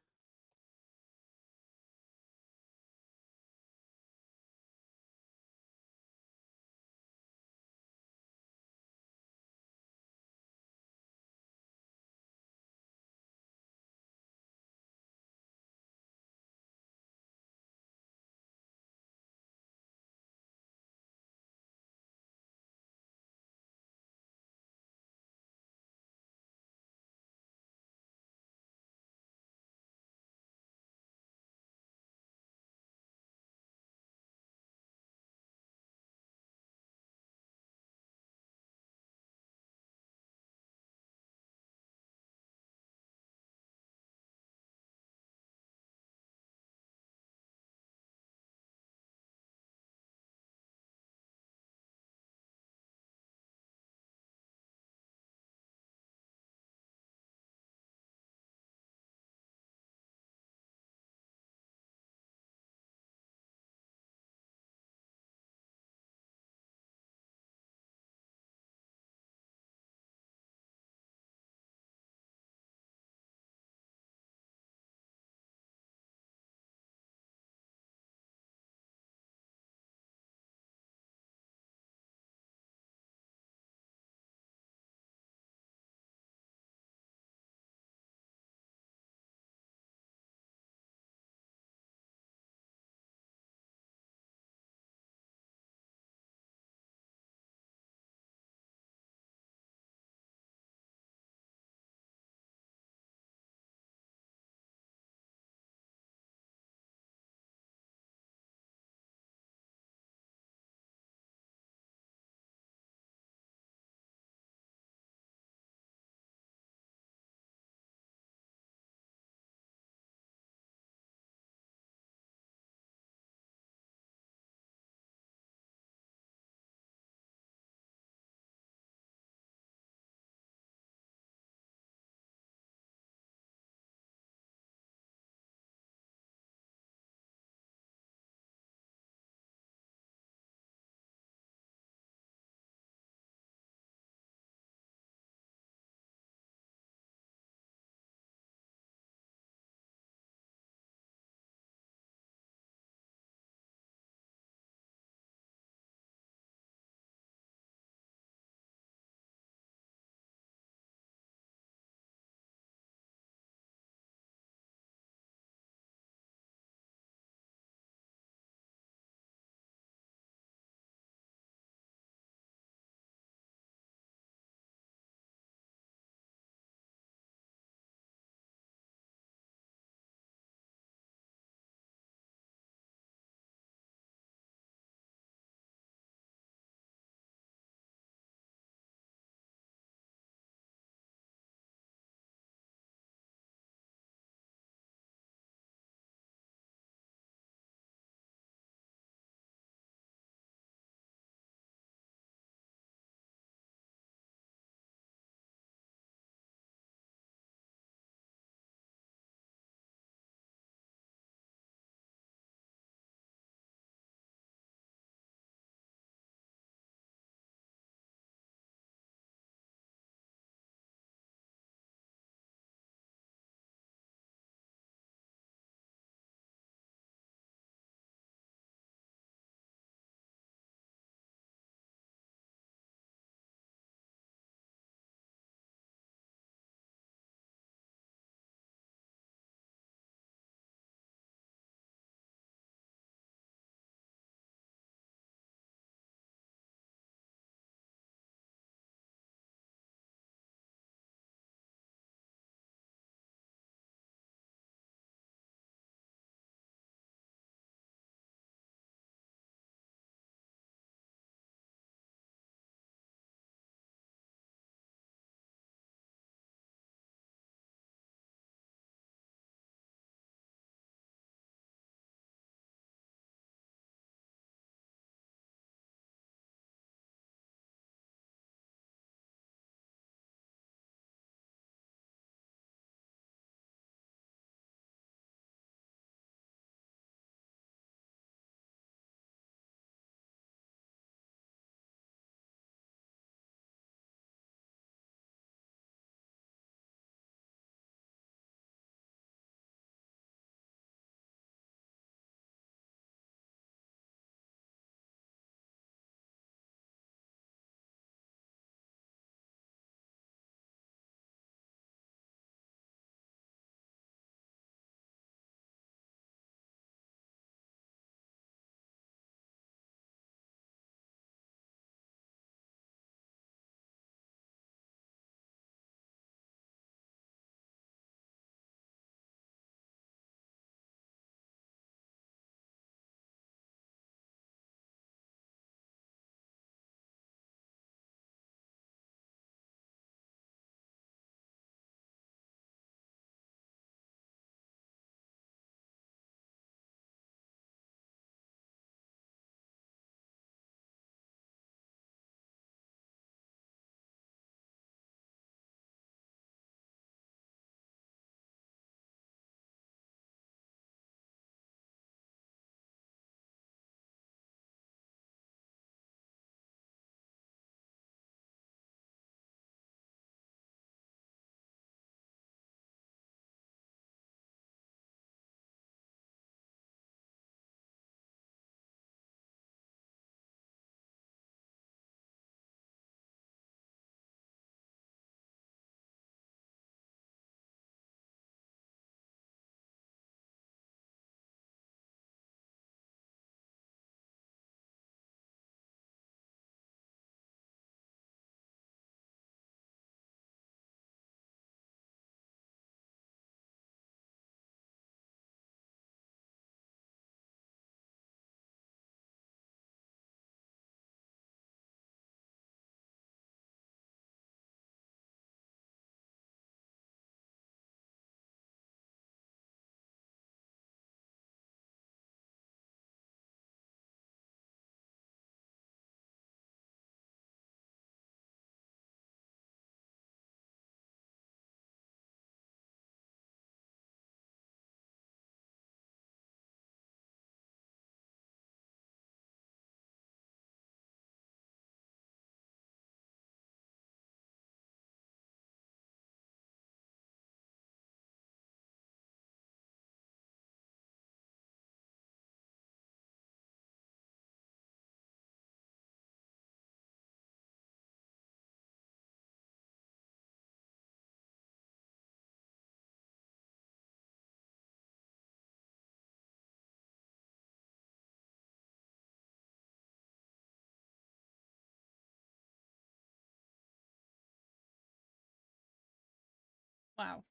Wow.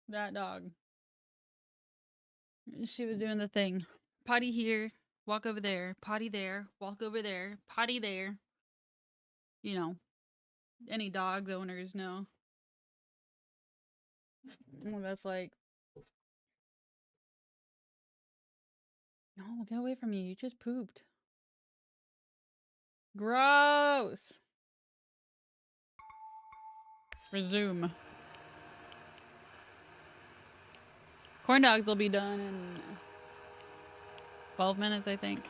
That dog. She was doing the thing. Potty here, walk over there, potty there, walk over there, potty there. You know, any dogs owners know. Well, that's like, no, get away from me. You just pooped. Gross. Resume. Corn dogs will be done in 12 minutes, I think.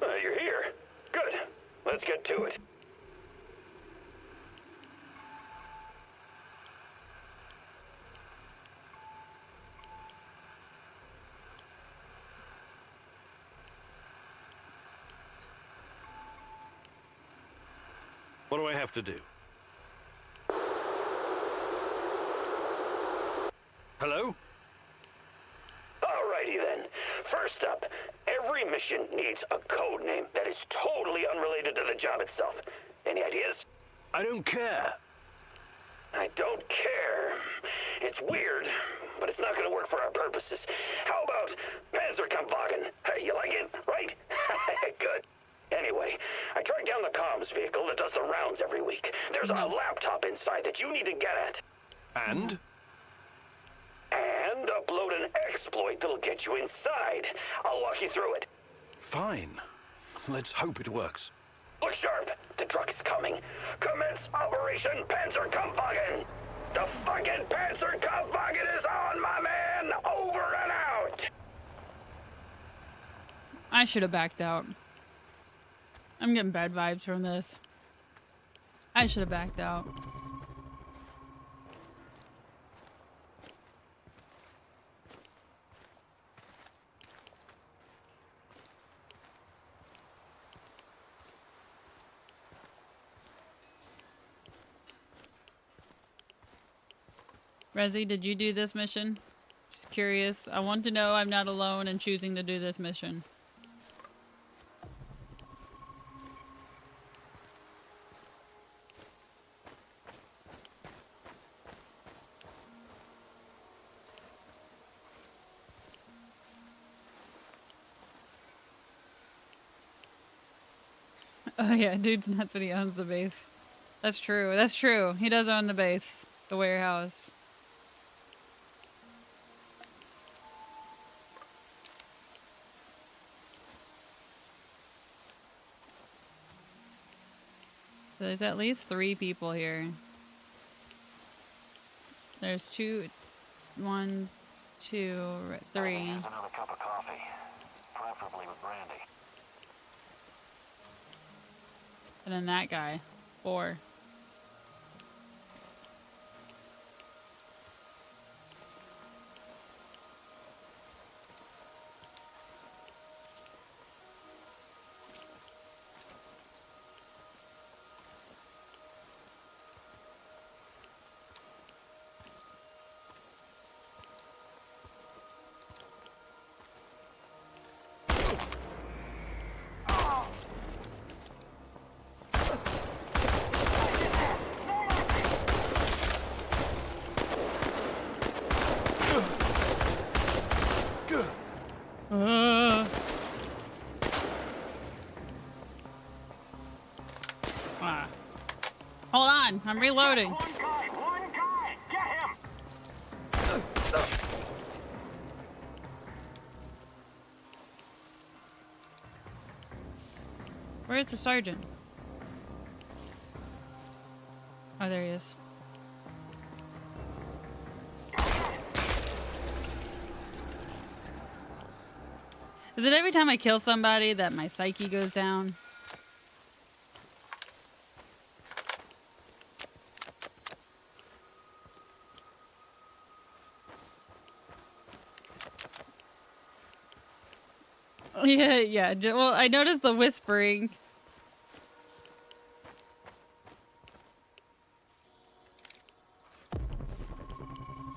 You're here. Good. Let's get to it. What do I have to do? Hello? Alrighty then. First up, every mission needs a code name that is totally unrelated to the job itself. Any ideas? I don't care. I don't care. It's weird, but it's not gonna work for our purposes. How about Panzerkampfwagen? Hey, you like it, right? Good. Anyway, I tracked down the comms vehicle that does the rounds every week. There's a laptop inside that you need to get at. And? And upload an exploit that'll get you inside. I'll walk you through it. Fine. Let's hope it works. Look sharp. The truck is coming. Commence Operation Panzerkampfwagen. The fucking Panzerkampfwagen is on, my man. Over and out. I should have backed out. I'm getting bad vibes from this. I should have backed out. Rezi, did you do this mission? Just curious. I want to know I'm not alone in choosing to do this mission. Oh yeah, dude's nuts when he owns the base. That's true. That's true. He does own the base. The warehouse. So there's at least 3 people here. There's 2, 1, 2, 3. Here's another cup of coffee, preferably with brandy. And then that guy. 4. Hold on, I'm reloading. One guy, get him! Where's the sergeant? Oh, there he is. Is it every time I kill somebody that my psyche goes down? Yeah. Well, I noticed the whispering.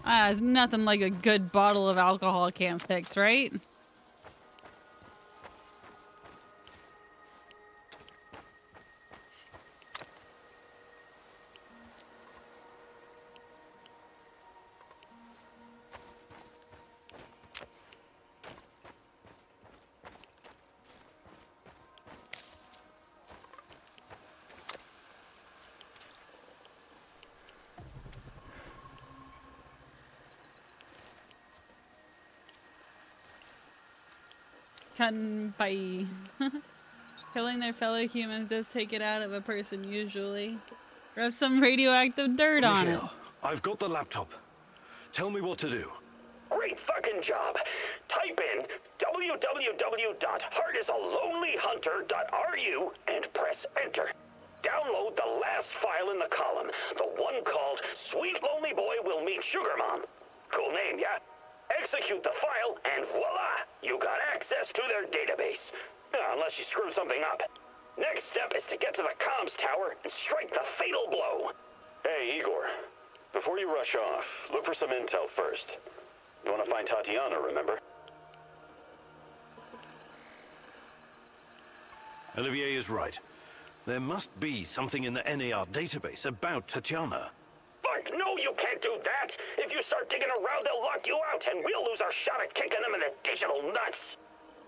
It's nothing like a good bottle of alcohol can't fix, right? Cutting by killing their fellow humans does take it out of a person usually. Rub some radioactive dirt on it. Mikhail, I've got the laptop. Tell me what to do. Great fucking job. Type in www.heartisalonelyhunter.ru and press enter. Download the last file in the column, the one called Sweet Lonely Boy Will Meet Sugar Mom. Cool name, yeah? Execute the file and voila, you got access to their database. Unless you screwed something up. Next step is to get to the comms tower and strike the fatal blow. Hey, Igor. Before you rush off, look for some intel first. You want to find Tatiana, remember? Olivier is right. There must be something in the NAR database about Tatiana. Fuck no, you can't do that! If you start digging around, they'll lock you out, and we'll lose our shot at kicking them in the digital nuts.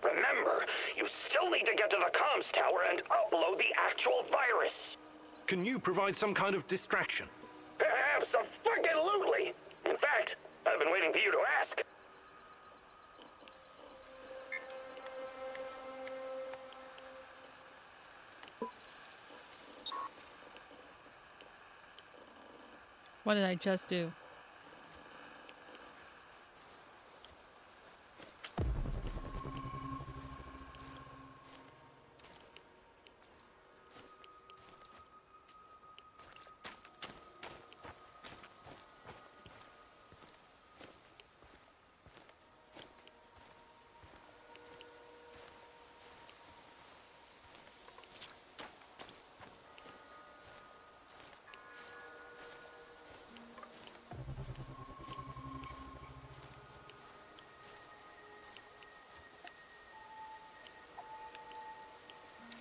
Remember, you still need to get to the comms tower and upload the actual virus. Can you provide some kind of distraction? Abso-fucking-lutely! In fact, I've been waiting for you to ask. What did I just do?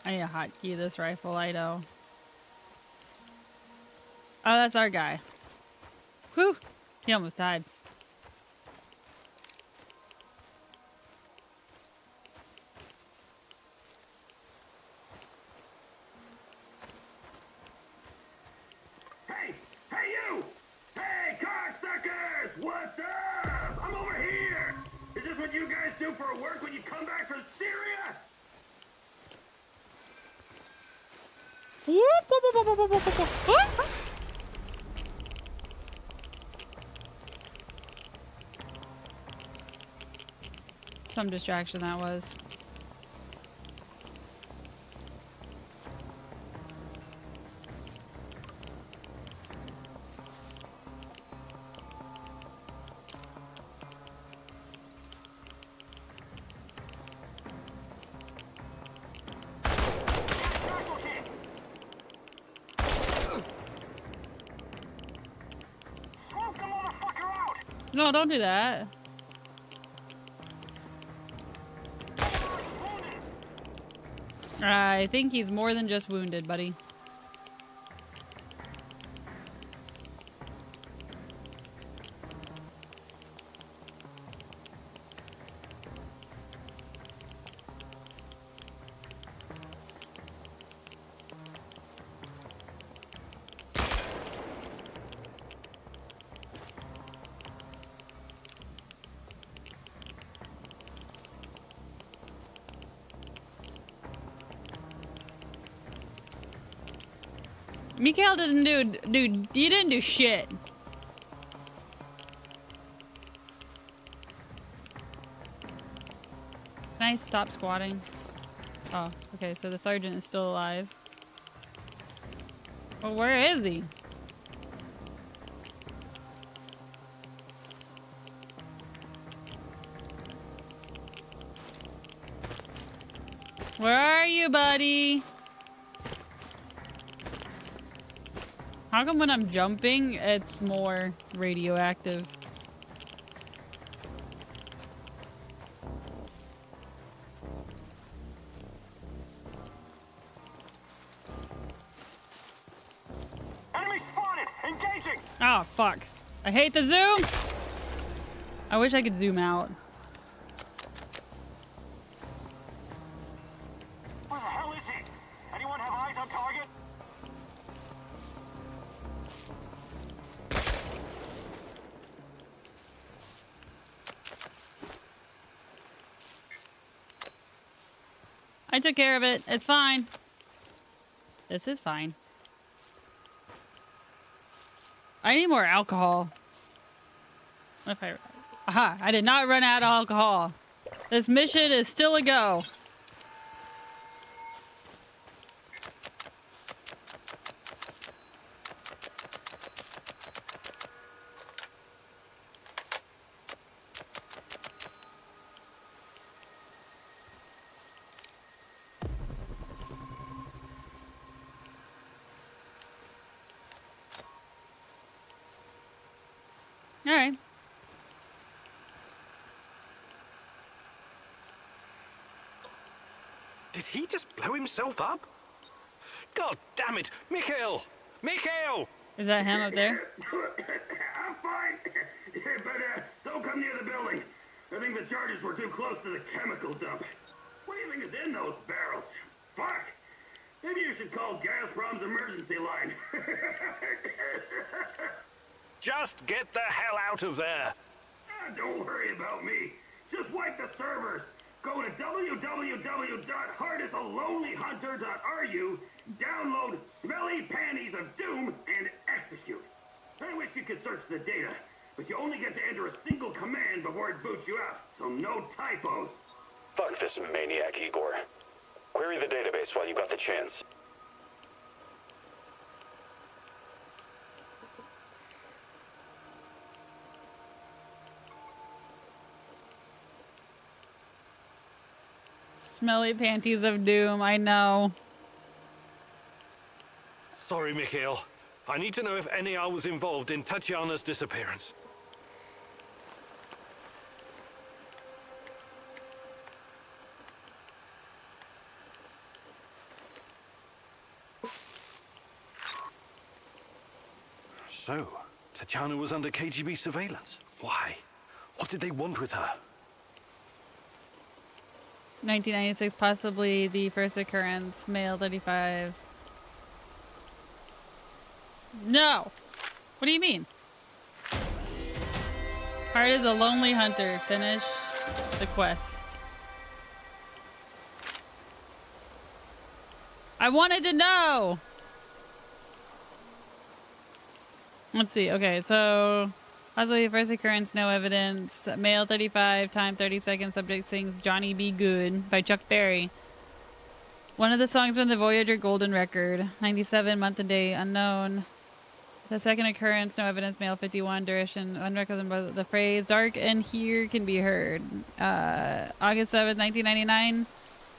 I need to hotkey this rifle, I know. Oh, that's our guy. Whew! He almost died. Hey! Hey, you! Hey, cocksuckers! What's up? I'm over here! Is this what you guys do for work when you come back from Syria? Whoop, whoop, whoop, whoop, whoop, whoop, whoop, whoop. Some distraction that was. No, don't do that. I think he's more than just wounded, buddy. Mikhail doesn't do, dude, you didn't do shit. Can I stop squatting? Oh, okay, so the sergeant is still alive. Well, where is he? Where are you, buddy? How come when I'm jumping, it's more radioactive? Enemy spotted! Engaging! Oh, fuck. I hate the zoom! I wish I could zoom out. Where the hell is he? Anyone have eyes on target? I took care of it. It's fine. This is fine. I need more alcohol. What if aha, I did not run out of alcohol. This mission is still a go. All right. Did he just blow himself up? God damn it! Mikhail! Mikhail! Is that him up there? I'm fine, but don't come near the building. I think the charges were too close to the chemical dump. What do you think is in those barrels? Fuck! Maybe you should call Gazprom's emergency line. Just get the hell out of there! Don't worry about me. Just wipe the servers. Go to www.heartisalonelyhunter.ru, download Smelly Panties of Doom, and execute. I wish you could search the data, but you only get to enter a single command before it boots you out, so no typos. Fuck this maniac, Igor. Query the database while you got the chance. Smelly panties of doom, I know. Sorry, Mikhail. I need to know if NAR was involved in Tatiana's disappearance. So, Tatiana was under KGB surveillance. Why? What did they want with her? 1996, possibly the first occurrence. Male 35. No! What do you mean? Heart is a lonely hunter. Finish the quest. I wanted to know! Let's see. Okay, so possibly first occurrence, no evidence. Male 35, time 30 seconds. Subject sings Johnny Be Good by Chuck Berry. One of the songs from the Voyager Golden Record. 97, month and day unknown. The second occurrence, no evidence. Male 51, duration unrecognizable. The phrase dark and here can be heard. August 7th, 1999.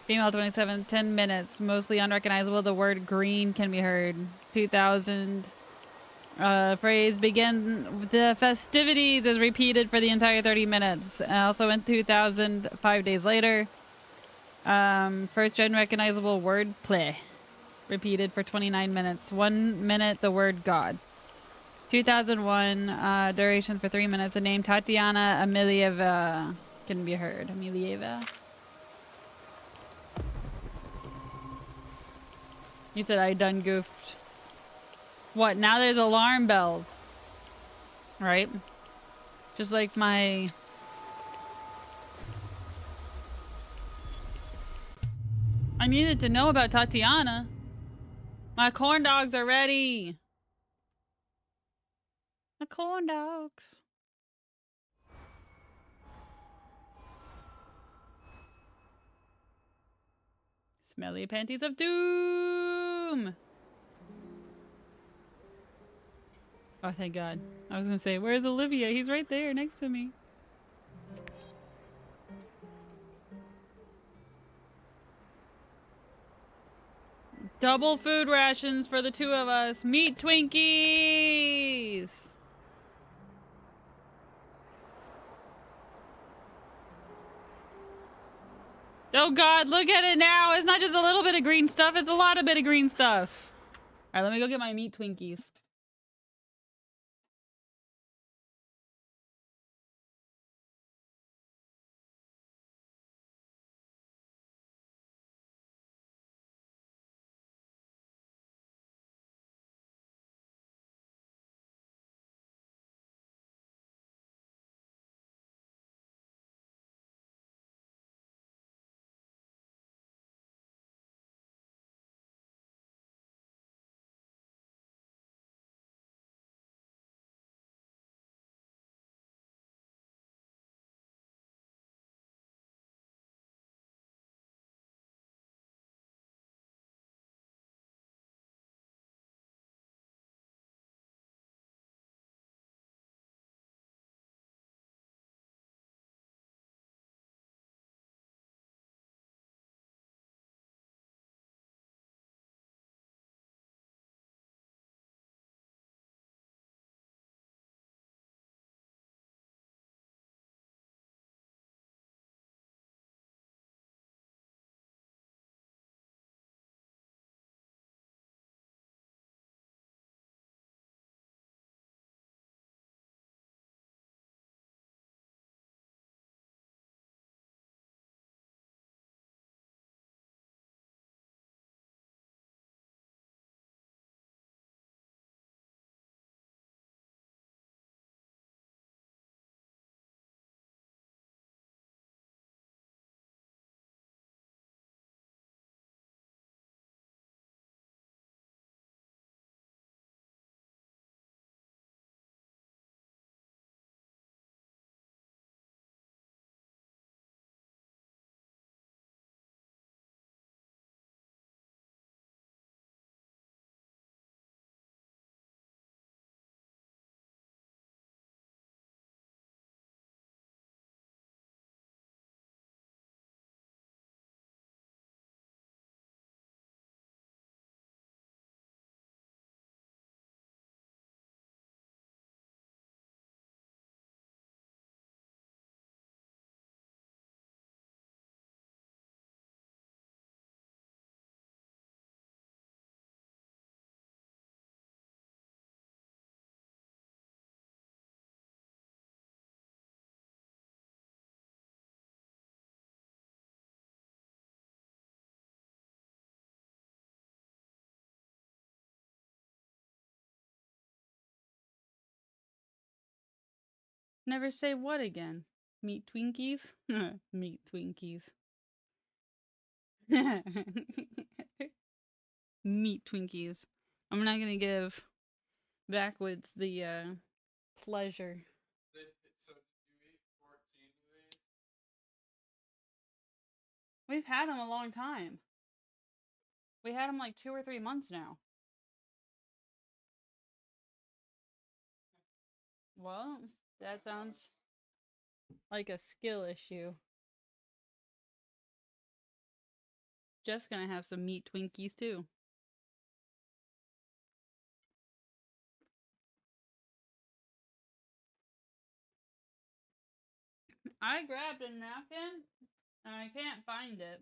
Female 27, 10 minutes. Mostly unrecognizable. The word green can be heard. 2000. Phrase begin the festivities is repeated for the entire 30 minutes. Also in 2000, 5 days later. First unrecognizable word play. Repeated for 29 minutes. 1 minute the word God. 2001, duration for 3 minutes. The name Tatiana Amelieva can be heard. Amelieva. You said I done goofed. What? Now there's alarm bells. Right? Just like my... I needed to know about Tatiana. My corn dogs are ready. My corn dogs. Smelly panties of doom. Oh, thank God. I was gonna say, where's Olivia? He's right there next to me. Double food rations for the two of us. Meat Twinkies! Oh God, look at it now. It's not just a little bit of green stuff, it's a lot of bit of green stuff. All right, let me go get my meat Twinkies. Never say what again? Meat Twinkies? Meat Twinkies. Meat Twinkies. I'm not gonna give Backwoods the pleasure. So did you eat 14 of these? We've had them a long time. We had them like 2 or 3 months now. Well, that sounds like a skill issue. Just gonna have some meat Twinkies too. I grabbed a napkin and I can't find it.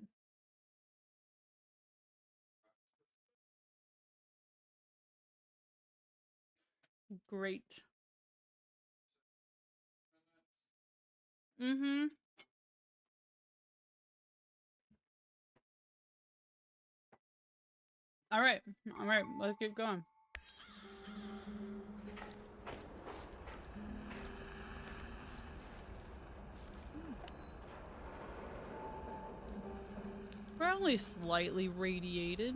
Great. Mm-hmm. All right, let's get going. We're only slightly radiated.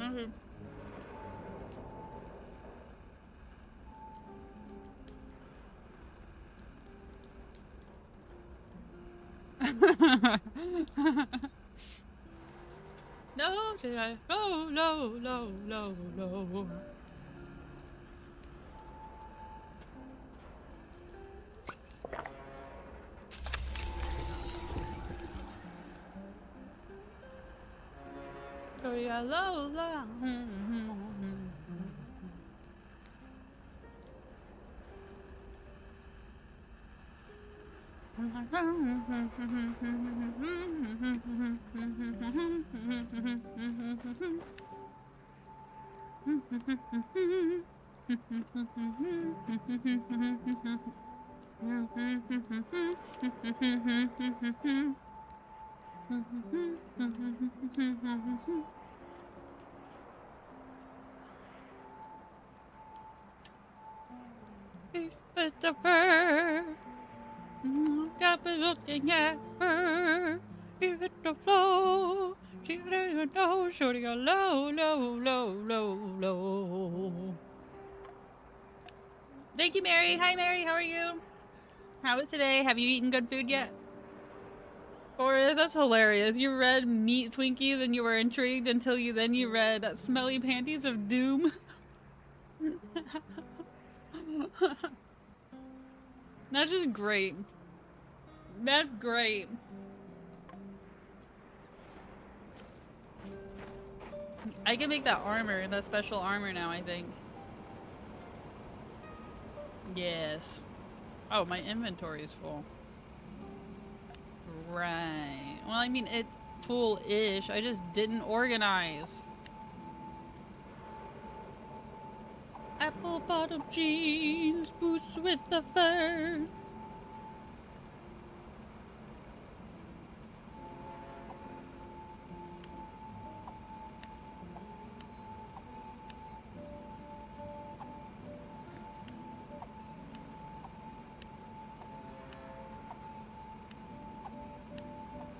Okay. No, should I? Oh, no, no, no, no. Oh, yeah, Lola. Christopher, I've been looking at her. You hit the floor. She didn't know. Shorty got low, low, low, low, low. Thank you, Mary. Hi, Mary. How are you? How is today? Have you eaten good food yet? Boris, that's hilarious. You read Meat Twinkies and you were intrigued until you read Smelly Panties of Doom. That's just great. That's great. I can make that armor, that special armor now, I think. Yes. Oh, my inventory is full. Right. Well, I mean, it's full-ish. I just didn't organize. Apple bottom jeans, boots with the fur.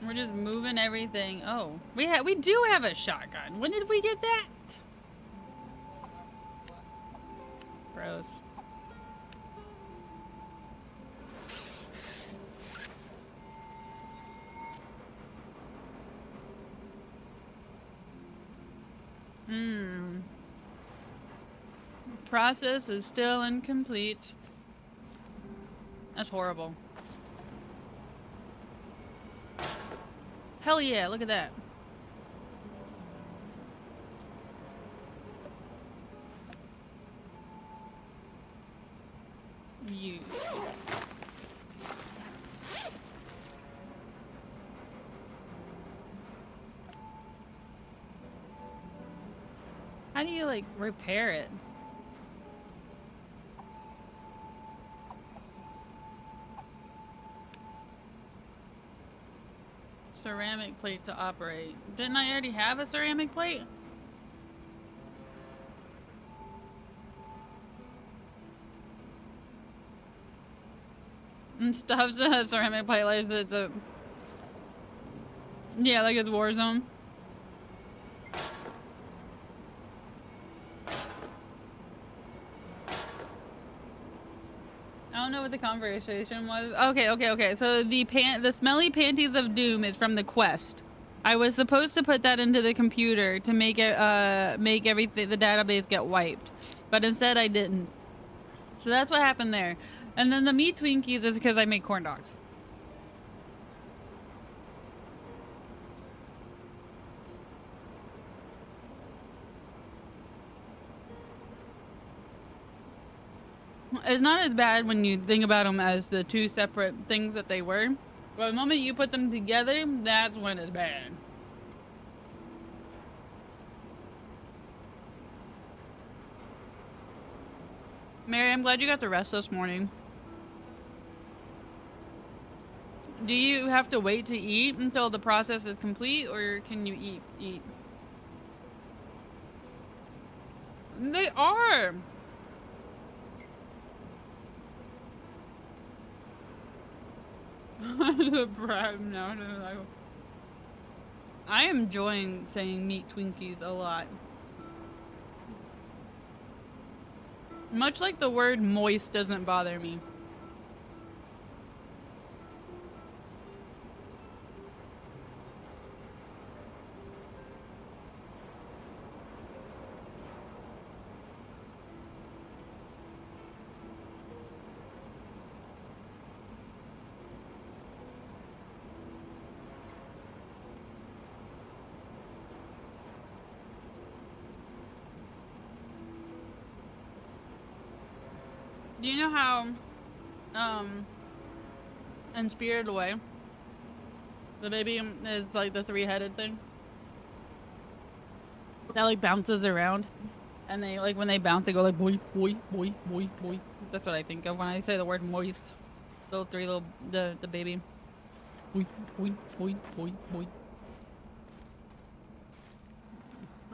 We're just moving everything. Oh, we do have a shotgun. When did we get that? Gross. Process is still incomplete. That's horrible. Hell yeah, look at that. You. How do you, like, repair it? Ceramic plate to operate. Didn't I already have a ceramic plate? And stuff's a ceramic plate like it's a... Yeah, like it's war zone. I don't know what the conversation was. Okay. So the smelly panties of doom is from the quest. I was supposed to put that into the computer to make it make everything the database get wiped, but instead I didn't. So that's what happened there. And then the meat Twinkies is because I make corn dogs. It's not as bad when you think about them as the two separate things that they were. But the moment you put them together, that's when it's bad. Mary, I'm glad you got the rest this morning. Do you have to wait to eat until the process is complete, or can you eat? They are! The bride now. I am enjoying saying meat Twinkies a lot. Much like the word moist doesn't bother me. Do you know how, in Spirited Away, the baby is like the three-headed thing? That like bounces around, and they like when they bounce, they go like boy, boy, boy, boy, boy. That's what I think of when I say the word moist. The baby. Boy, boy, boy, boy, boy.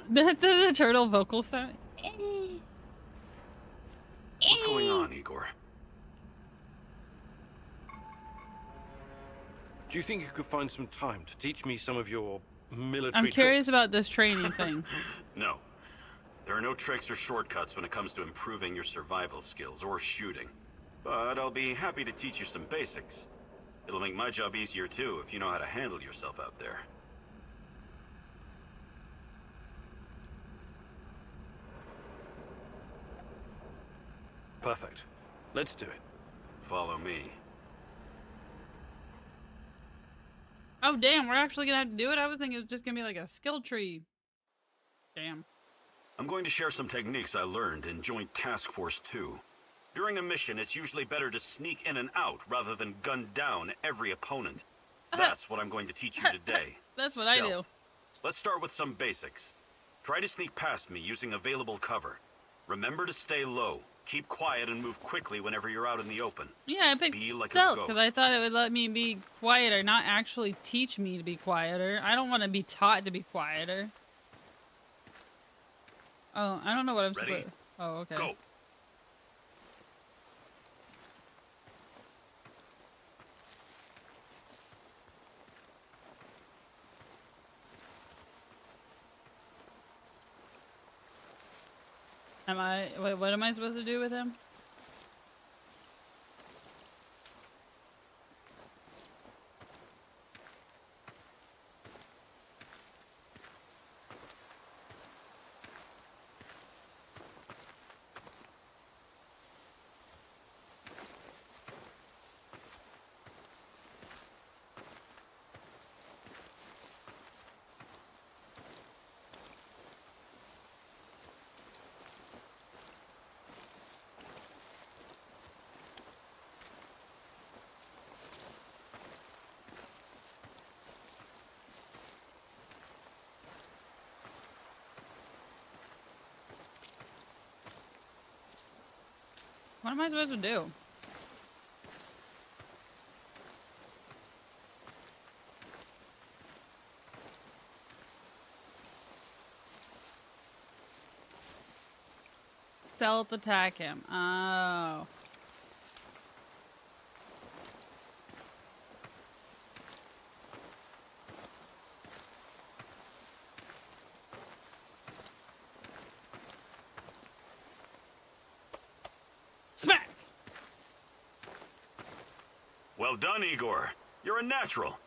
The turtle vocal sound. What's going on, Igor? Do you think you could find some time to teach me some of your military I'm curious tricks? about this training thing. No. There are no tricks or shortcuts when it comes to improving your survival skills or shooting. But I'll be happy to teach you some basics. It'll make my job easier too if you know how to handle yourself out there. Perfect. Let's do it. Follow me. Oh damn, we're actually gonna have to do it? I was thinking it was just gonna be like a skill tree. Damn. I'm going to share some techniques I learned in Joint Task Force 2. During a mission, it's usually better to sneak in and out rather than gun down every opponent. That's what I'm going to teach you today. That's what I do. Let's start with some basics. Try to sneak past me using available cover. Remember to stay low. Keep quiet and move quickly whenever you're out in the open. Yeah, I picked stealth because I thought it would let me be quieter, not actually teach me to be quieter. I don't want to be taught to be quieter. Oh, I don't know what I'm supposed to... Oh, okay. Go. What am I supposed to do with him? What am I supposed to do? Stealth attack him. Oh. Well done, Igor. You're a natural.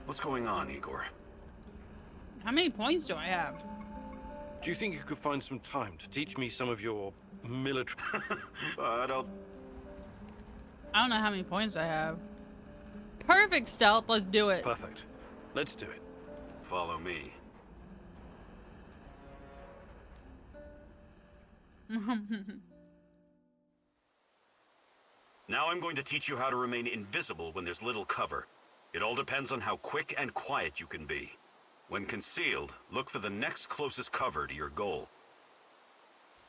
What's going on, Igor? How many points do I have? Do you think you could find some time to teach me some of your military... I don't know how many points I have. Perfect stealth, let's do it. Perfect. Let's do it. Follow me. Now I'm going to teach you how to remain invisible when there's little cover. It all depends on how quick and quiet you can be. When concealed, look for the next closest cover to your goal.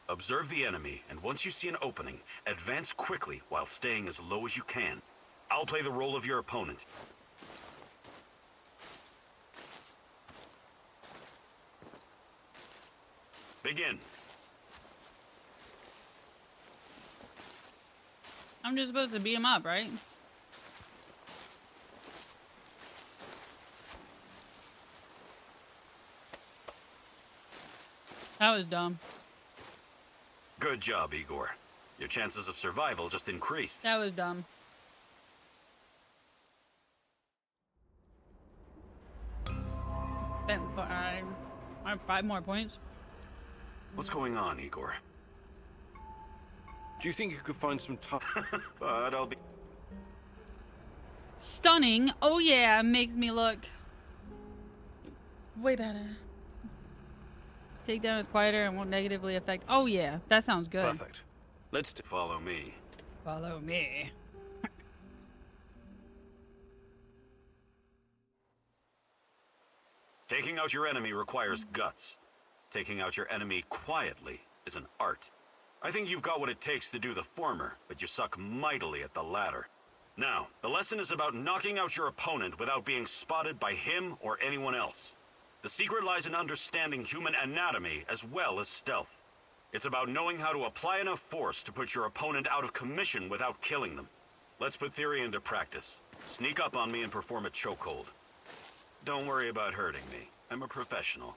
Observe the enemy, and once you see an opening, advance quickly while staying as low as you can. I'll play the role of your opponent. Begin. I'm just supposed to beat him up, right? That was dumb. Good job, Igor. Your chances of survival just increased. That was dumb. I have 5 more points. What's going on, Igor? Do you think you could find some time? But I'll be... Stunning. Oh yeah, makes me look way better. Takedown is quieter and won't negatively affect. Oh yeah, that sounds good. Perfect. Let's follow me. Follow me. Taking out your enemy requires guts. Taking out your enemy quietly is an art. I think you've got what it takes to do the former, but you suck mightily at the latter. Now, the lesson is about knocking out your opponent without being spotted by him or anyone else. The secret lies in understanding human anatomy as well as stealth. It's about knowing how to apply enough force to put your opponent out of commission without killing them. Let's put theory into practice. Sneak up on me and perform a chokehold. Don't worry about hurting me. I'm a professional.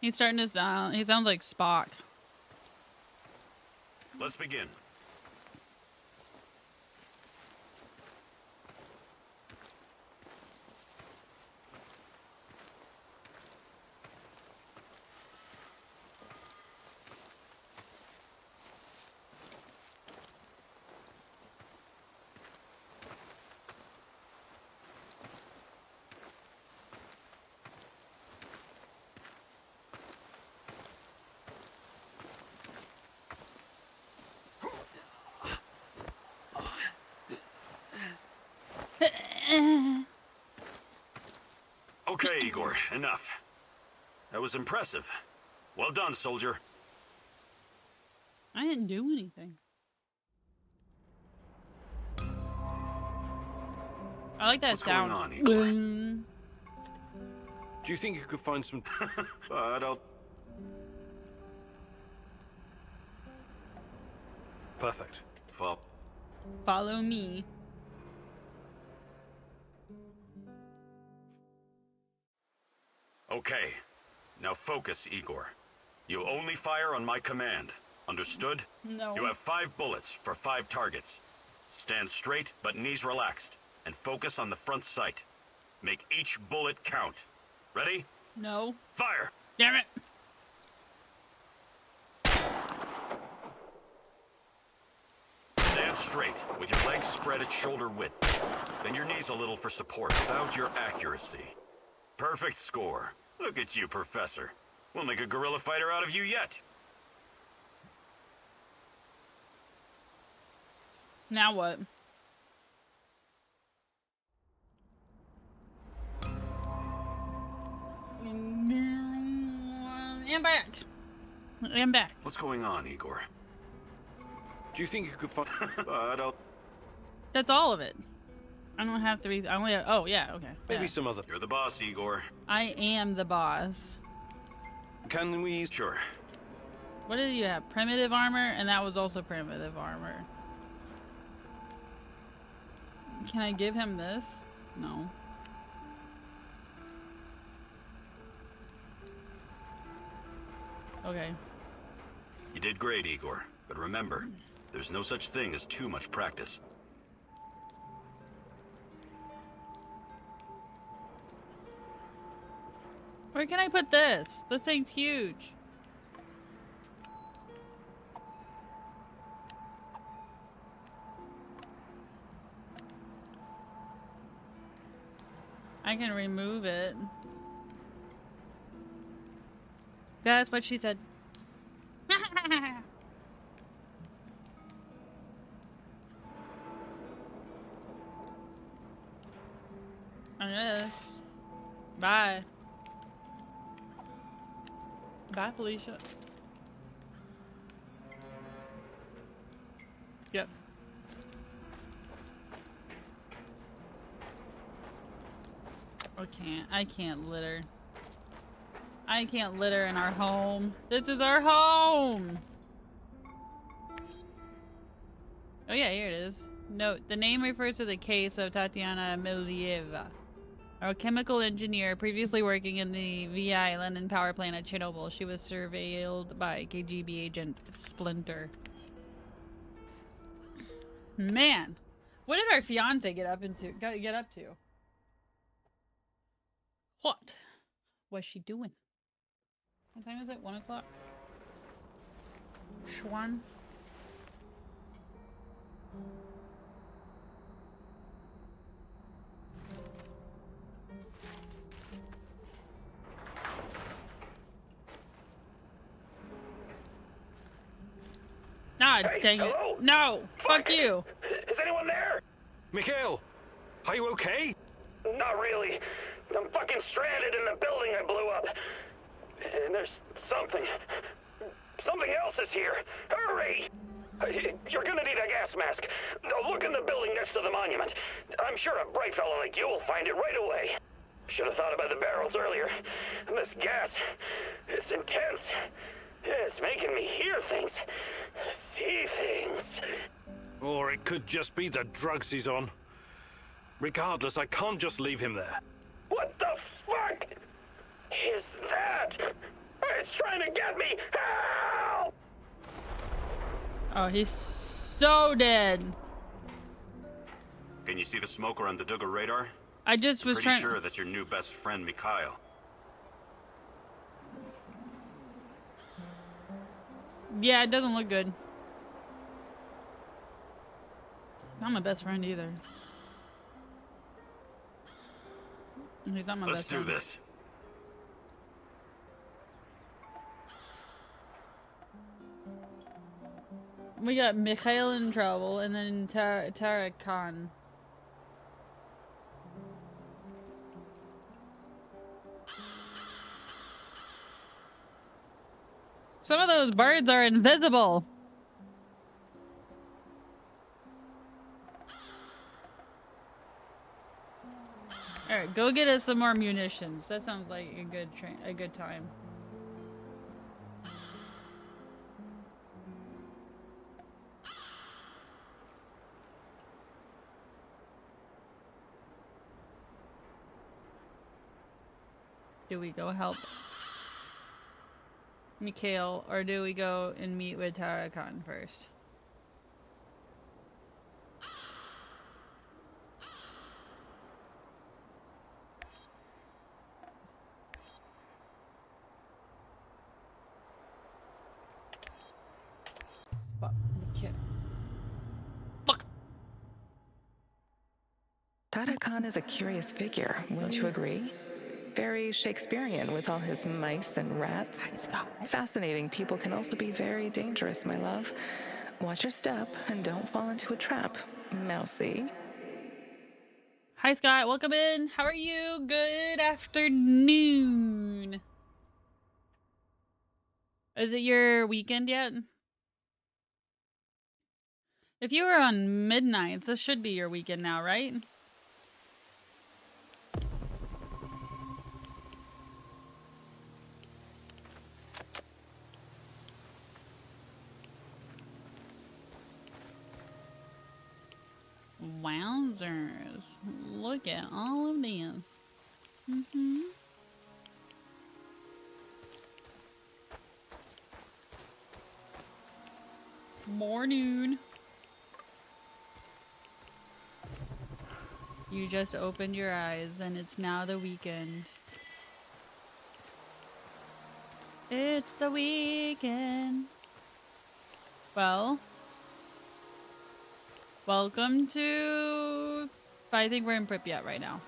He's starting to sound. He sounds like Spock. Let's begin. Okay, Igor, enough. That was impressive. Well done, soldier. I didn't do anything. I like that What's sound. going on, Igor? Do you think you could find some... But I'll... Perfect. Follow me. Okay. Now focus, Igor. You only fire on my command. Understood? No. You have 5 bullets for 5 targets. Stand straight, but knees relaxed, and focus on the front sight. Make each bullet count. Ready? No. Fire! Damn it! Stand straight, with your legs spread at shoulder width. Bend your knees a little for support without your accuracy. Perfect score. Look at you, Professor. We'll make a guerrilla fighter out of you yet. Now what? And back. And back. What's going on, Igor? Do you think you could find... But I'll... That's all of it. I don't have to be. I only have. Oh yeah. Okay. Maybe Yeah. some other... You're the boss, Igor. I am the boss. Can we... Sure. What did you have? Primitive armor, and that was also primitive armor. Can I give him this? No. Okay. You did great, Igor. But remember, there's no such thing as too much practice. Where can I put this? This thing's huge. I can remove it. That's what she said. I guess. Bye. Bye, Felicia. Yep. I can't litter. I can't litter in our home. This is our home! Oh yeah, here it is. Note, the name refers to the case of Tatiana Milieva, a chemical engineer previously working in the VI Lenin power plant at Chernobyl. She was surveilled by KGB agent Splinter. Man, what did our fiance get up to? What was she doing? What time is it? 1 o'clock? Schwan? Ah, Hey, dang hello? it. No! Fuck you! Is anyone there? Mikhail, are you okay? Not really. I'm fucking stranded in the building I blew up. And there's something else is here. Hurry! You're gonna need a gas mask. Look in the building next to the monument. I'm sure a bright fellow like you will find it right away. Should have thought about the barrels earlier. This gas, it's intense. It's making me hear things, see things. Or it could just be the drugs he's on. Regardless, I can't just leave him there. What the fuck is that? It's trying to get me! Help! Oh, he's so dead. Can you see the smoke around the Duga radar? I just was Pretty trying. sure that's your new best friend, Mikhail. Yeah, it doesn't look good. Not my best friend either. He's not my Let's best do friend. this. We got Mikhail in trouble, and then Tara Khan. Some of those birds are invisible. All right, go get us some more munitions. That sounds like a good time. Do we go help Mikhail, or do we go and meet with Tara Khan first? Fuck, Mikhail. Fuck. Tata Khan is a curious figure, wouldn't you agree? Very Shakespearean with all his mice and rats. Fascinating people can also be very dangerous, my love. Watch your step and don't fall into a trap, mousy. Hi, Scott. Welcome in. How are you? Good afternoon. Is it your weekend yet? If you were on midnights, this should be your weekend now, right? Wowzers. Look at all of this. Mm-hmm. Morning. You just opened your eyes and it's now the weekend. It's the weekend. Well, welcome to... I think we're in Pripyat right now.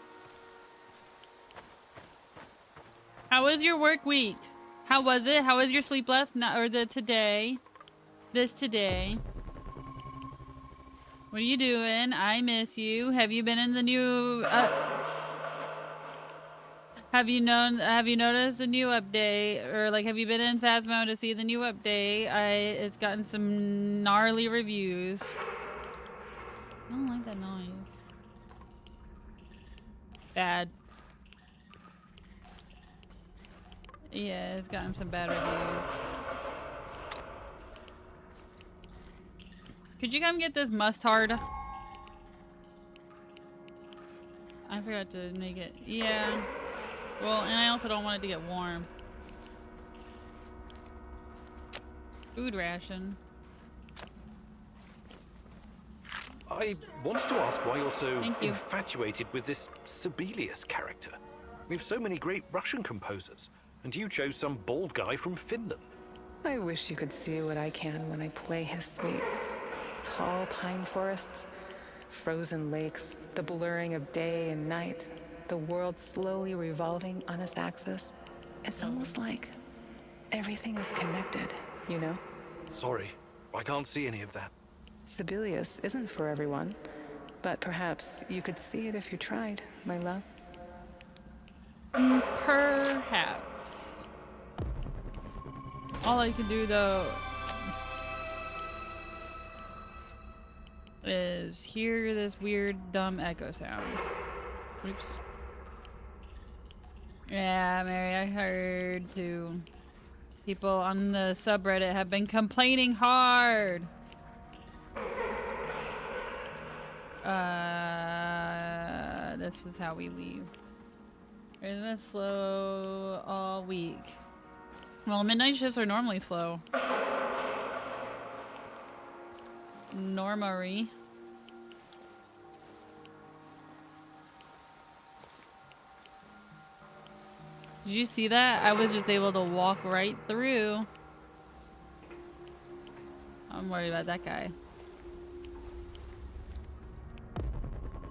How was your work week? How was it? How was your sleep last night or today? This today? What are you doing? I miss you. Have you been in the new... Have you noticed the new update? Or like, have you been in Phasmo to see the new update? It's gotten some gnarly reviews. I don't like that noise. Bad. Yeah, it's gotten some bad reviews. Could you come get this mustard? I forgot to make it. Yeah. Well, and I also don't want it to get warm. Food ration. I wanted to ask why you're so Thank you. infatuated with this Sibelius character. We have so many great Russian composers, and you chose some bald guy from Finland. I wish you could see what I can when I play his suites. Tall pine forests, frozen lakes, the blurring of day and night, the world slowly revolving on its axis. It's almost like everything is connected, you know? Sorry, I can't see any of that. Sibelius isn't for everyone, but perhaps you could see it if you tried, my love. Perhaps. All I can do though is hear this weird dumb echo sound. Oops. Yeah, Mary, I heard too. People on the subreddit have been complaining hard. This is how we leave. We're gonna slow all week. Well, midnight shifts are normally slow. Normary. Did you see that? I was just able to walk right through. I'm worried about that guy.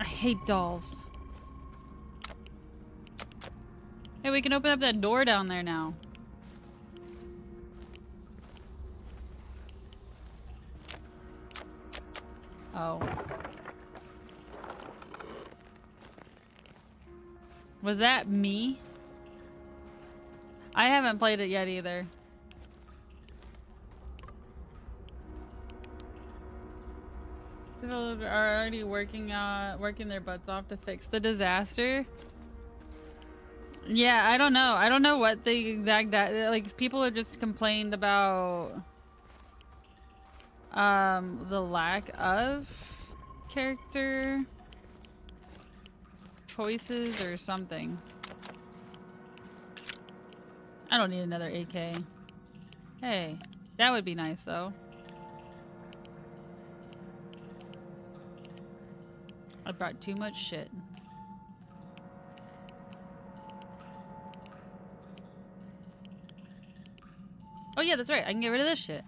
I hate dolls. Hey, we can open up that door down there now. Oh. Was that me? I haven't played it yet either. People are already working their butts off to fix the disaster. Yeah, I don't know. I don't know what the exact like. People have just complained about the lack of character choices or something. I don't need another AK. Hey, that would be nice though. I brought too much shit. Oh yeah, that's right. I can get rid of this shit.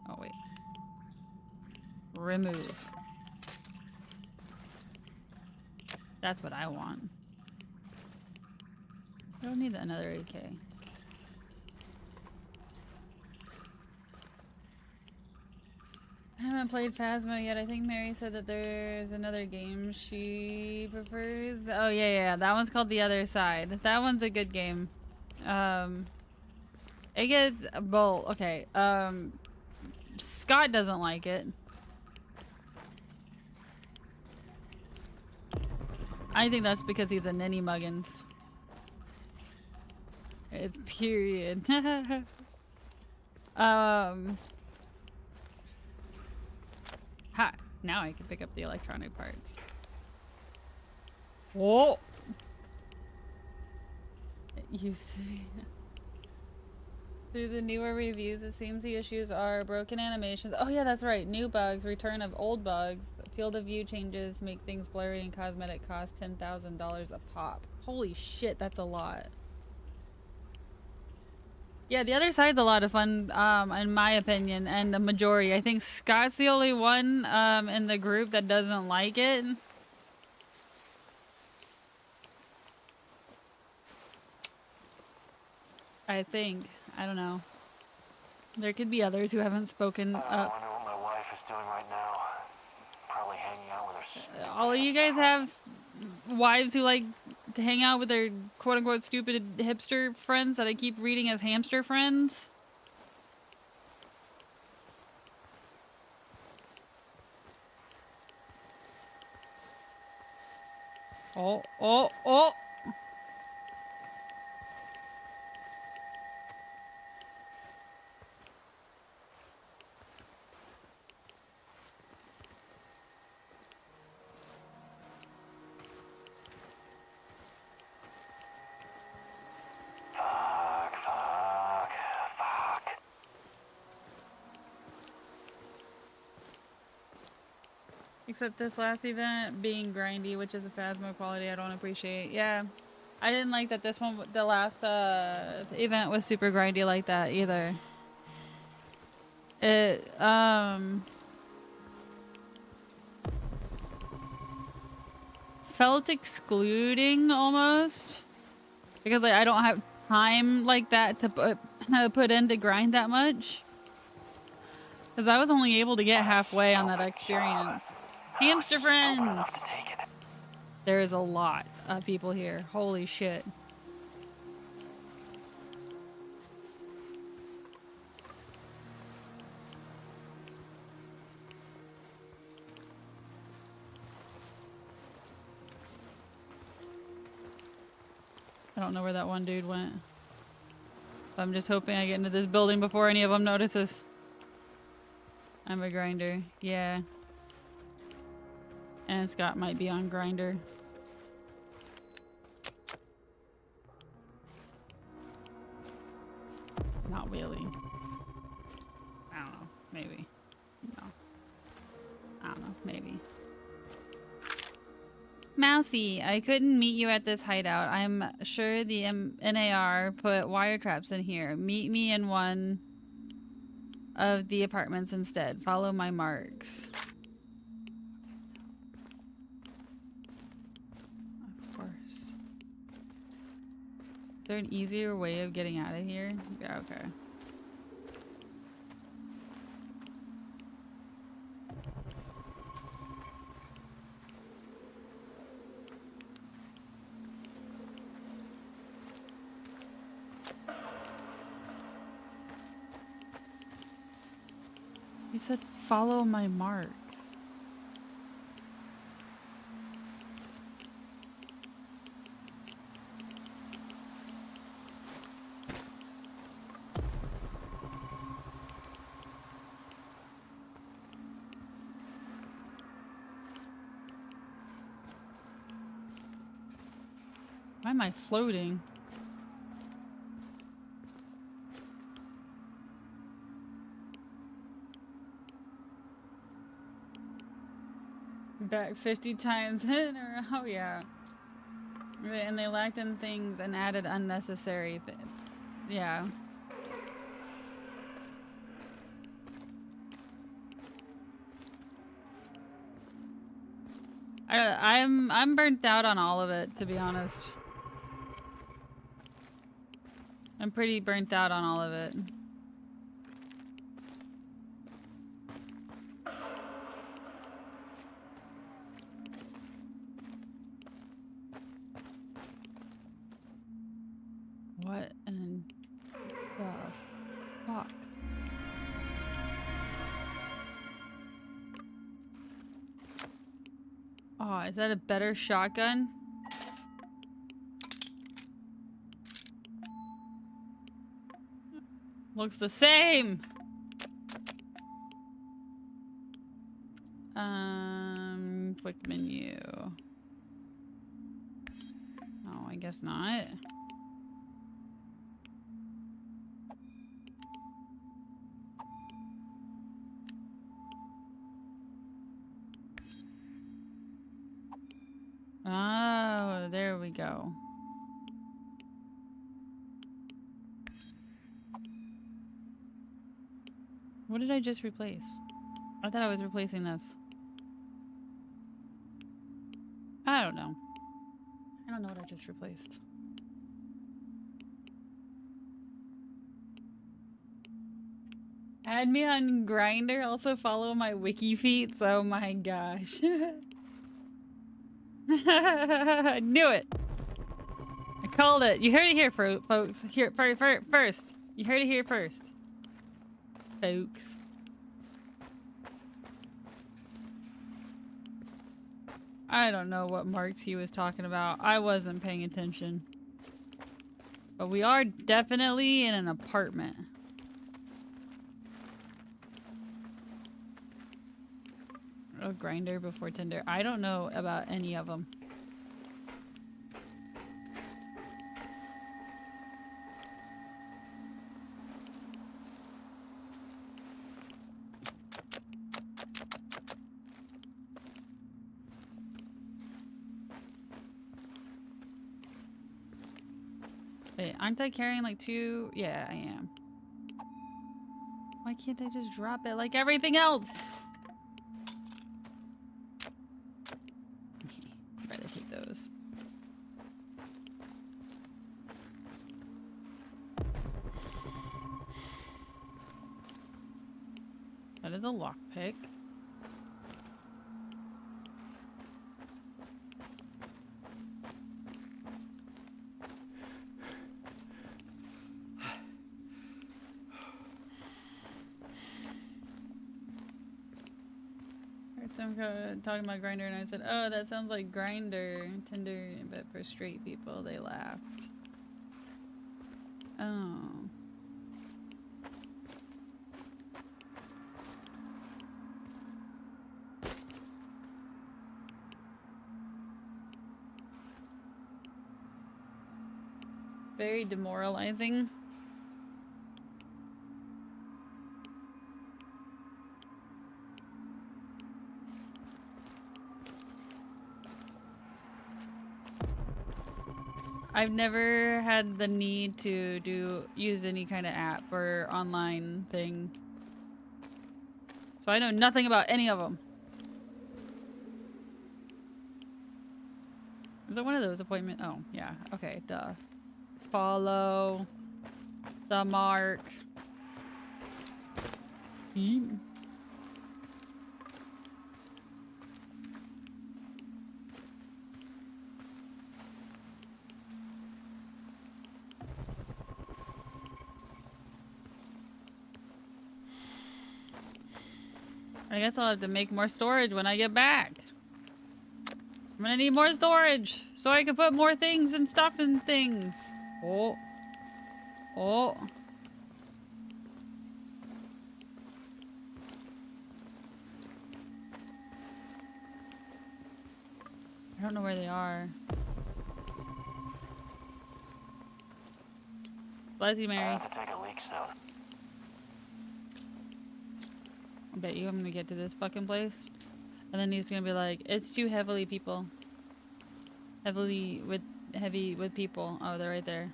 Oh wait. Remove. That's what I want. I don't need another AK. I haven't played Phasmo yet. I think Mary said that there's another game she prefers. Oh yeah, that one's called The Other Side. That one's a good game. It gets well, okay. Scott doesn't like it. I think that's because he's a ninny muggins. It's period. Ha! Now I can pick up the electronic parts. Oh. You see. Through the newer reviews, it seems the issues are broken animations. Oh yeah, that's right. New bugs, return of old bugs, field of view changes, make things blurry, and cosmetic cost $10,000 a pop. Holy shit, that's a lot. Yeah, the other side's a lot of fun, in my opinion, and the majority. I think Scott's the only one in the group that doesn't like it. I think. I don't know. There could be others who haven't spoken up. I wonder what my wife is doing right now. Probably hanging out with her stupid All of you guys have wives who like to hang out with their quote-unquote stupid hipster friends that I keep reading as hamster friends? Oh, oh, oh! Fuck. Except this last event being grindy, which is a Phasmo quality I don't appreciate. Yeah, I didn't like that this one, the last event was super grindy like that either. It, felt excluding almost. Because like I don't have time like that to put in to grind that much. Because I was only able to get halfway on that experience. Hamster friends! There is a lot of people here. Holy shit. I don't know where that one dude went. But I'm just hoping I get into this building before any of them notices. I'm a grinder. Yeah. And Scott might be on grinder. Not really. I don't know. Maybe. No. I don't know. Maybe. Mousy, I couldn't meet you at this hideout. I'm sure the NAR put wire traps in here. Meet me in one of the apartments instead. Follow my marks. Of course. Is there an easier way of getting out of here? Yeah, okay. He said follow my marks. Why am I floating? Back 50 times in a row, yeah. And they lacked in things and added unnecessary things. Yeah. I'm burnt out on all of it, to be honest. I'm pretty burnt out on all of it. What in the fuck? Oh, is that a better shotgun? Looks the same! Quick menu. guess not. Oh, there we go. What did I just replace? I thought I was replacing this. I don't know. I don't know what I just replaced. Add me on Grindr. Also follow my wiki feeds. Oh my gosh. I knew it. I called it. You heard it here, folks. Here, first. You heard it here first, folks. I don't know what marks he was talking about. I wasn't paying attention. But we are definitely in an apartment. Oh, Grindr before Tinder. I don't know about any of them. Wait, aren't I carrying like 2? Yeah, I am. Why can't I just drop it like everything else? I'd rather take those. That is a lockpick. I'm talking about Grindr and I said, oh, that sounds like Grindr, Tinder, but for straight people. They laughed. Oh. Very demoralizing. I've never had the need to use any kind of app or online thing. So I know nothing about any of them. Is it one of those appointments? Oh, yeah. Okay, duh. Follow the mark. I guess I'll have to make more storage when I get back. I'm gonna need more storage so I can put more things and stuff in things. Oh. Oh. I don't know where they are. Bless you, Mary. I have to take a leak soon. I bet you I'm gonna get to this fucking place. And then he's gonna be like, it's too heavy with people. Oh, they're right there.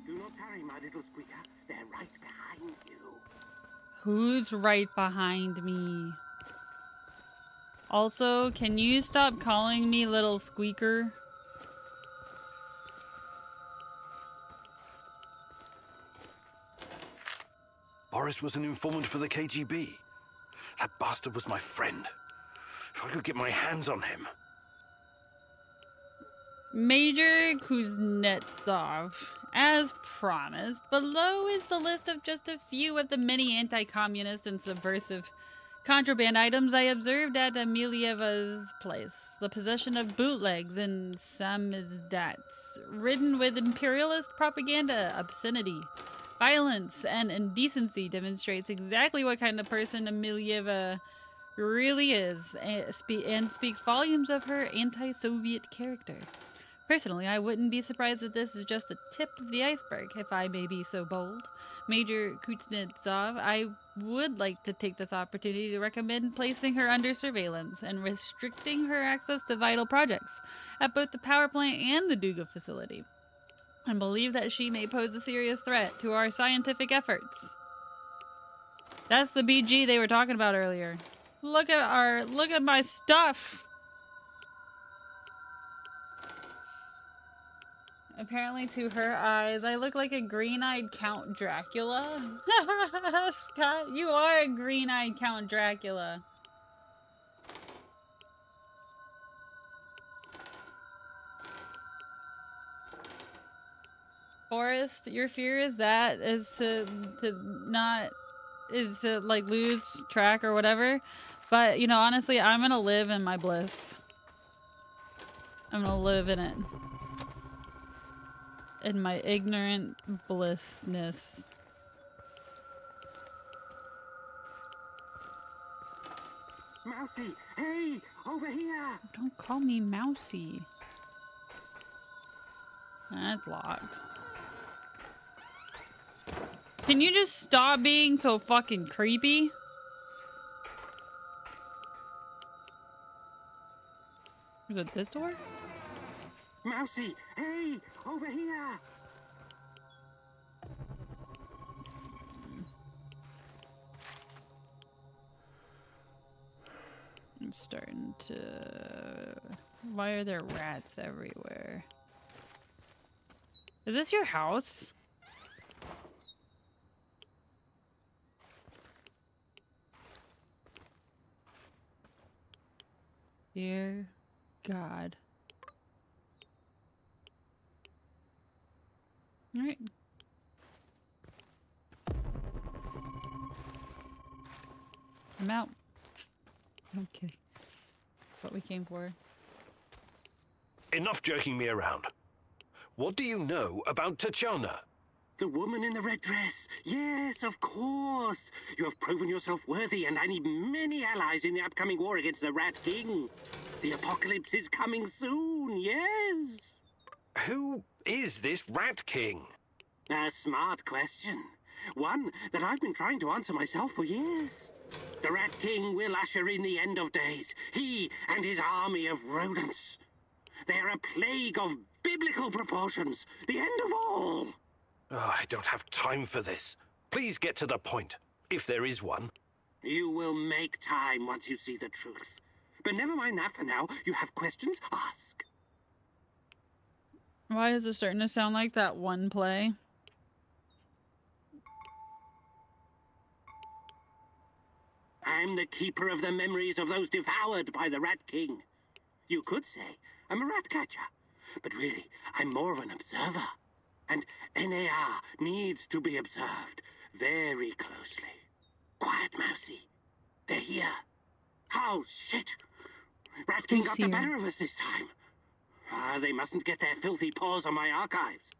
Do not hurry, my little squeaker. They're right behind you. Who's right behind me? Also, can you stop calling me little squeaker? Boris was an informant for the KGB. That bastard was my friend. If I could get my hands on him. Major Kuznetsov. As promised, below is the list of just a few of the many anti-communist and subversive Contraband items I observed at Emilieva's place. The possession of bootlegs and samizdats, ridden with imperialist propaganda, obscenity, violence, and indecency, demonstrates exactly what kind of person Emilieva really is, and speaks volumes of her anti-Soviet character. Personally, I wouldn't be surprised if this is just the tip of the iceberg, if I may be so bold. Major Kuznetsov, I would like to take this opportunity to recommend placing her under surveillance and restricting her access to vital projects at both the power plant and the Duga facility. I believe that she may pose a serious threat to our scientific efforts. That's the BG they were talking about earlier. Look at my stuff! Apparently, to her eyes, I look like a green-eyed Count Dracula. Scott, you are a green-eyed Count Dracula. Forrest, your fear is to like lose track or whatever. But, you know, honestly, I'm gonna live in my bliss. I'm gonna live in it. In my ignorant blissness. Mousy, hey, over here! Don't call me Mousy. That's locked. Can you just stop being so fucking creepy? Is it this door? Mousy, hey, over here! I'm starting to... Why are there rats everywhere? Is this your house? Dear God. Alright. I'm out. Okay. That's what we came for. Enough joking me around. What do you know about Tatiana? The woman in the red dress. Yes, of course. You have proven yourself worthy, and I need many allies in the upcoming war against the Rat King. The apocalypse is coming soon, yes. Who is this Rat King? A smart question. One that I've been trying to answer myself for years. The Rat King will usher in the end of days. He and his army of rodents. They are a plague of biblical proportions. The end of all. Oh, I don't have time for this. Please get to the point, if there is one. You will make time once you see the truth. But never mind that for now. You have questions? Ask. Why is this starting to sound like that one play? I'm the keeper of the memories of those devoured by the Rat King. You could say I'm a rat catcher, but really, I'm more of an observer. And NAR needs to be observed very closely. Quiet, Mousy. They're here. Oh, shit. Rat King got the better of us this time. They mustn't get their filthy paws on my archives.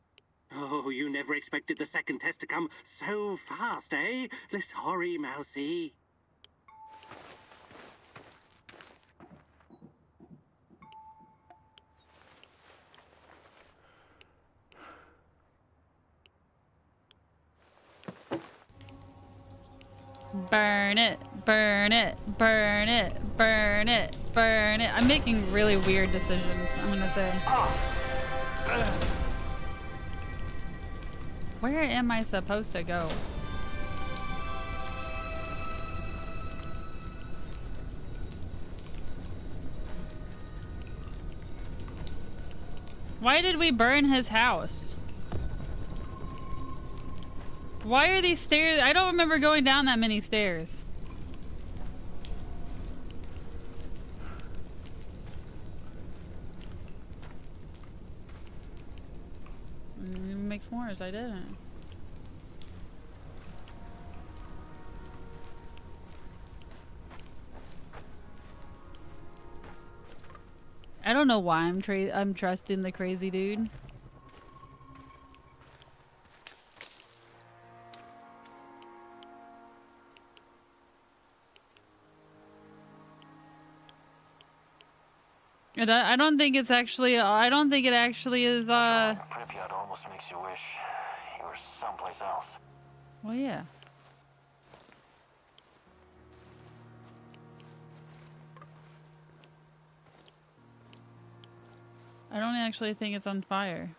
Oh, you never expected the second test to come so fast, eh? Sorry, Mousy. Burn it, burn it, burn it, burn it, burn it. I'm making really weird decisions, I'm gonna say. Where am I supposed to go? Why did we burn his house? Why are these stairs? I don't remember going down that many stairs. Make s'mores, I didn't. don't know why I'm trusting the crazy dude. And I don't think it's actually. I don't think it actually is. Pripyat almost makes you wish you were someplace else. Well, yeah. I don't actually think it's on fire.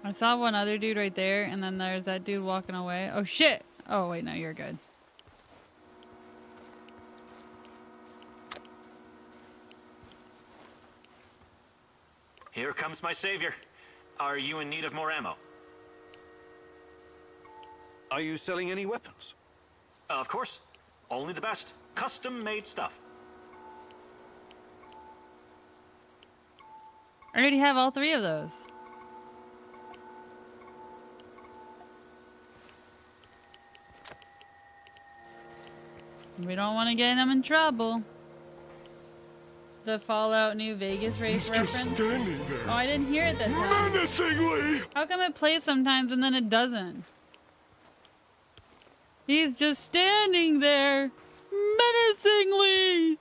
I saw one other dude right there, and then there's that dude walking away. Oh, shit! Oh, wait, no, you're good. Here comes my savior. Are you in need of more ammo? Are you selling any weapons? Of course. Only the best. Custom-made stuff. I already have all 3 of those. We don't want to get him in trouble. The Fallout New Vegas race reference. Just standing there. Oh, I didn't hear it that time. Menacingly. How come it plays sometimes and then it doesn't? He's just standing there, menacingly.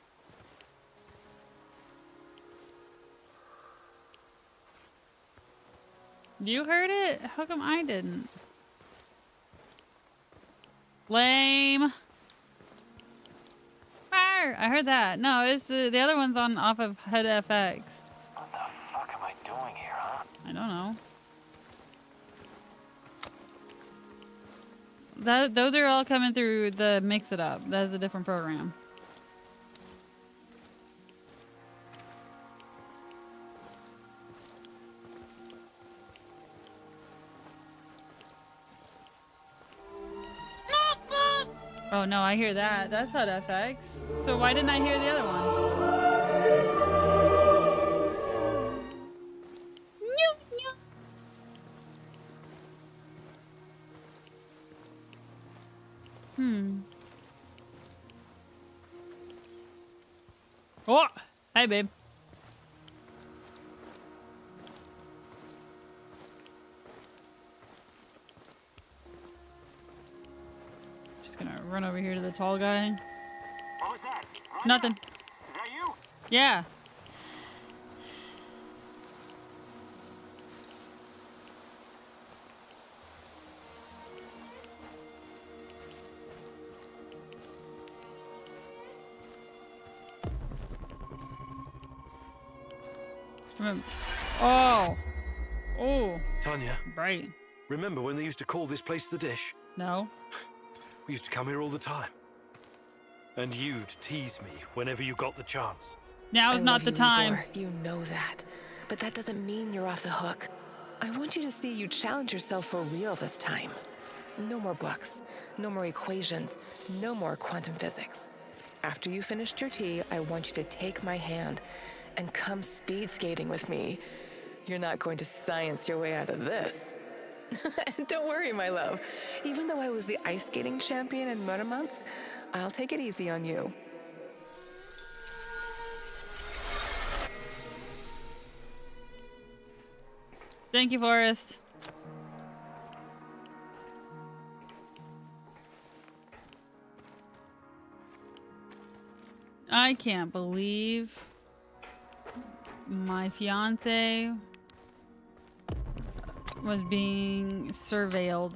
You heard it? How come I didn't? Lame. Fire! I heard that. No, it's the other one's on off of Head FX. What the fuck am I doing here, huh? I don't know. Those are all coming through the Mix It Up. That is a different program. Oh no, I hear that. That's not FX. So why didn't I hear the other one? Oh, hey babe. Just gonna run over here to the tall guy. What was that? Nothing. Is that you? Yeah. Oh. Oh. Tanya. Right. Remember when they used to call this place the Dish? No. We used to come here all the time. And you'd tease me whenever you got the chance. Now's not the time. Igor. You know that. But that doesn't mean you're off the hook. I want you to see you challenge yourself for real this time. No more books. No more equations. No more quantum physics. After you finished your tea, I want you to take my hand and come speed skating with me. You're not going to science your way out of this. Don't worry, my love. Even though I was the ice skating champion in Murmansk, I'll take it easy on you. Thank you, Forrest. I can't believe my fiance was being surveilled.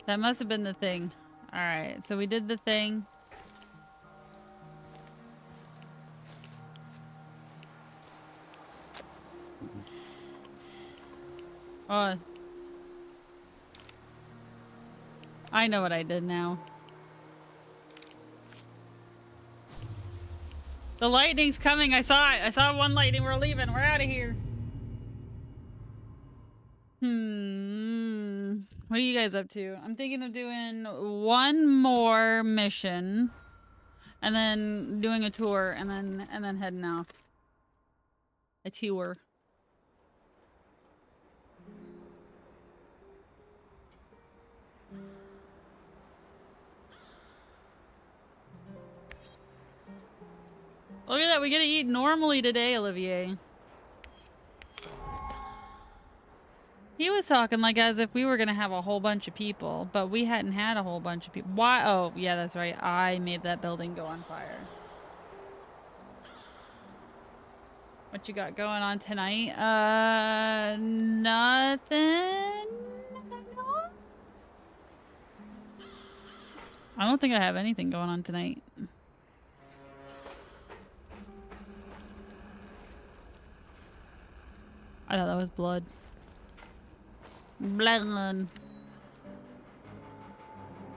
That must have been the thing. Alright, so we did the thing. Oh. I know what I did now. The lightning's coming. I saw it. I saw one lightning. We're leaving. We're out of here. What are you guys up to? I'm thinking of doing one more mission and then doing a tour and then heading off. A tour. Look at that. We get to eat normally today, Olivier. He was talking like as if we were going to have a whole bunch of people, but we hadn't had a whole bunch of people. Why? Oh, yeah, that's right. I made that building go on fire. What you got going on tonight? Nothing. I don't think I have anything going on tonight. I thought that was blood. Blood.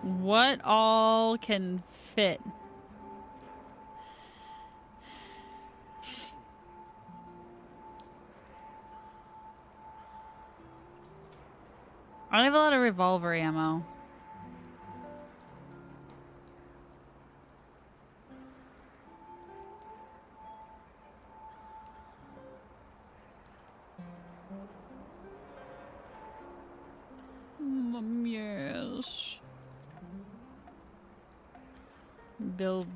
What all can fit? I have a lot of revolver ammo. Yes. Buildables.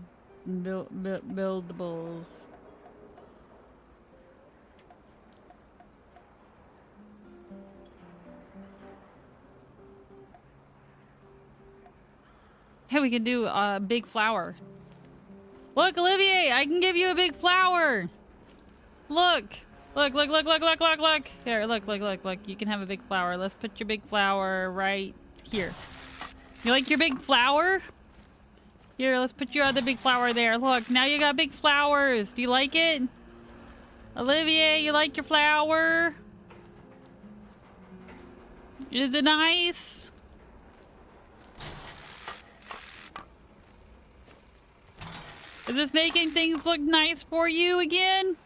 Hey, we can do a big flower. Look, Olivier, I can give you a big flower. Look. Look. Here, look. You can have a big flower. Let's put your big flower right here. You like your big flower? Here, let's put your other big flower there. Look, now you got big flowers. Do you like it? Olivier, you like your flower? Is it nice? Is this making things look nice for you again?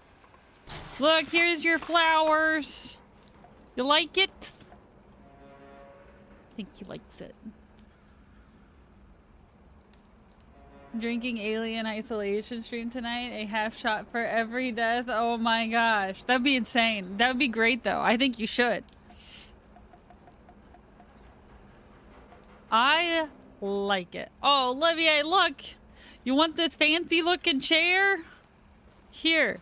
Look, here's your flowers. You like it? I think he likes it. Drinking Alien Isolation stream tonight. A half shot for every death. Oh my gosh. That'd be insane. That would be great though. I think you should. I like it. Oh, Olivier, look. You want this fancy looking chair? Here.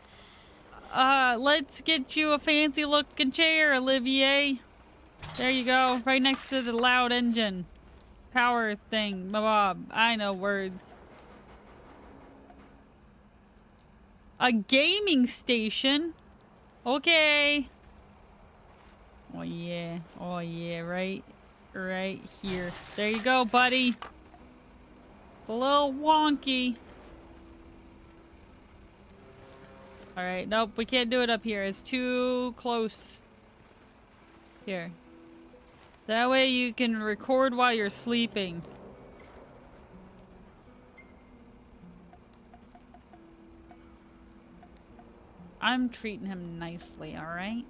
Let's get you a fancy looking chair, Olivier. There you go. Right next to the loud engine. Power thing. Bob. I know words. A gaming station? Okay. Oh yeah. Oh yeah. Right here. There you go, buddy. A little wonky. Alright, nope, we can't do it up here. It's too close. Here. That way you can record while you're sleeping. I'm treating him nicely, alright?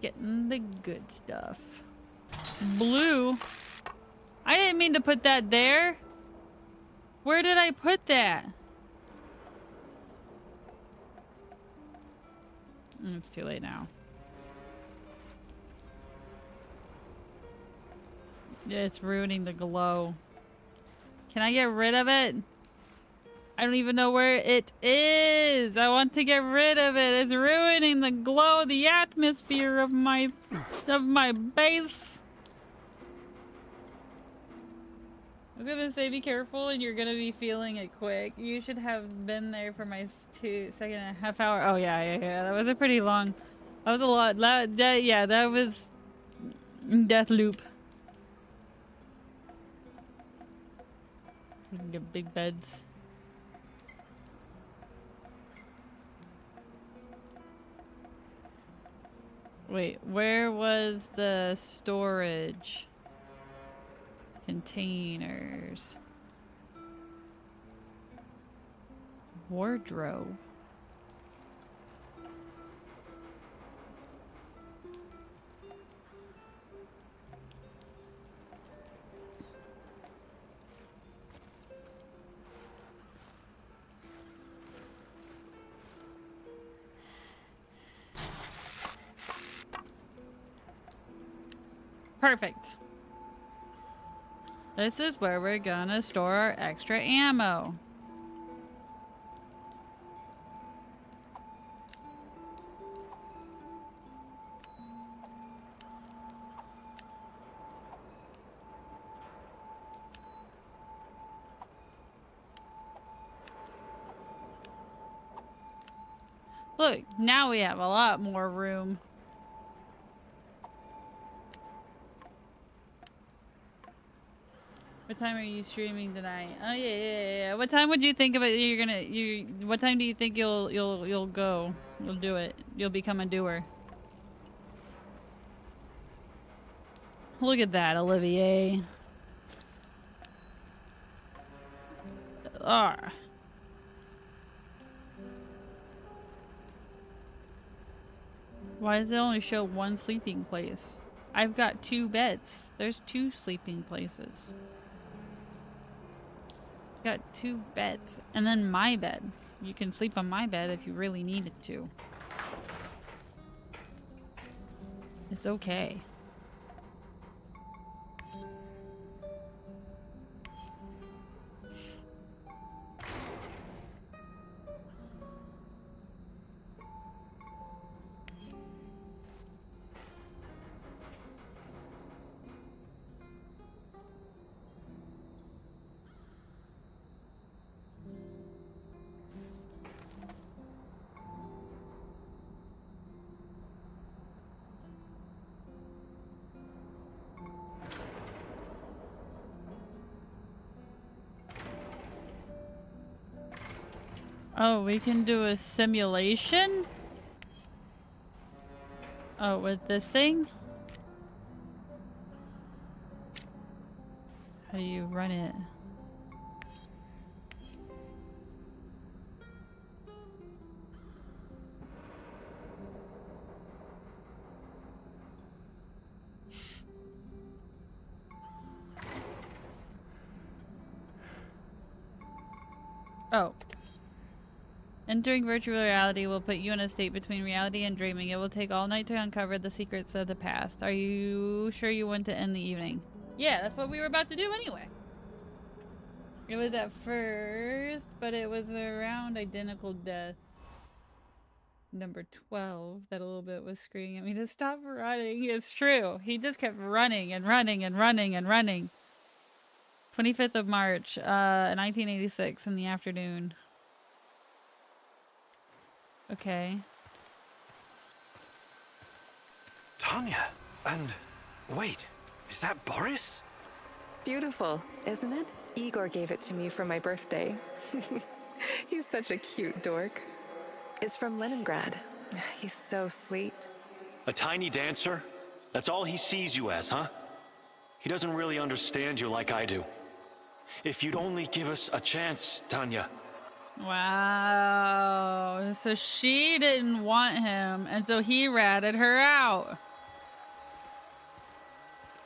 Getting the good stuff. Blue? I didn't mean to put that there. Where did I put that? It's too late now. It's ruining the glow. Can I get rid of it? I don't even know where it is. I want to get rid of it. It's ruining the glow, the atmosphere of my base. I was gonna say be careful and you're gonna be feeling it quick. You should have been there for my 2.5 hour. Oh yeah. That was a pretty long. That was a lot. That was death loop. We can get big beds. Wait, where was the storage? Containers. Wardrobe. Perfect. This is where we're gonna store our extra ammo. Look, now we have a lot more room. What time are you streaming tonight? Oh yeah. What time would you think about what time do you think you'll go? You'll do it. You'll become a doer. Look at that, Olivier. Ah. Why does it only show one sleeping place? I've got 2 beds. There's 2 sleeping places. Got 2 beds. And then my bed. You can sleep on my bed if you really needed to. It's okay. Oh, we can do a simulation? Oh, with this thing? How do you run it? Oh. Entering virtual reality will put you in a state between reality and dreaming. It will take all night to uncover the secrets of the past. Are you sure you want to end the evening? Yeah, that's what we were about to do anyway. It was at first, but it was around identical death. Number 12, that a little bit was screaming at me to stop running. It's true. He just kept running and running and running and running. 25th of March, 1986 in the afternoon. Okay. Tanya, and wait, is that Boris? Beautiful, isn't it? Igor gave it to me for my birthday. He's such a cute dork. It's from Leningrad. He's so sweet. A tiny dancer? That's all he sees you as, huh? He doesn't really understand you like I do. If you'd only give us a chance, Tanya. Wow. So she didn't want him, and so he ratted her out.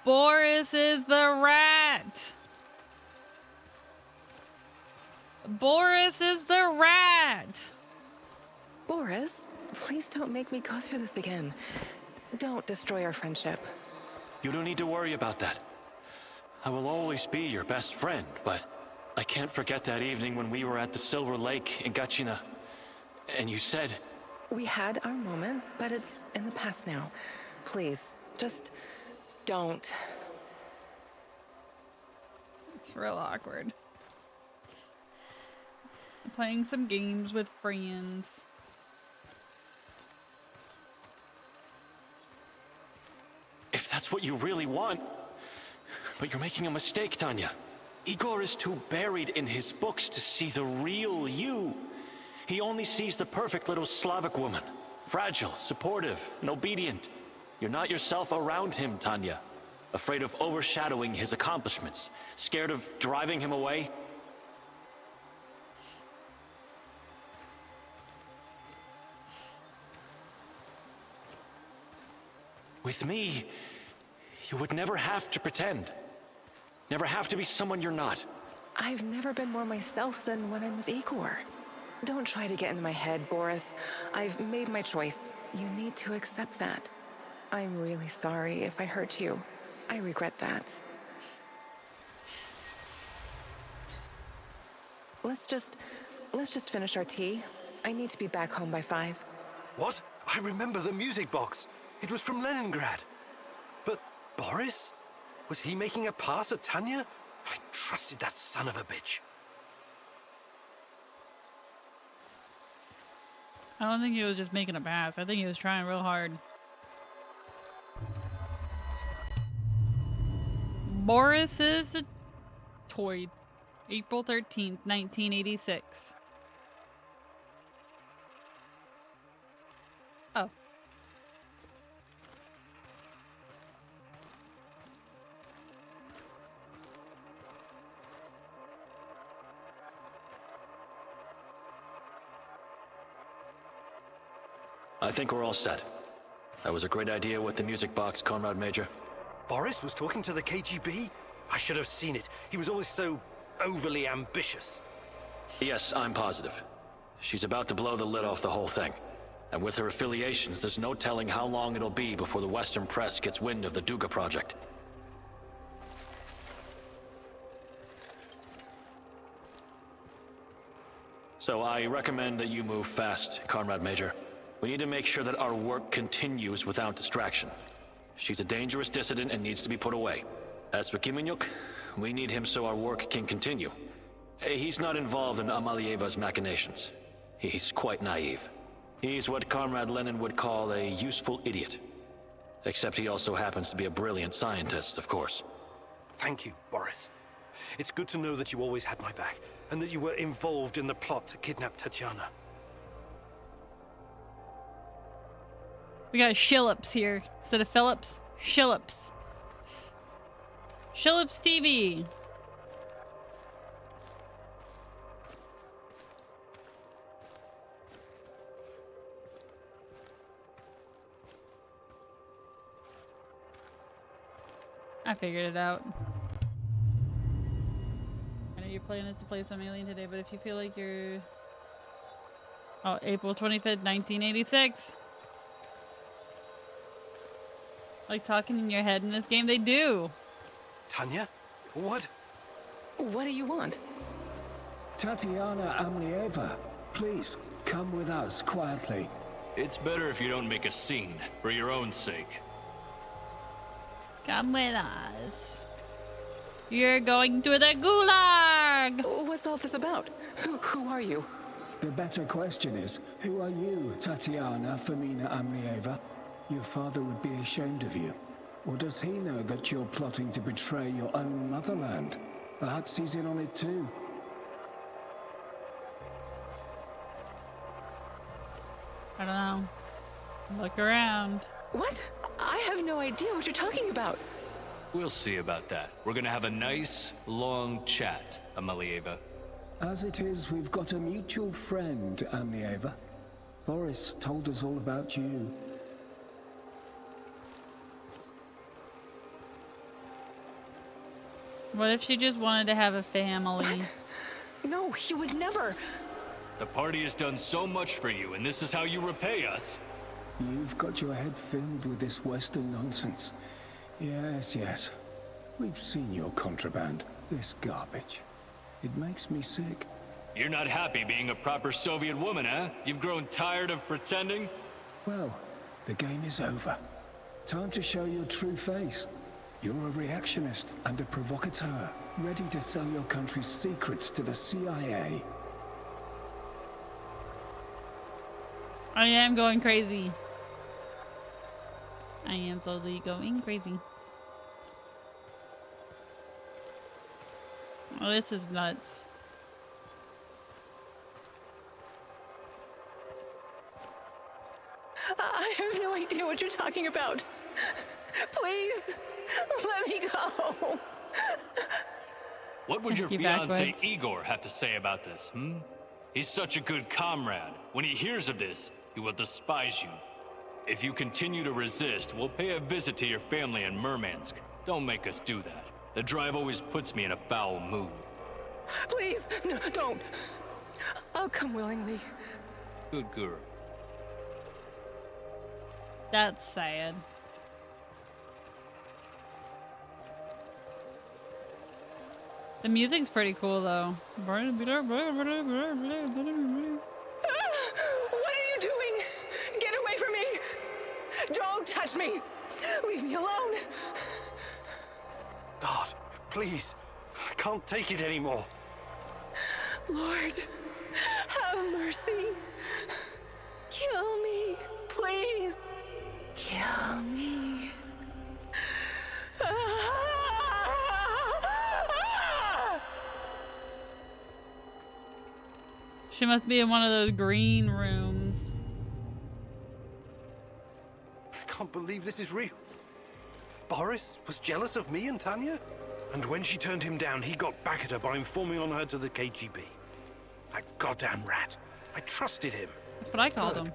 Boris is the rat. Boris is the rat. Boris, please don't make me go through this again. Don't destroy our friendship. You don't need to worry about that. I will always be your best friend, but I can't forget that evening when we were at the Silver Lake in Gachina, and you said... We had our moment, but it's in the past now. Please, just don't. It's real awkward. Playing some games with friends. If that's what you really want... But you're making a mistake, Tanya. Igor is too buried in his books to see the real you. He only sees the perfect little Slavic woman. Fragile, supportive, and obedient. You're not yourself around him, Tanya. Afraid of overshadowing his accomplishments. Scared of driving him away. With me, you would never have to pretend. Never have to be someone you're not. I've never been more myself than when I'm with Igor. Don't try to get into my head, Boris. I've made my choice. You need to accept that. I'm really sorry if I hurt you. I regret that. Let's just finish our tea. I need to be back home by 5. What? I remember the music box. It was from Leningrad. But Boris? Was he making a pass at Tanya? I trusted that son of a bitch. I don't think he was just making a pass. I think he was trying real hard. Boris's Toy, April 13th, 1986. Oh. I think we're all set. That was a great idea with the music box, Comrade Major. Boris was talking to the KGB? I should have seen it. He was always so overly ambitious. Yes, I'm positive. She's about to blow the lid off the whole thing. And with her affiliations, there's no telling how long it'll be before the Western press gets wind of the Duga project. So I recommend that you move fast, Comrade Major. We need to make sure that our work continues without distraction. She's a dangerous dissident and needs to be put away. As for Kiminyuk, we need him so our work can continue. He's not involved in Amalieva's machinations. He's quite naive. He's what Comrade Lenin would call a useful idiot. Except he also happens to be a brilliant scientist, of course. Thank you, Boris. It's good to know that you always had my back, and that you were involved in the plot to kidnap Tatiana. We got Shillips here. Instead of Phillips, Shillips. Shillips TV. I figured it out. I know you're playing this to play some alien today, but if you feel like you're... Oh, April 25th, 1986. Like talking in your head in this game, they do. Tanya? What? What do you want? Tatiana Amlieva, please, come with us quietly. It's better if you don't make a scene, for your own sake. Come with us. You're going to the gulag! What's all this about? Who are you? The better question is, who are you, Tatiana Femina Amlieva? Your father would be ashamed of you. Or does he know that you're plotting to betray your own motherland? Perhaps he's in on it too. I don't know. Look around. What? I have no idea what you're talking about. We'll see about that. We're gonna have a nice, long chat, Amalieva. As it is, we've got a mutual friend, Amlieva. Boris told us all about you. What if she just wanted to have a family? What? No, he would never. The party has done so much for you, and this is how you repay us. You've got your head filled with this Western nonsense. Yes, yes. We've seen your contraband, this garbage. It makes me sick. You're not happy being a proper Soviet woman, huh? You've grown tired of pretending? Well, the game is over. Time to show your true face. You're a reactionist and a provocateur, ready to sell your country's secrets to the CIA. I am going crazy. I am slowly going crazy. Oh, this is nuts. I have no idea what you're talking about. Please, let me go. What would your fiancé Igor have to say about this, He's such a good comrade. When he hears of this, he will despise you. If you continue to resist, we'll pay a visit to your family in Murmansk. Don't make us do that. The drive always puts me in a foul mood. Please, no, don't. I'll come willingly. Good girl. That's sad. The music's pretty cool though. What are you doing? Get away from me! Don't touch me! Leave me alone! God, please. I can't take it Lord, have mercy. She must be in one of those green rooms. I can't believe this is real. Boris was jealous of me and Tanya? And when she turned him down, he got back at her by informing on her to the KGB. That goddamn rat. I trusted him. That's what I called him.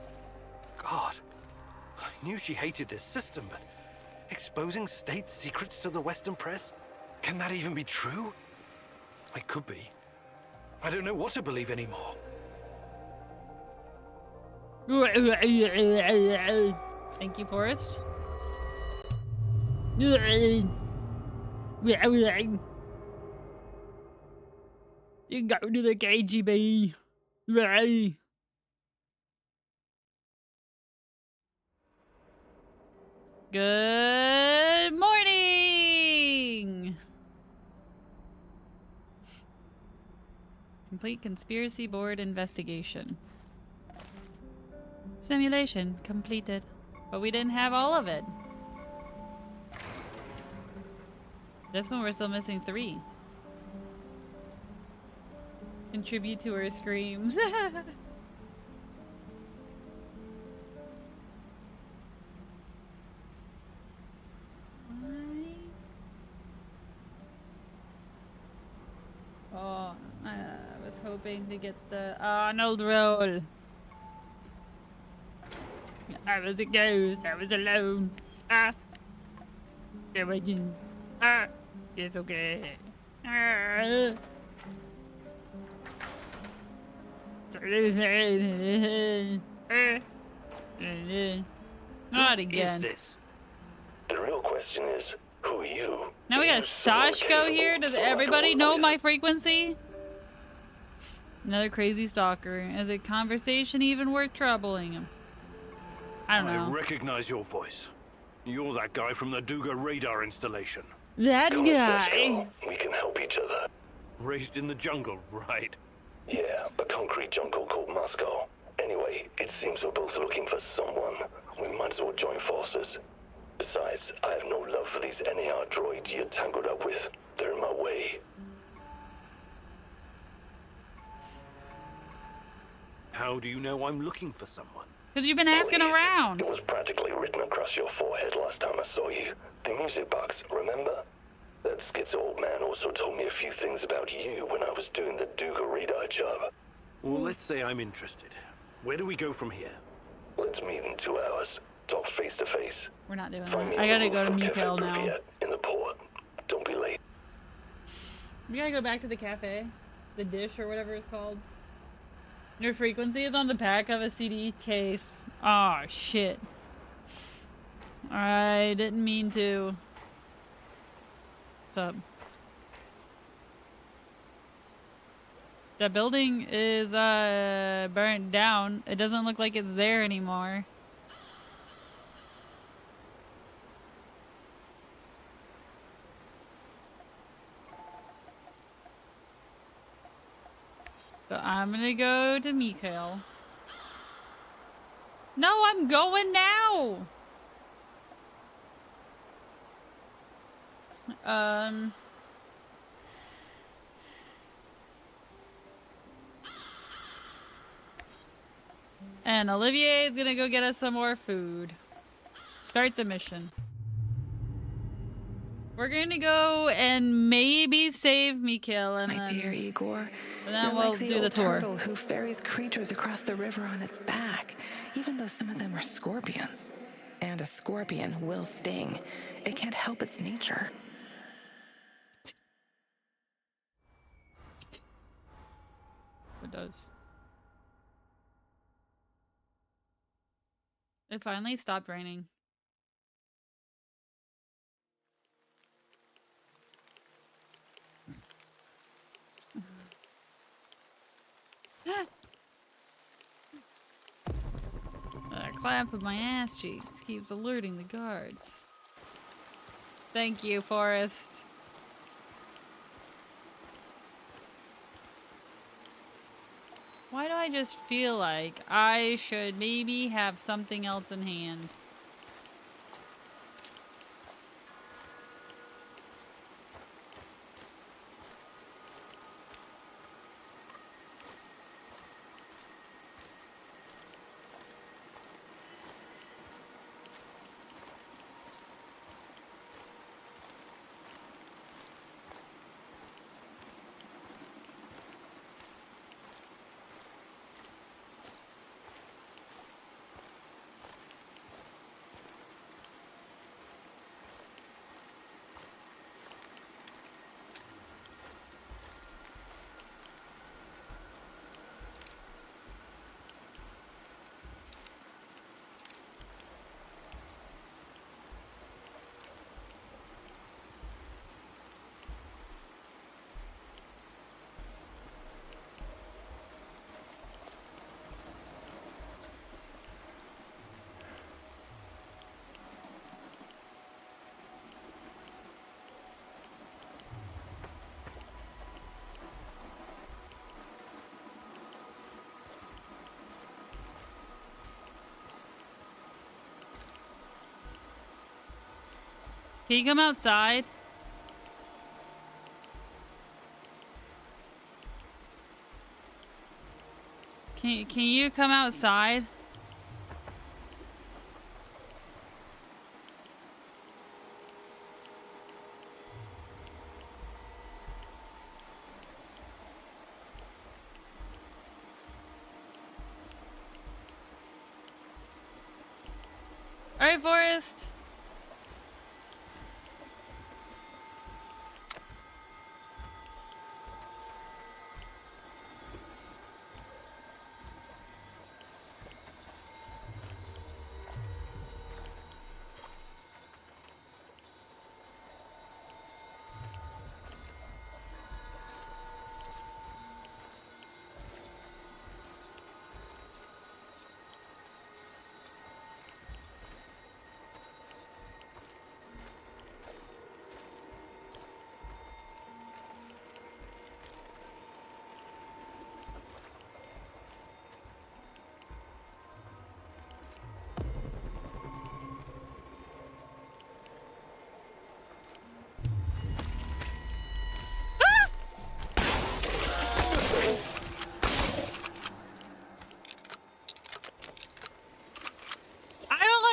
God. I knew she hated this system, but exposing state secrets to the Western press? Can that even be true? I could be. I don't know what to believe anymore. Thank you, Forrest. You go to the KGB. Good morning. Complete conspiracy board investigation. Simulation completed. But we didn't have all of it. This one we're still missing 3. Contribute to her screams. Oh, I was hoping to get the Arnold roll. I was a ghost. I was alone. Imagine. It's okay. Not again. Who is this? The real question is, who are you? Now we got a Sashko here. Does everybody know my frequency? Another crazy stalker. Is a conversation even worth troubling him? I don't know. I recognize your voice. You're that guy from the Duga radar installation. That guy. We can help each other. Raised in the jungle, right? Yeah, a concrete jungle called Moscow. Anyway, it seems we're both looking for someone. We might as well join forces. Besides, I have no love for these NAR droids you're tangled up with. They're in my way. How do you know I'm looking for someone? Because you've been asking around. It was practically written across your forehead last time I saw you. The music box, remember? That schizo old man also told me a few things about you when I was doing the Duga radar job. Well, let's say I'm interested. Where do we go from here? Let's meet in 2 hours. Talk face to face. We're not doing that. I gotta go to Mikhail now. In the port. Don't be late. We gotta go back to the cafe. The dish or whatever it's called. Your frequency is on the back of a CD case. Oh shit. I didn't mean to. What's up? The building is burnt down. It doesn't look like it's there anymore. So I'm gonna go to Mikhail. No, I'm going now. And Olivier is gonna go get us some more food. Start the mission. We're gonna go and maybe save Mikhail, and My dear Igor, and then you're we'll like the do the old tour. turtle who ferries creatures across the river on its back, even though some of them are scorpions. And a scorpion will sting. It can't help its nature. It does. It finally stopped raining. That clamp of my ass cheeks keeps alerting the guards. Thank you, Forrest. Why do I just feel like I should maybe have something else in hand? Can you come outside? Can you come outside? All right, Forrest.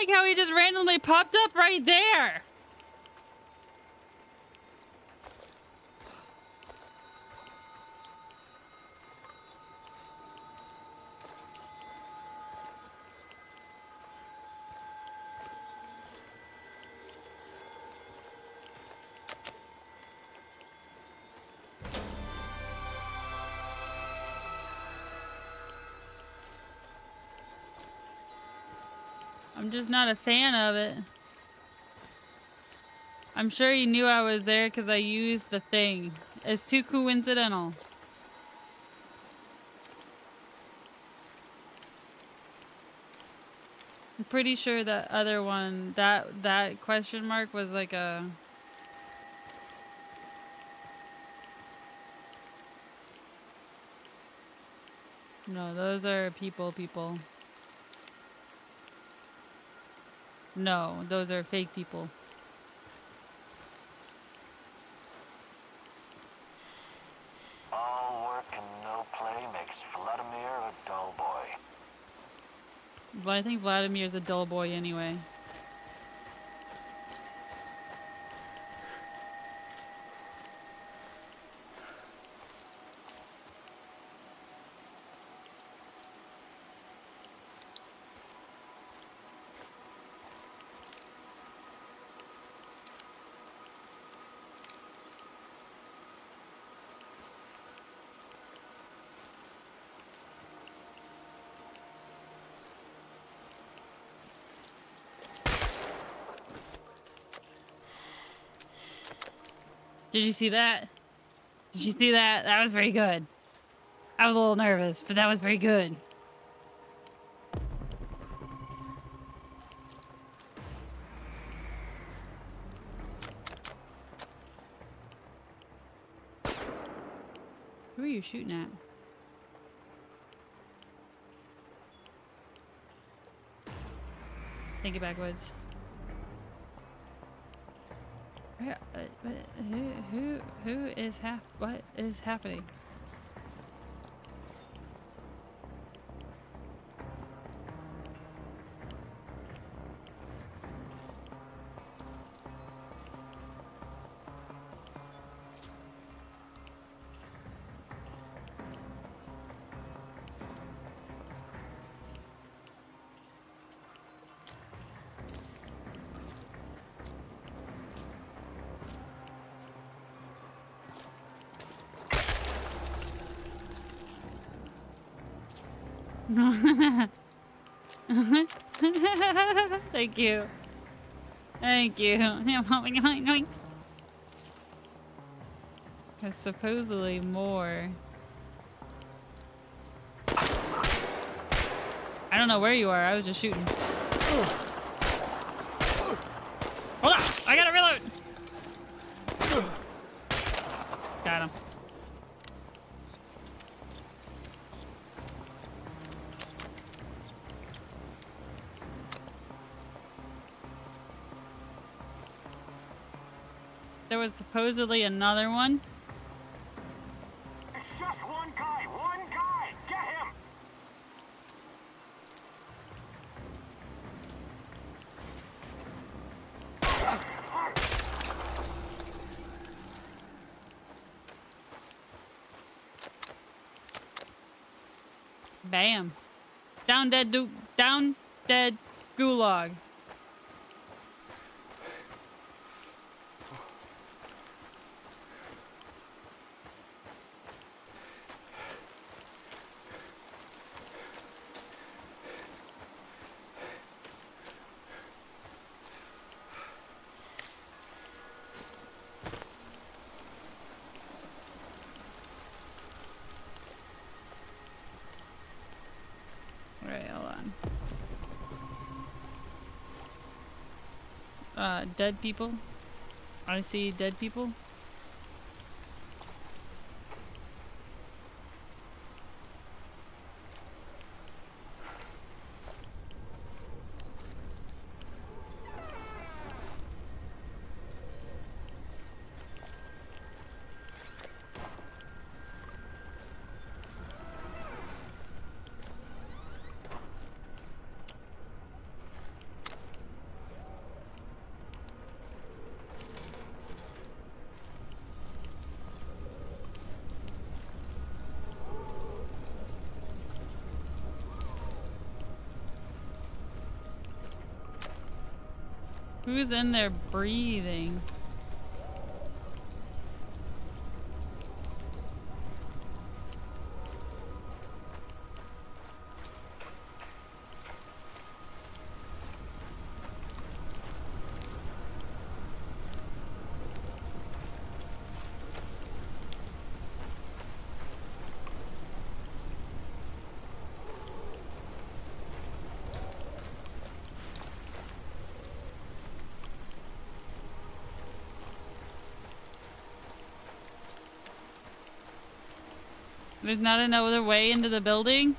How he just randomly popped up right there. I'm just not a fan of it. I'm sure he knew I was there because I used the thing. It's too coincidental. I'm pretty sure that other one, that question mark was like a... No, those are people. No, those are fake people. All work and no play makes Vladimir a dull boy. But I think Vladimir's a dull boy anyway. Did you see that? Did you see that? That was pretty good. I was a little nervous, but that was pretty good. Who are you shooting at? Think it backwards. Who is what is happening? Thank you. Thank you. There's supposedly more. I don't know where you are. I was just shooting. Hold on. I gotta reload. Got him. there was supposedly another one. It's just one guy. One guy. Get him. Bam. Down dead gulag. Alright, hold on. Dead people. I see dead people. Who's in there breathing? There's not another way into the building?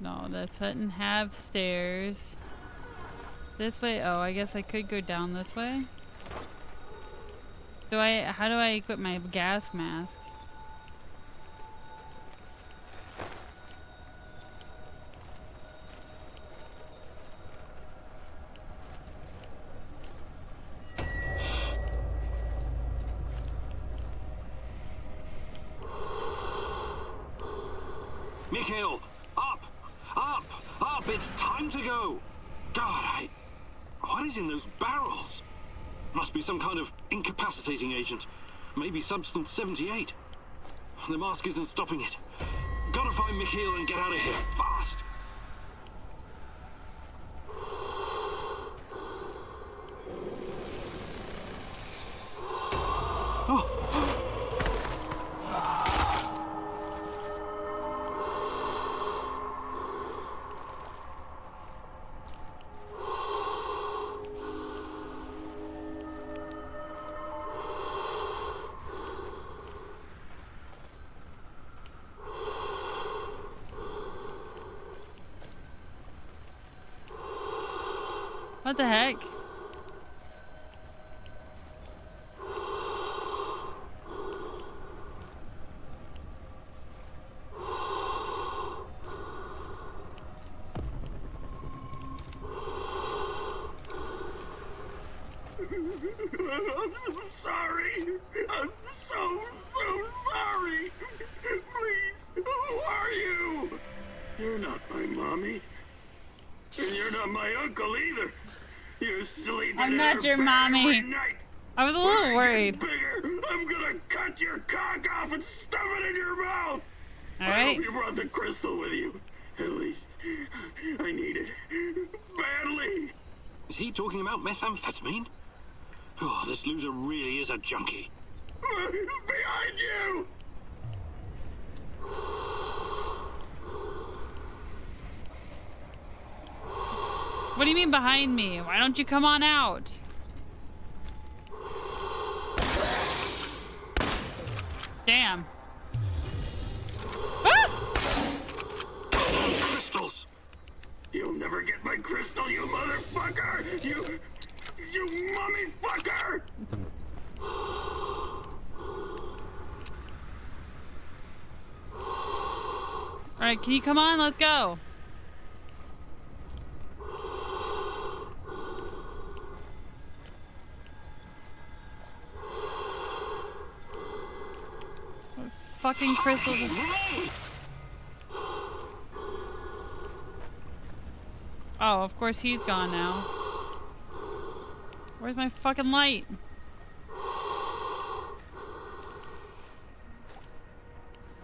No, this doesn't have stairs. This way? Oh, I guess I could go down this way. How do I equip my gas mask? Mikhail, up! Up! Up! It's time to go! God, what is in those barrels? Must be some kind of incapacitating agent. Maybe substance 78. The mask isn't stopping it. Gotta find Mikhail and get out of here, fast! What the heck? I'm sorry. I'm so sorry. Please, who are you? You're not my mommy. And you're not my uncle either. You're sleeping I'm in not our your bed mommy. every night. I was a When little I get worried. bigger, I'm gonna cut your cock off and stuff it in your mouth. All I right. hope you brought the crystal with you. At least I need it badly. Is he talking about methamphetamine? Oh, this loser really is a junkie. Behind you! What do you mean behind me? Why don't you come on out? Damn. Ah! Crystals! You'll never get my crystal, you motherfucker! You mummy fucker! Alright, can you come on? Let's go. What fucking crystals? Oh, of course he's gone now. Where's my fucking light?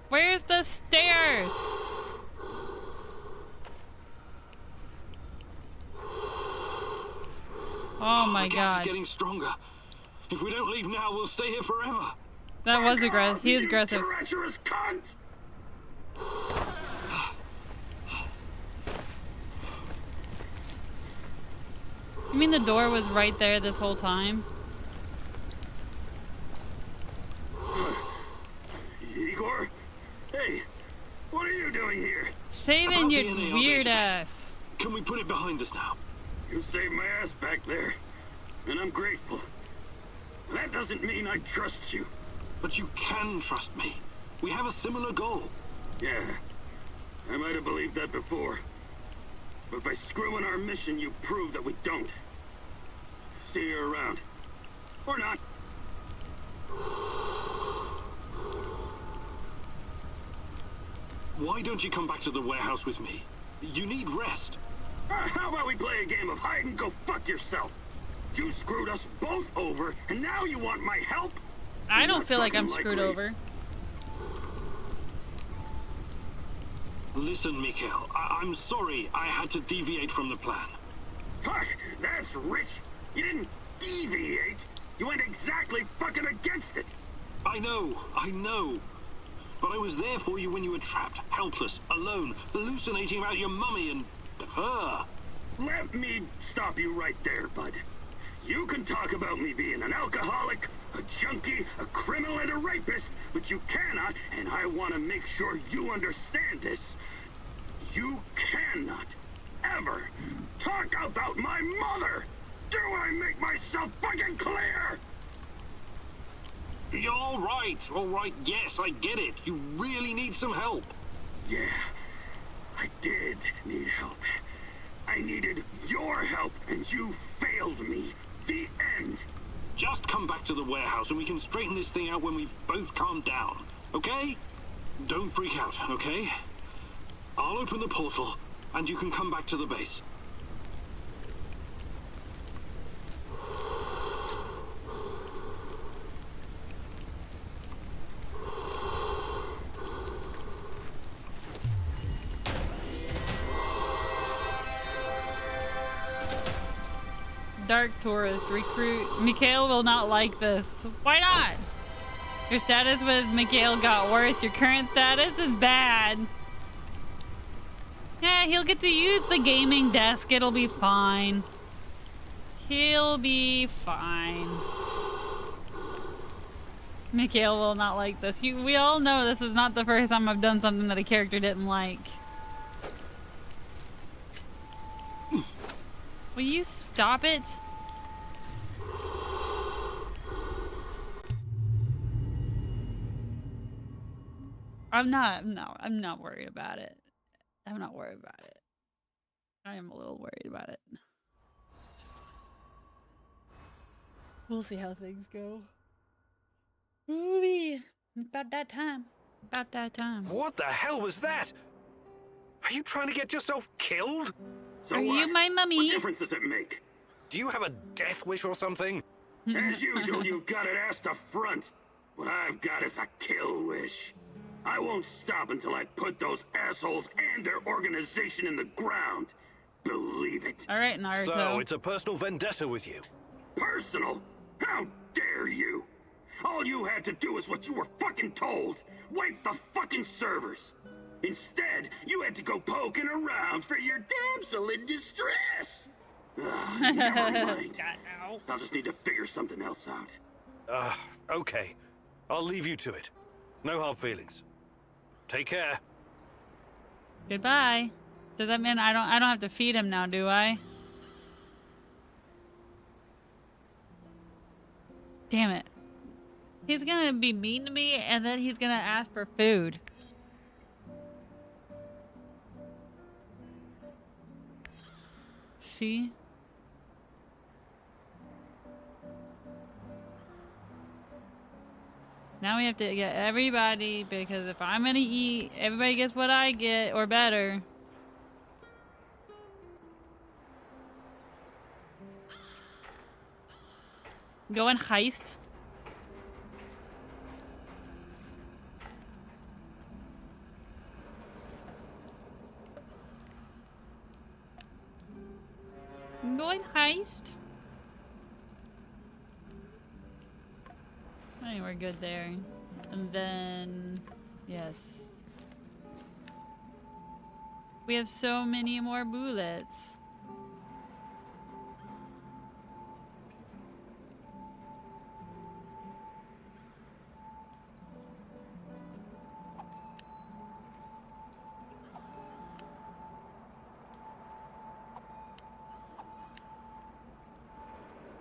Where's the stairs? Oh my the gas god. is getting stronger. If we don't leave now, we'll stay here forever. That was aggressive. He is aggressive. Treacherous cunt! You mean the door was right there this whole time? Igor? Hey, what are you doing here? Saving your weird ass. Can we put it behind us now? You saved my ass back there, and I'm grateful. That doesn't mean I trust you. But you can trust me. We have a similar goal. Yeah, I might have believed that before. But by screwing our mission, you prove that we don't. See you around. Or not. Why don't you come back to the warehouse with me? You need rest. How about we play a game of hide and go fuck yourself? You screwed us both over, and now you want my help? I don't feel like I'm screwed over. Listen, Mikhail, I'm sorry I had to deviate from the plan. Fuck, that's rich. You didn't deviate. You went exactly fucking against it. I know. But I was there for you when you were trapped, helpless, alone, hallucinating about your mummy and her. Let me stop you right there, bud. You can talk about me being an alcoholic, a junkie, a criminal, and a rapist, but you cannot, and I want to make sure you understand this, you cannot ever talk about my mother! Do I make myself fucking clear? All right, yes, I get it. You really need some help. Yeah, I did need help. I needed your help, and you failed me. The end. Just come back to the warehouse and we can straighten this thing out when we've both calmed down, okay? Don't freak out, okay? I'll open the portal and you can come back to the base. Dark tourist recruit. Mikhail will not like this. Why not? Your status with Mikhail got worse. Your current status is bad. Yeah, he'll get to use the gaming desk. It'll be fine. He'll be fine. Mikhail will not like this. We all know this is not the first time I've done something that a character didn't like. Will you stop it? I'm not worried about it. I'm not worried about it. I am a little worried about it. We'll see how things go. Ooh, about that time. About that time. What the hell was that? Are you trying to get yourself killed? So Are what? you my mummy? What difference does it make? Do you have a death wish or something? As usual, you've got it ass to front. What I've got is a kill wish. I won't stop until I put those assholes and their organization in the ground. Believe it. All right, Naruto. So, it's a personal vendetta with you. Personal? How dare you? All you had to do is what you were fucking told. Wipe the fucking servers. Instead, you had to go poking around for your damsel in distress. Never mind. I'll just need to figure something else out. Okay. I'll leave you to it. No hard feelings. Take care. Goodbye. Does that mean I don't have to feed him now, do I? Damn it. He's gonna be mean to me and then he's gonna ask for food. See? Now we have to get everybody, because if I'm gonna eat, everybody gets what I get or better. Go and heist. Go and heist. I think we're good there. And then, yes. We have so many more bullets.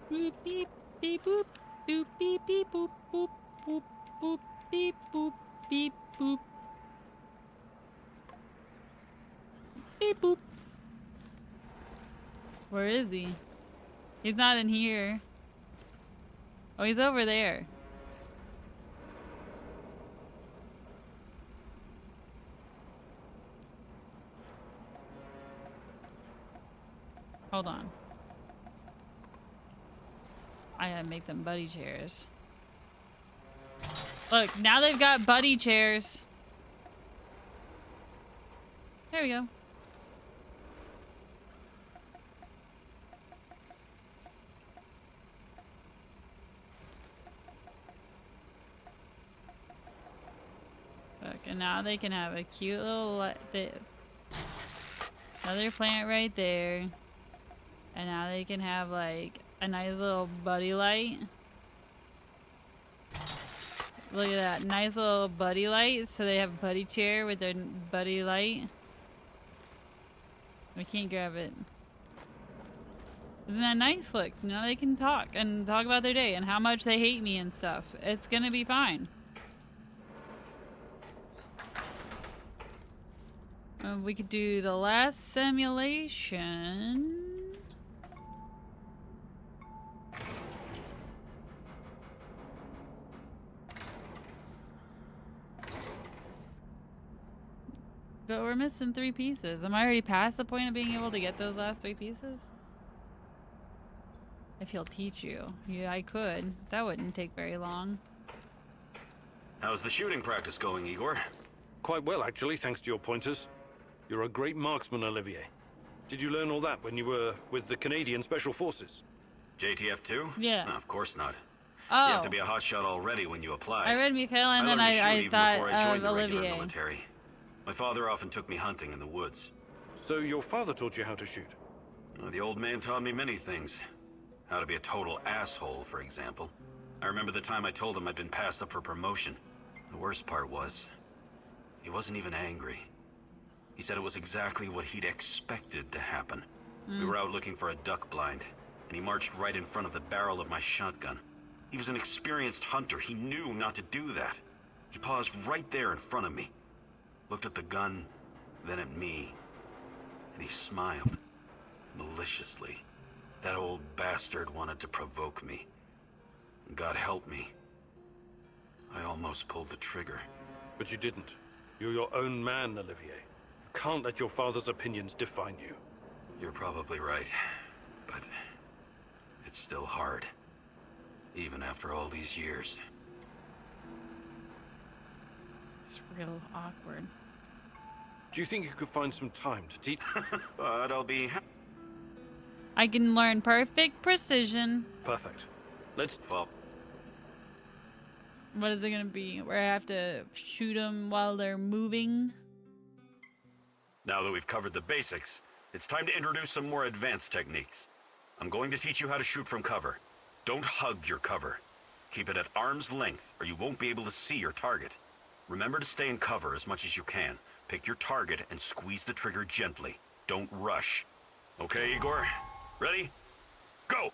Beep beep beep boop boop beep beep boop boop boop boop beep boop beep boop beep boop. Where is he? He's not in here. Oh, he's over there. Hold on. I gotta make them buddy chairs. Look, now they've got buddy chairs. There we go. Look, and now they can have a cute little another plant right there. And now they can have like a nice little buddy light. Look at that, nice little buddy light. So they have a buddy chair with their buddy light. We can't grab it. Isn't that nice? Look, now they can talk and talk about their day and how much they hate me and stuff. It's gonna be fine. We could do the last simulation. But we're missing 3 pieces. Am I already past the point of being able to get those last 3 pieces? If he'll teach you. Yeah, I could. That wouldn't take very long. How's the shooting practice going, Igor? Quite well, actually, thanks to your pointers. You're a great marksman, Olivier. Did you learn all that when you were with the Canadian Special Forces? JTF2? Yeah. No, of course not. Oh. You have to be a hotshot already when you apply. I read Mikhail and then I thought of Olivier. Military. My father often took me hunting in the woods. So your father taught you how to shoot? The old man taught me many things. How to be a total asshole, for example. I remember the time I told him I'd been passed up for promotion. The worst part was, he wasn't even angry. He said it was exactly what he'd expected to happen. We were out looking for a duck blind, and he marched right in front of the barrel of my shotgun. He was an experienced hunter. He knew not to do that. He paused right there in front of me, looked at the gun, then at me, and he smiled, maliciously. That old bastard wanted to provoke me. God help me. I almost pulled the trigger. But you didn't. You're your own man, Olivier. You can't let your father's opinions define you. You're probably right, but it's still hard, even after all these years. It's real awkward. Do you think you could find some time to teach? But I'll be... I can learn perfect precision. Perfect. Let's... Well... What is it gonna be? Where I have to shoot them while they're moving? Now that we've covered the basics, it's time to introduce some more advanced techniques. I'm going to teach you how to shoot from cover. Don't hug your cover. Keep it at arm's length, or you won't be able to see your target. Remember to stay in cover as much as you can. Pick your target and squeeze the trigger gently. Don't rush. Okay, Igor? Ready? Go!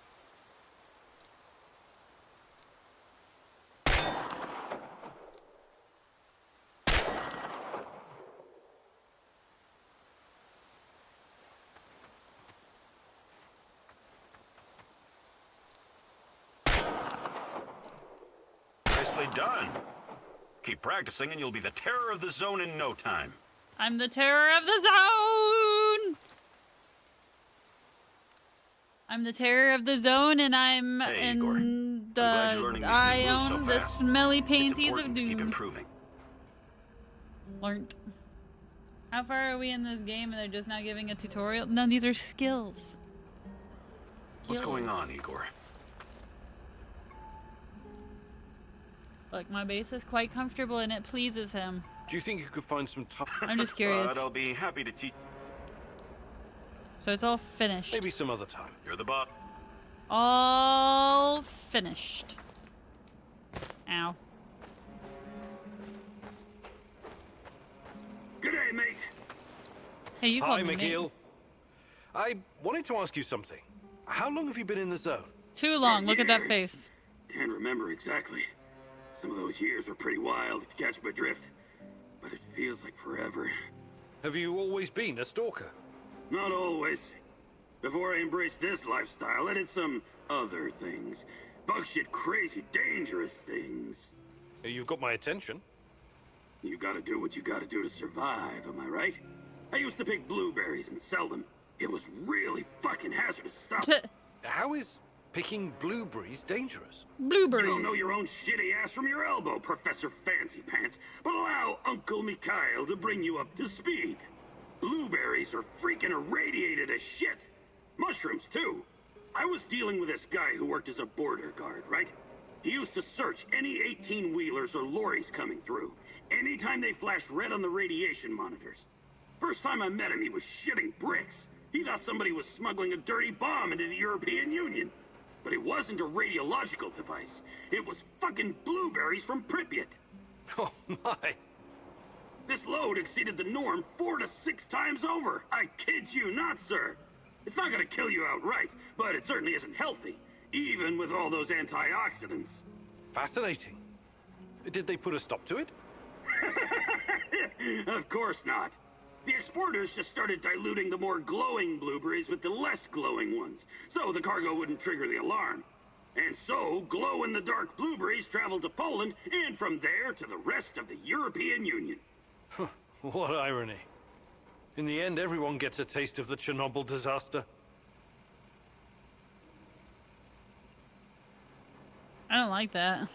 Nicely done. Keep practicing and you'll be the terror of the zone in no time. I'm the terror of the zone! I'm the terror of the zone, and I'm Hey, Igor. in I'm glad you're learning the... these new I moves so own the fast. smelly It's panties of important to keep doom. improving. Learned. How far are we in this game and they're just not giving a tutorial? No, these are skills. What's going on, Igor? Look, my base is quite comfortable and it pleases him. Do you think you could find some time? I'm just curious. But I'll be happy to teach. So it's all finished. Maybe some other time. You're the boss. All finished. Ow. G'day, mate. Hey, you called Hi, me Mikhail. mate. I wanted to ask you something. How long have you been in the zone? Too long. Look at that Years. face. Can't remember exactly. Some of those years were pretty wild, if you catch my drift. But it feels like forever. Have you always been a stalker? Not always. Before I embraced this lifestyle, I did some other things. Bug shit, crazy, dangerous things. You've got my attention. You gotta do what you gotta do to survive, am I right? I used to pick blueberries and sell them. It was really fucking hazardous stuff. How is picking blueberries dangerous? Blueberries. You don't know your own shitty ass from your elbow, Professor Fancy Pants. But allow Uncle Mikhail to bring you up to speed. Blueberries are freaking irradiated as shit. Mushrooms, too. I was dealing with this guy who worked as a border guard, right? He used to search any 18-wheelers or lorries coming through. Anytime they flashed red on the radiation monitors. First time I met him, he was shitting bricks. He thought somebody was smuggling a dirty bomb into the European Union. But it wasn't a radiological device. It was fucking blueberries from Pripyat. Oh, my. This load exceeded the norm 4 to 6 times over. I kid you not, sir. It's not gonna kill you outright, but it certainly isn't healthy, even with all those antioxidants. Fascinating. Did they put a stop to it? Of course not. The exporters just started diluting the more glowing blueberries with the less glowing ones, so the cargo wouldn't trigger the alarm. And so, glow-in-the-dark blueberries traveled to Poland, and from there to the rest of the European Union. What irony. In the end, everyone gets a taste of the Chernobyl disaster. I don't like that.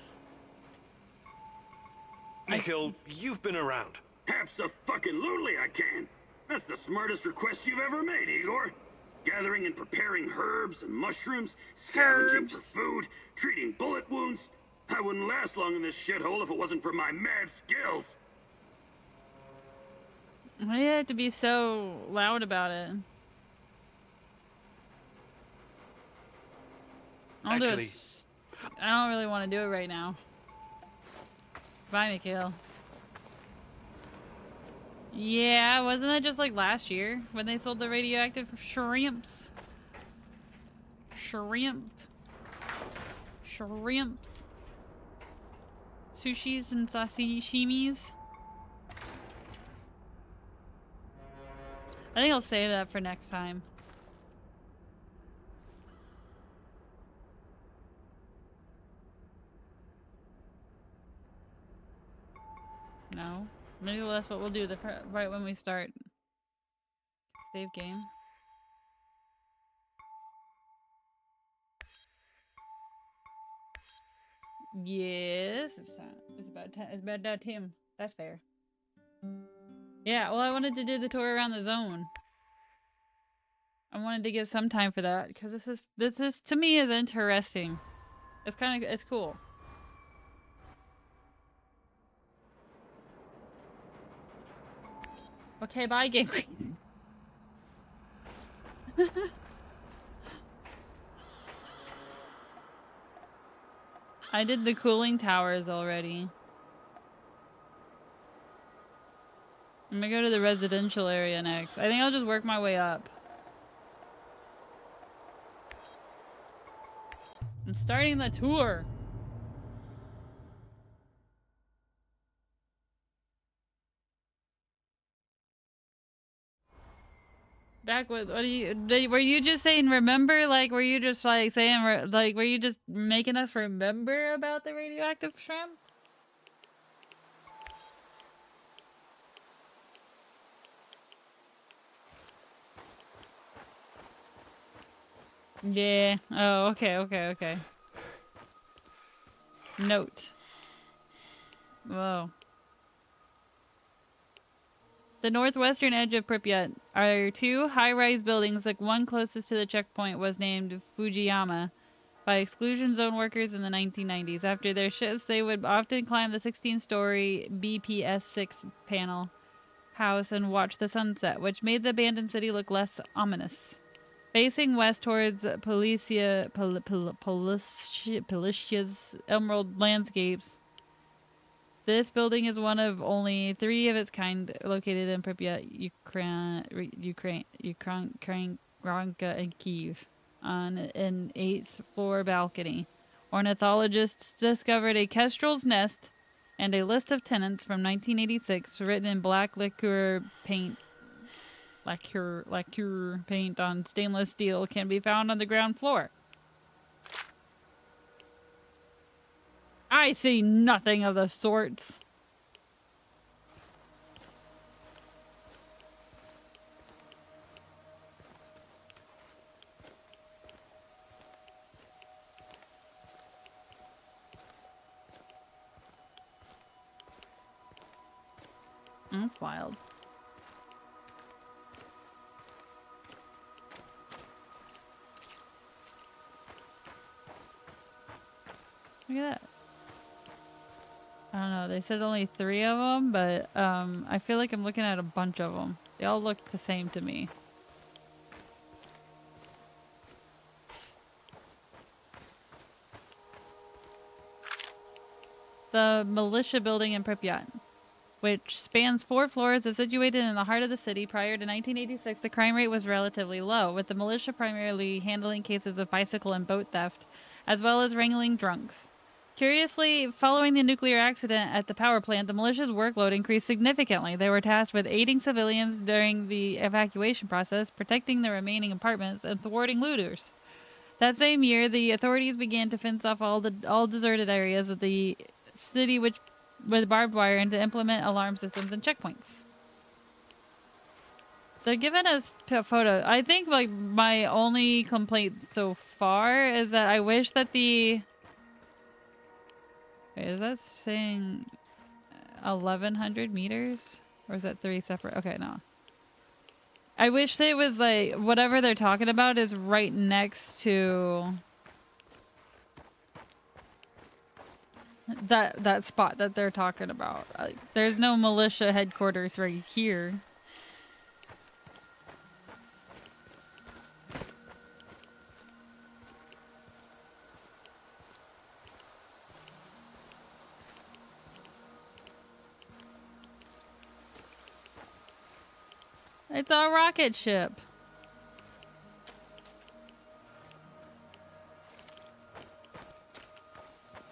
Mikhail, you've been around. Abso-fucking-lutely I can. That's the smartest request you've ever made, Igor. Gathering and preparing herbs and mushrooms, scavenging for food, treating bullet wounds. I wouldn't last long in this shithole if it wasn't for my mad skills. Why do you have to be so loud about it? I don't really want to do it right now. Bye, Mikhail. Yeah, wasn't that just like last year when they sold the radioactive shrimps? Shrimps. Sushis and sashimis. I think I'll save that for next time. No. Maybe that's what we'll do right when we start. Save game. Yes, it's about that Tim. That's fair. Yeah, well, I wanted to do the tour around the zone. I wanted to give some time for that because this is to me is interesting. It's cool. Okay, bye, Game Queen. I did the cooling towers already. I'm gonna go to the residential area next. I think I'll just work my way up. I'm starting the tour. Back with what are you? Were you just saying remember? Like, were you just like saying like, were you just making us remember about the radioactive shrimp? Yeah. Oh, okay. Note. Whoa. The northwestern edge of Pripyat are two high-rise buildings. The one closest to the checkpoint was named Fujiyama by exclusion zone workers in the 1990s. After their shifts, they would often climb the 16-story BPS-6 panel house and watch the sunset, which made the abandoned city look less ominous. Facing west towards Policia's emerald landscapes, this building is one of only 3 of its kind located in Pripyat, Ukraine, and Kiev. On an 8th floor balcony, ornithologists discovered a kestrel's nest and a list of tenants from 1986 written in black lacquer paint on stainless steel can be found on the ground floor. I see nothing of the sorts. That's wild. Look at that. I don't know. They said only 3 of them, but I feel like I'm looking at a bunch of them. They all look the same to me. The militia building in Pripyat, which spans 4 floors, is situated in the heart of the city. Prior to 1986, the crime rate was relatively low, with the militia primarily handling cases of bicycle and boat theft, as well as wrangling drunks. Curiously, following the nuclear accident at the power plant, the militia's workload increased significantly. They were tasked with aiding civilians during the evacuation process, protecting the remaining apartments, and thwarting looters. That same year, the authorities began to fence off all deserted areas of the city with barbed wire and to implement alarm systems and checkpoints. They're giving us a photo. I think like my only complaint so far is that I wish that the... Wait, is that saying 1,100 meters? Or is that 3 separate? Okay, no. I wish it was like whatever they're talking about is right next to that spot that they're talking about. Like, there's no militia headquarters right here. It's a rocket ship.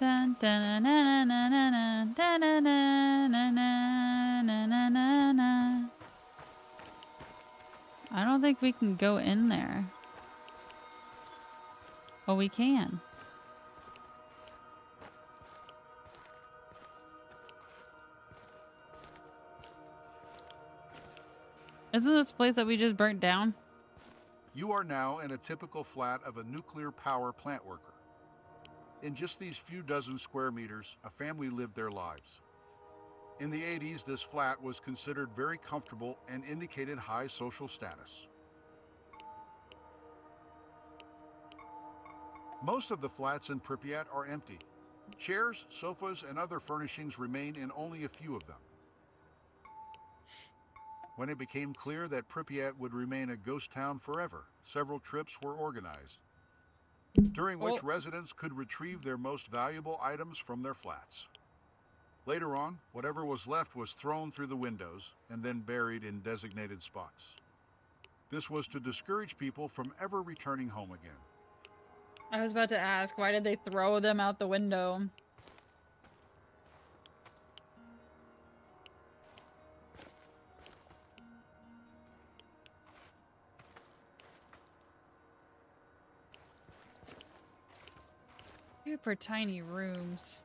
Dun, dun, na, na, na, na, na, dun, na, na, na, na, na, na, na. I don't think we can go in there. Oh, we can. Isn't this place that we just burnt down? You are now in a typical flat of a nuclear power plant worker. In just these few dozen square meters, a family lived their lives. In the 80s, this flat was considered very comfortable and indicated high social status. Most of the flats in Pripyat are empty. Chairs, sofas, and other furnishings remain in only a few of them. When it became clear that Pripyat would remain a ghost town forever, several trips were organized. during which residents could retrieve their most valuable items from their flats. Later on, whatever was left was thrown through the windows and then buried in designated spots. This was to discourage people from ever returning home again. I was about to ask, why did they throw them out the window? Super tiny rooms.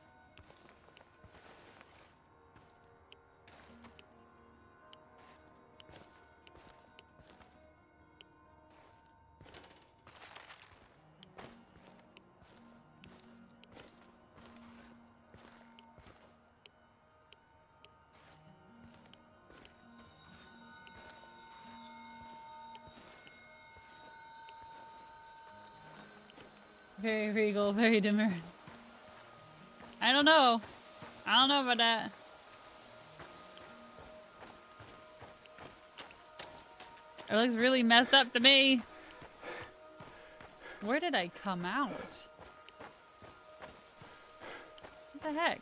Very regal, very demure. I don't know. I don't know about that. It looks really messed up to me. Where did I come out? What the heck?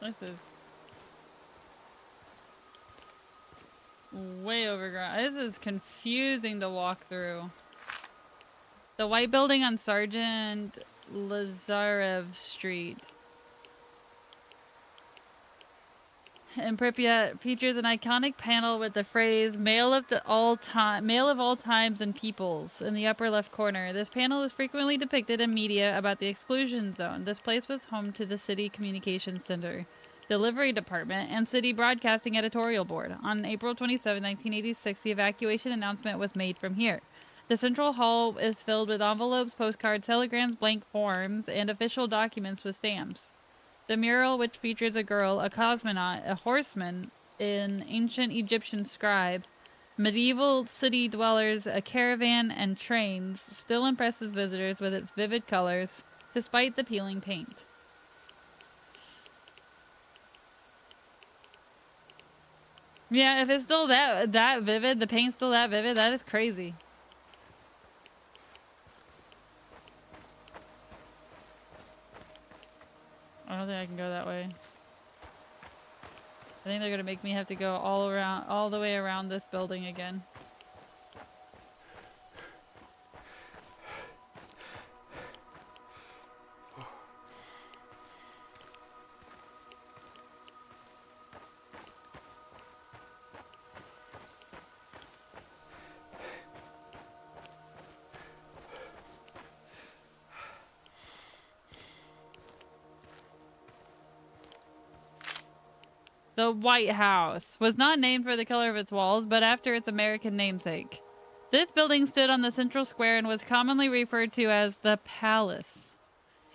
This is way overgrown. This is confusing to walk through. The white building on Sergeant Lazarev Street in Pripyat features an iconic panel with the phrase "Male of all times and peoples" in the upper left corner. This panel is frequently depicted in media about the exclusion zone. This place was home to the City Communications Center, the Livery Department, and City Broadcasting Editorial Board. On April 27, 1986, the evacuation announcement was made from here. The central hall is filled with envelopes, postcards, telegrams, blank forms, and official documents with stamps. The mural, which features a girl, a cosmonaut, a horseman, an ancient Egyptian scribe, medieval city dwellers, a caravan, and trains, still impresses visitors with its vivid colors, despite the peeling paint. Yeah, if it's still that vivid, the paint's still that vivid, that is crazy. I don't think I can go that way. I think they're gonna make me have to go all the way around this building again. The White House was not named for the color of its walls, but after its American namesake. This building stood on the central square and was commonly referred to as the Palace.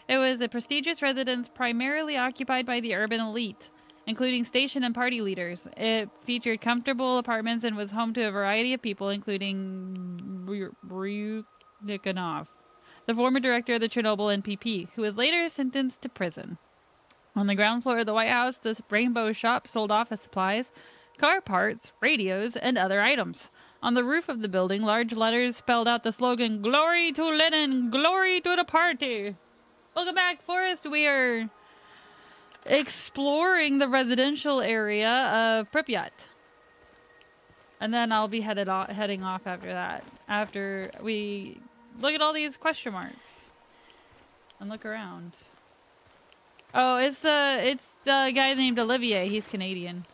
It was a prestigious residence primarily occupied by the urban elite, including station and party leaders. It featured comfortable apartments and was home to a variety of people, including Ryuknikov, the former director of the Chernobyl NPP, who was later sentenced to prison. On the ground floor of the White House, this rainbow shop sold office supplies, car parts, radios, and other items. On the roof of the building, large letters spelled out the slogan, "Glory to Lenin! Glory to the party!" Welcome back, Forrest. We are exploring the residential area of Pripyat. And then I'll be heading off after that. After we look at all these question marks. And look around. Oh, it's the guy named Olivier. He's Canadian.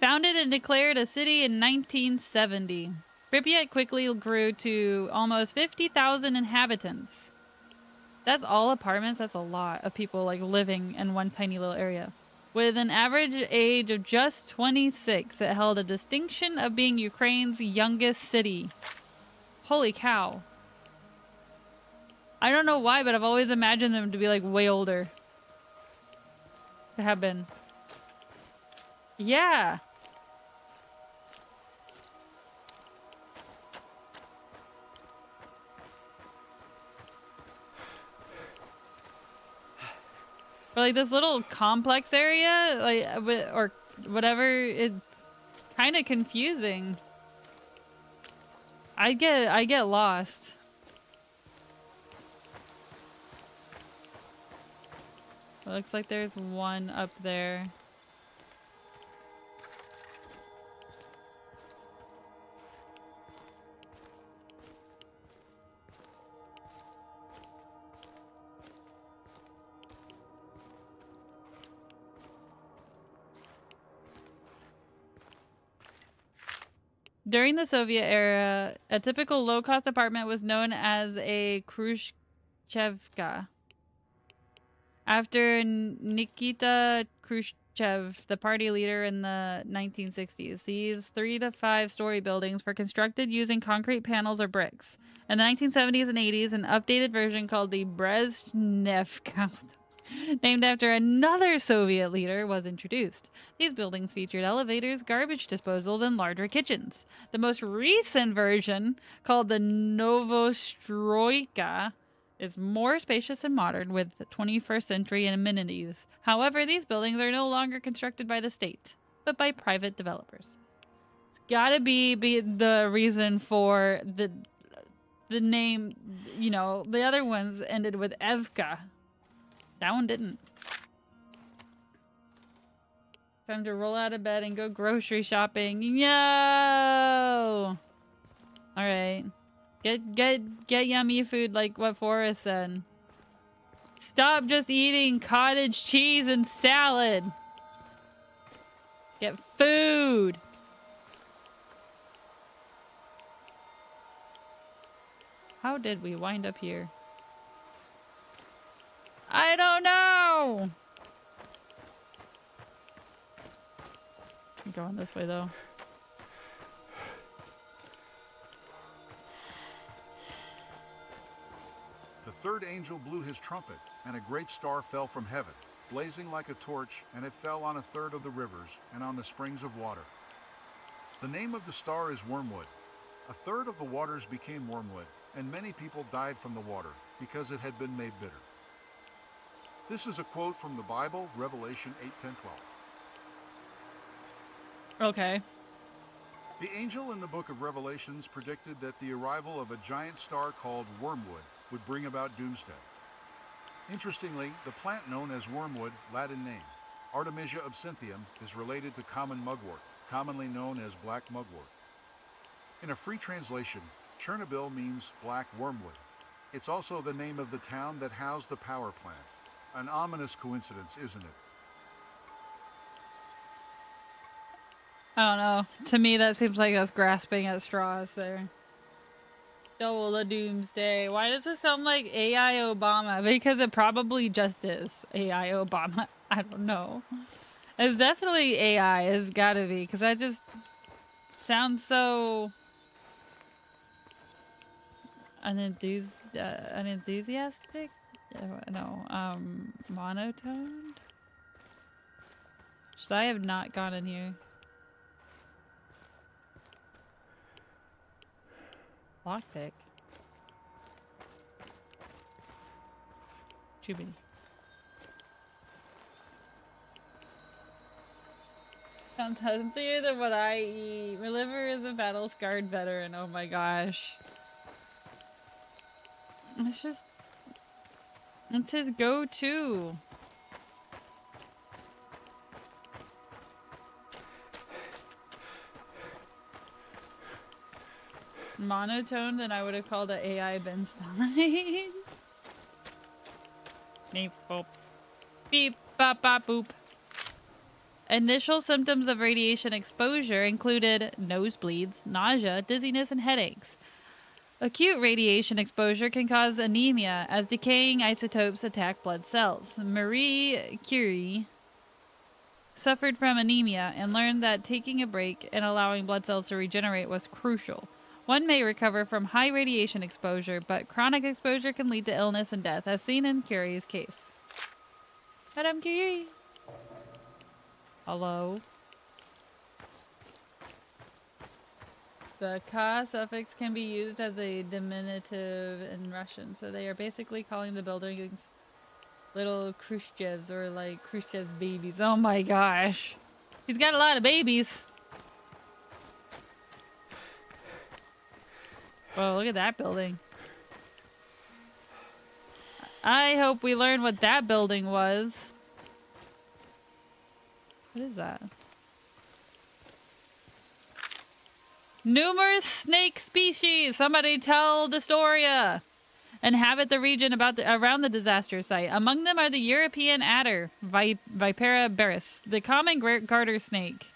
Founded and declared a city in 1970, Pripyat quickly grew to almost 50,000 inhabitants. That's all apartments. That's a lot of people like living in one tiny little area. With an average age of just 26, it held a distinction of being Ukraine's youngest city. Holy cow. I don't know why, but I've always imagined them to be like way older. They have been. Yeah. Or like this little complex area, like, or whatever, it's kind of confusing. I get lost. It looks like there's one up there. During the Soviet era, a typical low-cost apartment was known as a Khrushchevka. After Nikita Khrushchev, the party leader in the 1960s, these 3 to 5 story buildings were constructed using concrete panels or bricks. In the 1970s and 80s, an updated version called the Brezhnevka, named after another Soviet leader, was introduced. These buildings featured elevators, garbage disposals, and larger kitchens. The most recent version, called the Novostroika, is more spacious and modern with 21st century amenities. However, these buildings are no longer constructed by the state, but by private developers. It's gotta be the reason for the name, you know, the other ones ended with Evka. That one didn't. Time to roll out of bed and go grocery shopping. Yo! Alright. Get yummy food like what Forrest said. Stop just eating cottage cheese and salad. Get food. How did we wind up here? I don't know. I'm going this way though. The third angel blew his trumpet, and a great star fell from heaven, blazing like a torch, and it fell on a third of the rivers and on the springs of water. The name of the star is Wormwood. A third of the waters became wormwood, and many people died from the water, because it had been made bitter. This is a quote from the Bible, Revelation 8:10-12. Okay. The angel in the book of Revelations predicted that the arrival of a giant star called Wormwood would bring about doomsday. Interestingly, the plant known as wormwood, Latin name, Artemisia absinthium, is related to common mugwort, commonly known as black mugwort. In a free translation, Chernobyl means black wormwood. It's also the name of the town that housed the power plant. An ominous coincidence, isn't it? I don't know. To me, that seems like us grasping at straws there. Double the doomsday. Why does it sound like AI Obama? Because it probably just is AI Obama. I don't know. It's definitely AI. It's gotta be. Because that just sounds so unenthusiastic? No. Monotoned? Should I have not gone in here? Lockpick. Too many. Sounds healthier than what I eat. My liver is a battle-scarred veteran. Oh my gosh. It's his go-to. Monotone, then I would have called it AI Ben Stein. Beep, boop. Beep, bop, bop, boop. Initial symptoms of radiation exposure included nosebleeds, nausea, dizziness, and headaches. Acute radiation exposure can cause anemia as decaying isotopes attack blood cells. Marie Curie suffered from anemia and learned that taking a break and allowing blood cells to regenerate was crucial. One may recover from high radiation exposure, but chronic exposure can lead to illness and death, as seen in Curie's case. Madame Curie. Hello. The ka suffix can be used as a diminutive in Russian, so they are basically calling the buildings little Khrushchevs, or like Khrushchev's babies. Oh my gosh. He's got a lot of babies. Whoa, look at that building. I hope we learn what that building was. What is that? Numerous snake species. Somebody tell Destoria. Inhabit the region around the disaster site. Among them are the European adder, Vipera berus, the common garter snake,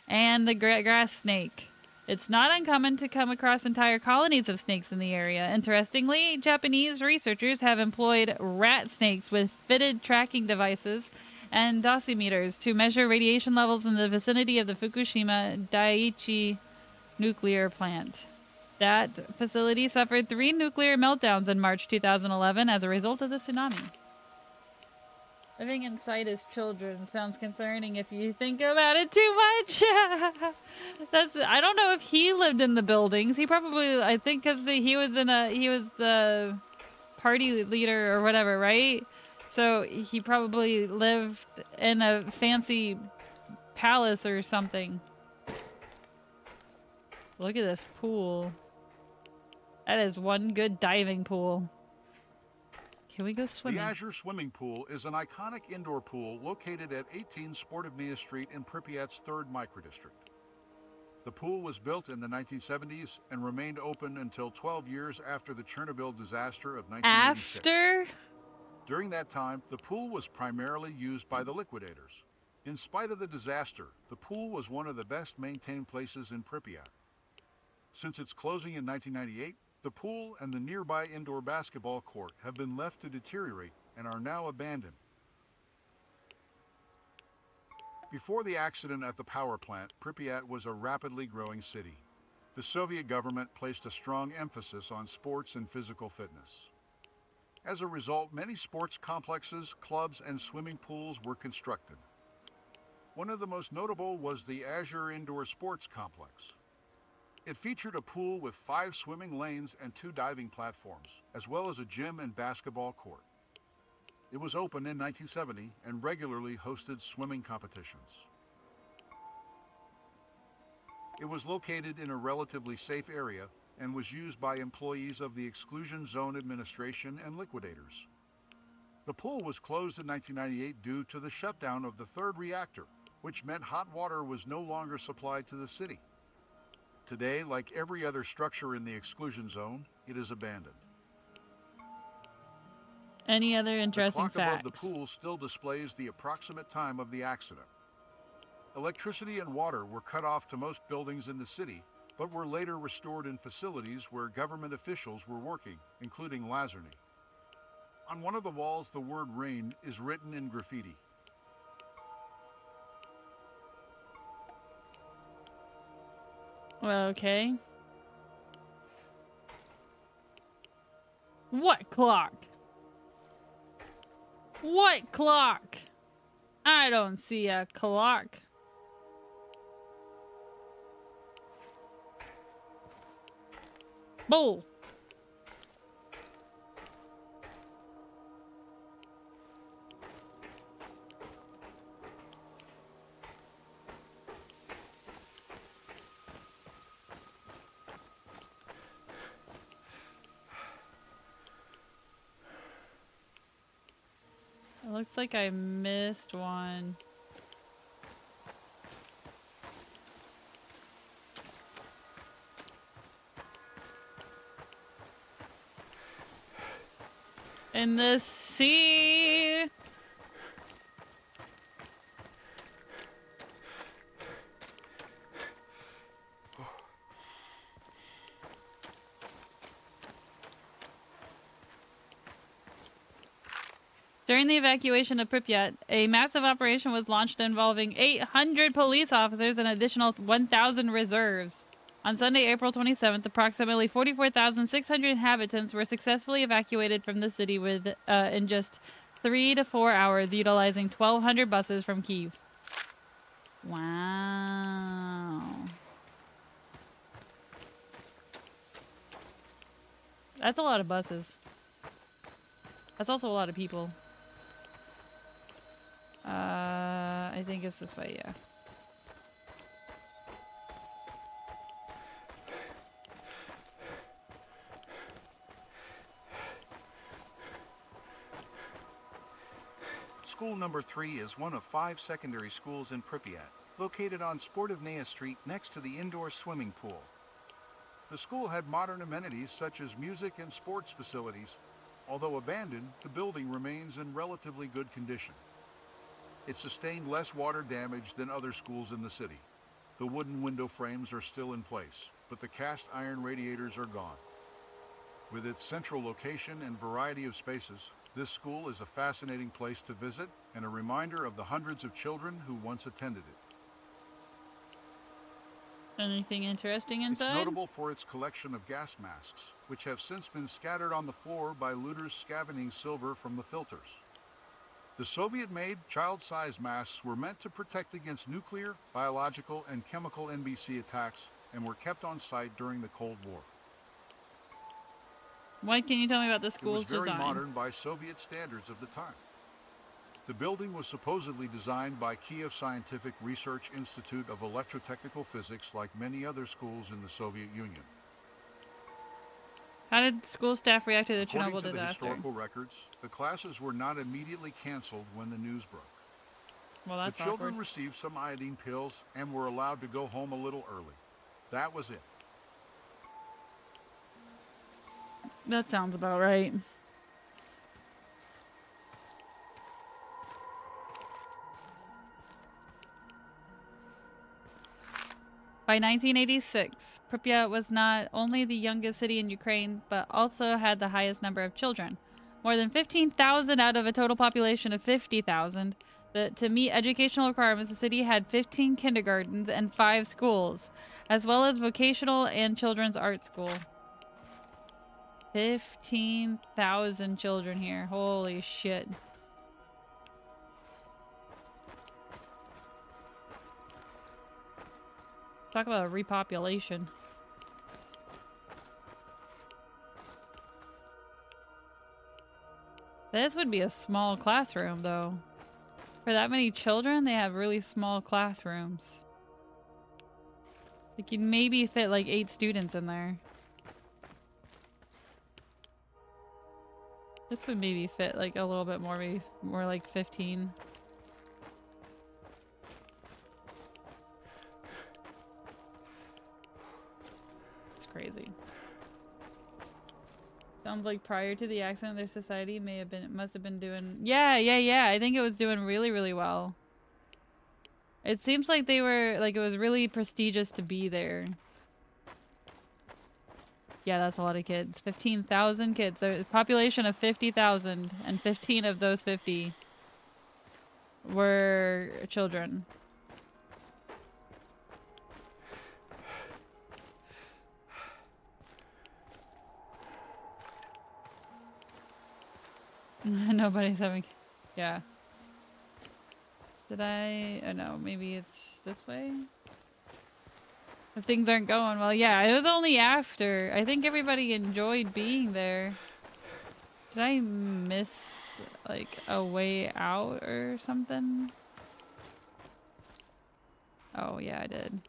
and the grass snake. It's not uncommon to come across entire colonies of snakes in the area. Interestingly, Japanese researchers have employed rat snakes with fitted tracking devices and dosimeters to measure radiation levels in the vicinity of the Fukushima Daiichi nuclear plant. That facility suffered 3 nuclear meltdowns in March 2011 as a result of the tsunami. Living inside his children sounds concerning if you think about it too much. I don't know if he lived in the buildings. He probably, I think, because he was the party leader or whatever, right? So he probably lived in a fancy palace or something. Look at this pool. That is one good diving pool. Can we go swimming? The Azure Swimming Pool is an iconic indoor pool located at 18 Sportivnia Street in Pripyat's 3rd microdistrict. The pool was built in the 1970s and remained open until 12 years after the Chernobyl disaster of 1986. After? During that time, the pool was primarily used by the liquidators. In spite of the disaster, the pool was one of the best maintained places in Pripyat. Since its closing in 1998, the pool and the nearby indoor basketball court have been left to deteriorate and are now abandoned. Before the accident at the power plant, Pripyat was a rapidly growing city. The Soviet government placed a strong emphasis on sports and physical fitness. As a result, many sports complexes, clubs, and swimming pools were constructed. One of the most notable was the Azure Indoor Sports Complex. It featured a pool with 5 swimming lanes and 2 diving platforms, as well as a gym and basketball court. It was open in 1970 and regularly hosted swimming competitions. It was located in a relatively safe area and was used by employees of the Exclusion Zone Administration and liquidators. The pool was closed in 1998 due to the shutdown of the 3rd reactor, which meant hot water was no longer supplied to the city. Today, like every other structure in the exclusion zone, it is abandoned. Any other interesting facts? The clock facts? above the pool still displays the approximate time of the accident. Electricity and water were cut off to most buildings in the city, but were later restored in facilities where government officials were working, including Lazarny. On one of the walls, the word rain is written in graffiti. Okay. What clock? What clock? I don't see a clock. Bull. It looks like I missed one. In the sea. During the evacuation of Pripyat, a massive operation was launched involving 800 police officers and additional 1,000 reserves. On Sunday, April 27th, approximately 44,600 inhabitants were successfully evacuated from the city in just 3 to 4 hours, utilizing 1,200 buses from Kyiv. Wow. That's a lot of buses. That's also a lot of people. I think it's this way, yeah. School number 3 is one of 5 secondary schools in Pripyat, located on Sportivnaya Street next to the indoor swimming pool. The school had modern amenities such as music and sports facilities. Although abandoned, the building remains in relatively good condition. It sustained less water damage than other schools in the city. The wooden window frames are still in place, but the cast iron radiators are gone. With its central location and variety of spaces, this school is a fascinating place to visit and a reminder of the hundreds of children who once attended it. Anything interesting inside? It's notable for its collection of gas masks, which have since been scattered on the floor by looters scavenging silver from the filters. The Soviet-made child-sized masks were meant to protect against nuclear, biological, and chemical NBC attacks and were kept on site during the Cold War. What can you tell me about the school's design? It was very modern by Soviet standards of the time. The building was supposedly designed by Kiev Scientific Research Institute of Electrotechnical Physics, like many other schools in the Soviet Union. How did school staff react to the According Chernobyl to the disaster? historical records, the classes were not immediately canceled when the news broke. Well, that's the children awkward. received some iodine pills and were allowed to go home a little early. That was it. That sounds about right. By 1986, Pripyat was not only the youngest city in Ukraine, but also had the highest number of children. More than 15,000 out of a total population of 50,000. To meet educational requirements, the city had 15 kindergartens and 5 schools, as well as vocational and children's art school. 15,000 children here. Holy shit. Talk about a repopulation. This would be a small classroom, though. For that many children, they have really small classrooms. Like, you'd maybe fit like 8 students in there. This would maybe fit like a little bit more, maybe more like 15. It's crazy. Sounds like prior to the accident, their society must have been doing... Yeah. I think it was doing really, really well. It seems like they were, like, it was really prestigious to be there. Yeah, that's a lot of kids. 15,000 kids. So a population of 50,000, and 15 of those 50 were children. Nobody's having... Yeah. Did I... Oh no, maybe it's this way? If things aren't going well. Yeah, it was only after. I think everybody enjoyed being there. Did I miss, like, a way out or something? Oh, yeah, I did.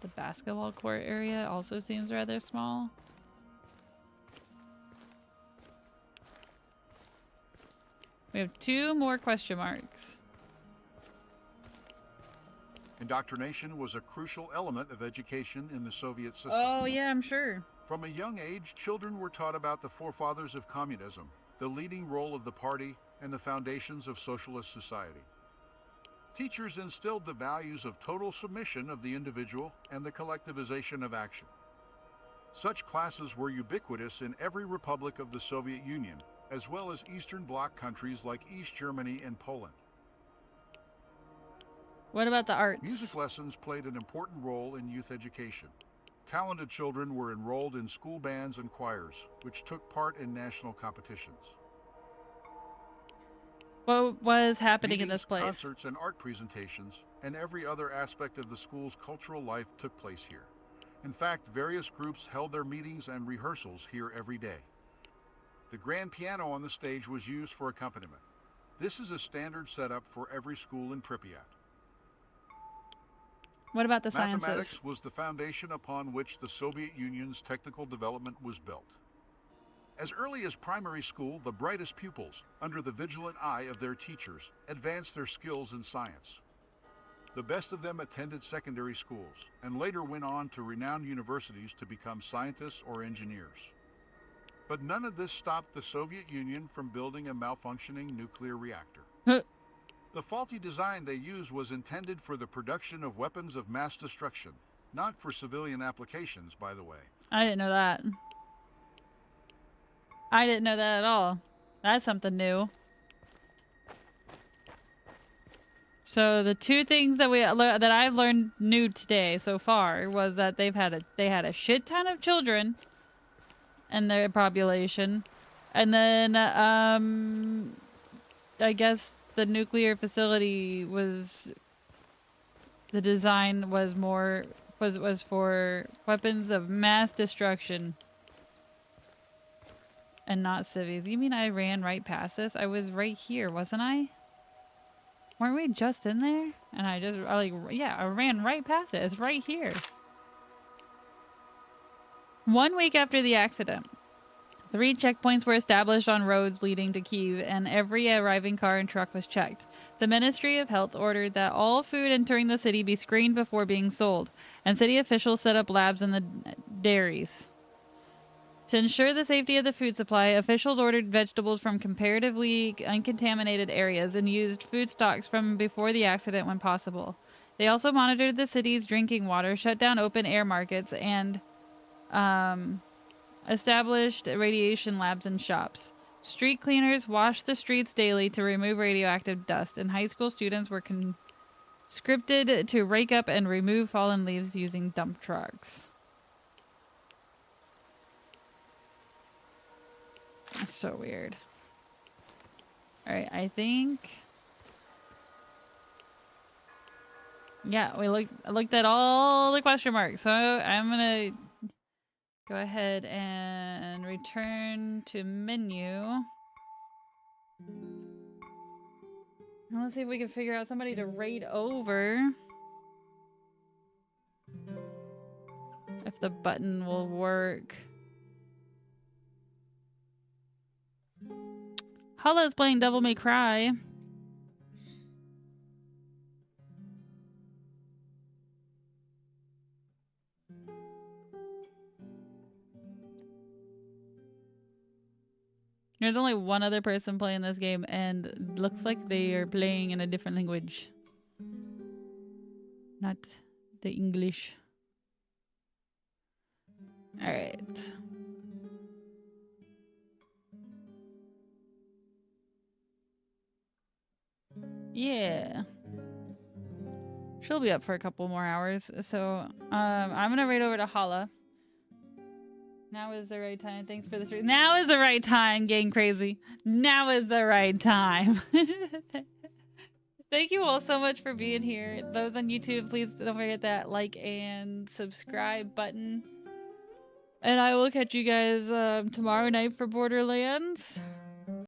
The basketball court area also seems rather small. We have 2 more question marks. Indoctrination was a crucial element of education in the Soviet system. Oh, yeah, I'm sure. From a young age, children were taught about the forefathers of communism, the leading role of the party, and the foundations of socialist society. Teachers instilled the values of total submission of the individual and the collectivization of action. Such classes were ubiquitous in every republic of the Soviet Union, as well as Eastern Bloc countries like East Germany and Poland. What about the arts? Music lessons played an important role in youth education. Talented children were enrolled in school bands and choirs, which took part in national competitions. What was happening Meetings, in this place? Concerts and art presentations, and every other aspect of the school's cultural life took place here. In fact, various groups held their meetings and rehearsals here every day. The grand piano on the stage was used for accompaniment. This is a standard setup for every school in Pripyat. What about the sciences? Mathematics was the foundation upon which the Soviet Union's technical development was built. As early as primary school, the brightest pupils, under the vigilant eye of their teachers, advanced their skills in science. The best of them attended secondary schools and later went on to renowned universities to become scientists or engineers. But none of this stopped the Soviet Union from building a malfunctioning nuclear reactor. The faulty design they used was intended for the production of weapons of mass destruction, not for civilian applications, by the way. I didn't know that. I didn't know that at all. That's something new. So the two things that that I've learned new today so far was that they had a shit ton of children in their population, and then I guess the nuclear facility was the design was for weapons of mass destruction and not civvies. You mean I ran right past this? I was right here, wasn't I? Weren't we just in there? And I ran right past it. It's right here. 1 week after the accident, 3 checkpoints were established on roads leading to Kyiv, and every arriving car and truck was checked. The Ministry of Health ordered that all food entering the city be screened before being sold, and city officials set up labs in the dairies. To ensure the safety of the food supply, officials ordered vegetables from comparatively uncontaminated areas and used food stocks from before the accident when possible. They also monitored the city's drinking water, shut down open air markets, and established radiation labs and shops. Street cleaners washed the streets daily to remove radioactive dust, and high school students were conscripted to rake up and remove fallen leaves using dump trucks. That's so weird. Alright, I think... Yeah, I looked at all the question marks, so I'm gonna go ahead and return to menu. And let's see if we can figure out somebody to raid over. If the button will work. Hala is playing Devil May Cry. There's only one other person playing this game, and it looks like they are playing in a different language. Not the English. Alright. Yeah. She'll be up for a couple more hours, so I'm gonna raid over to Hala. Now is the right time. Thanks for this. Now is the right time, getting crazy. Now is the right time. Thank you all so much for being here. Those on YouTube, please don't forget that like and subscribe button. And I will catch you guys tomorrow night for Borderlands.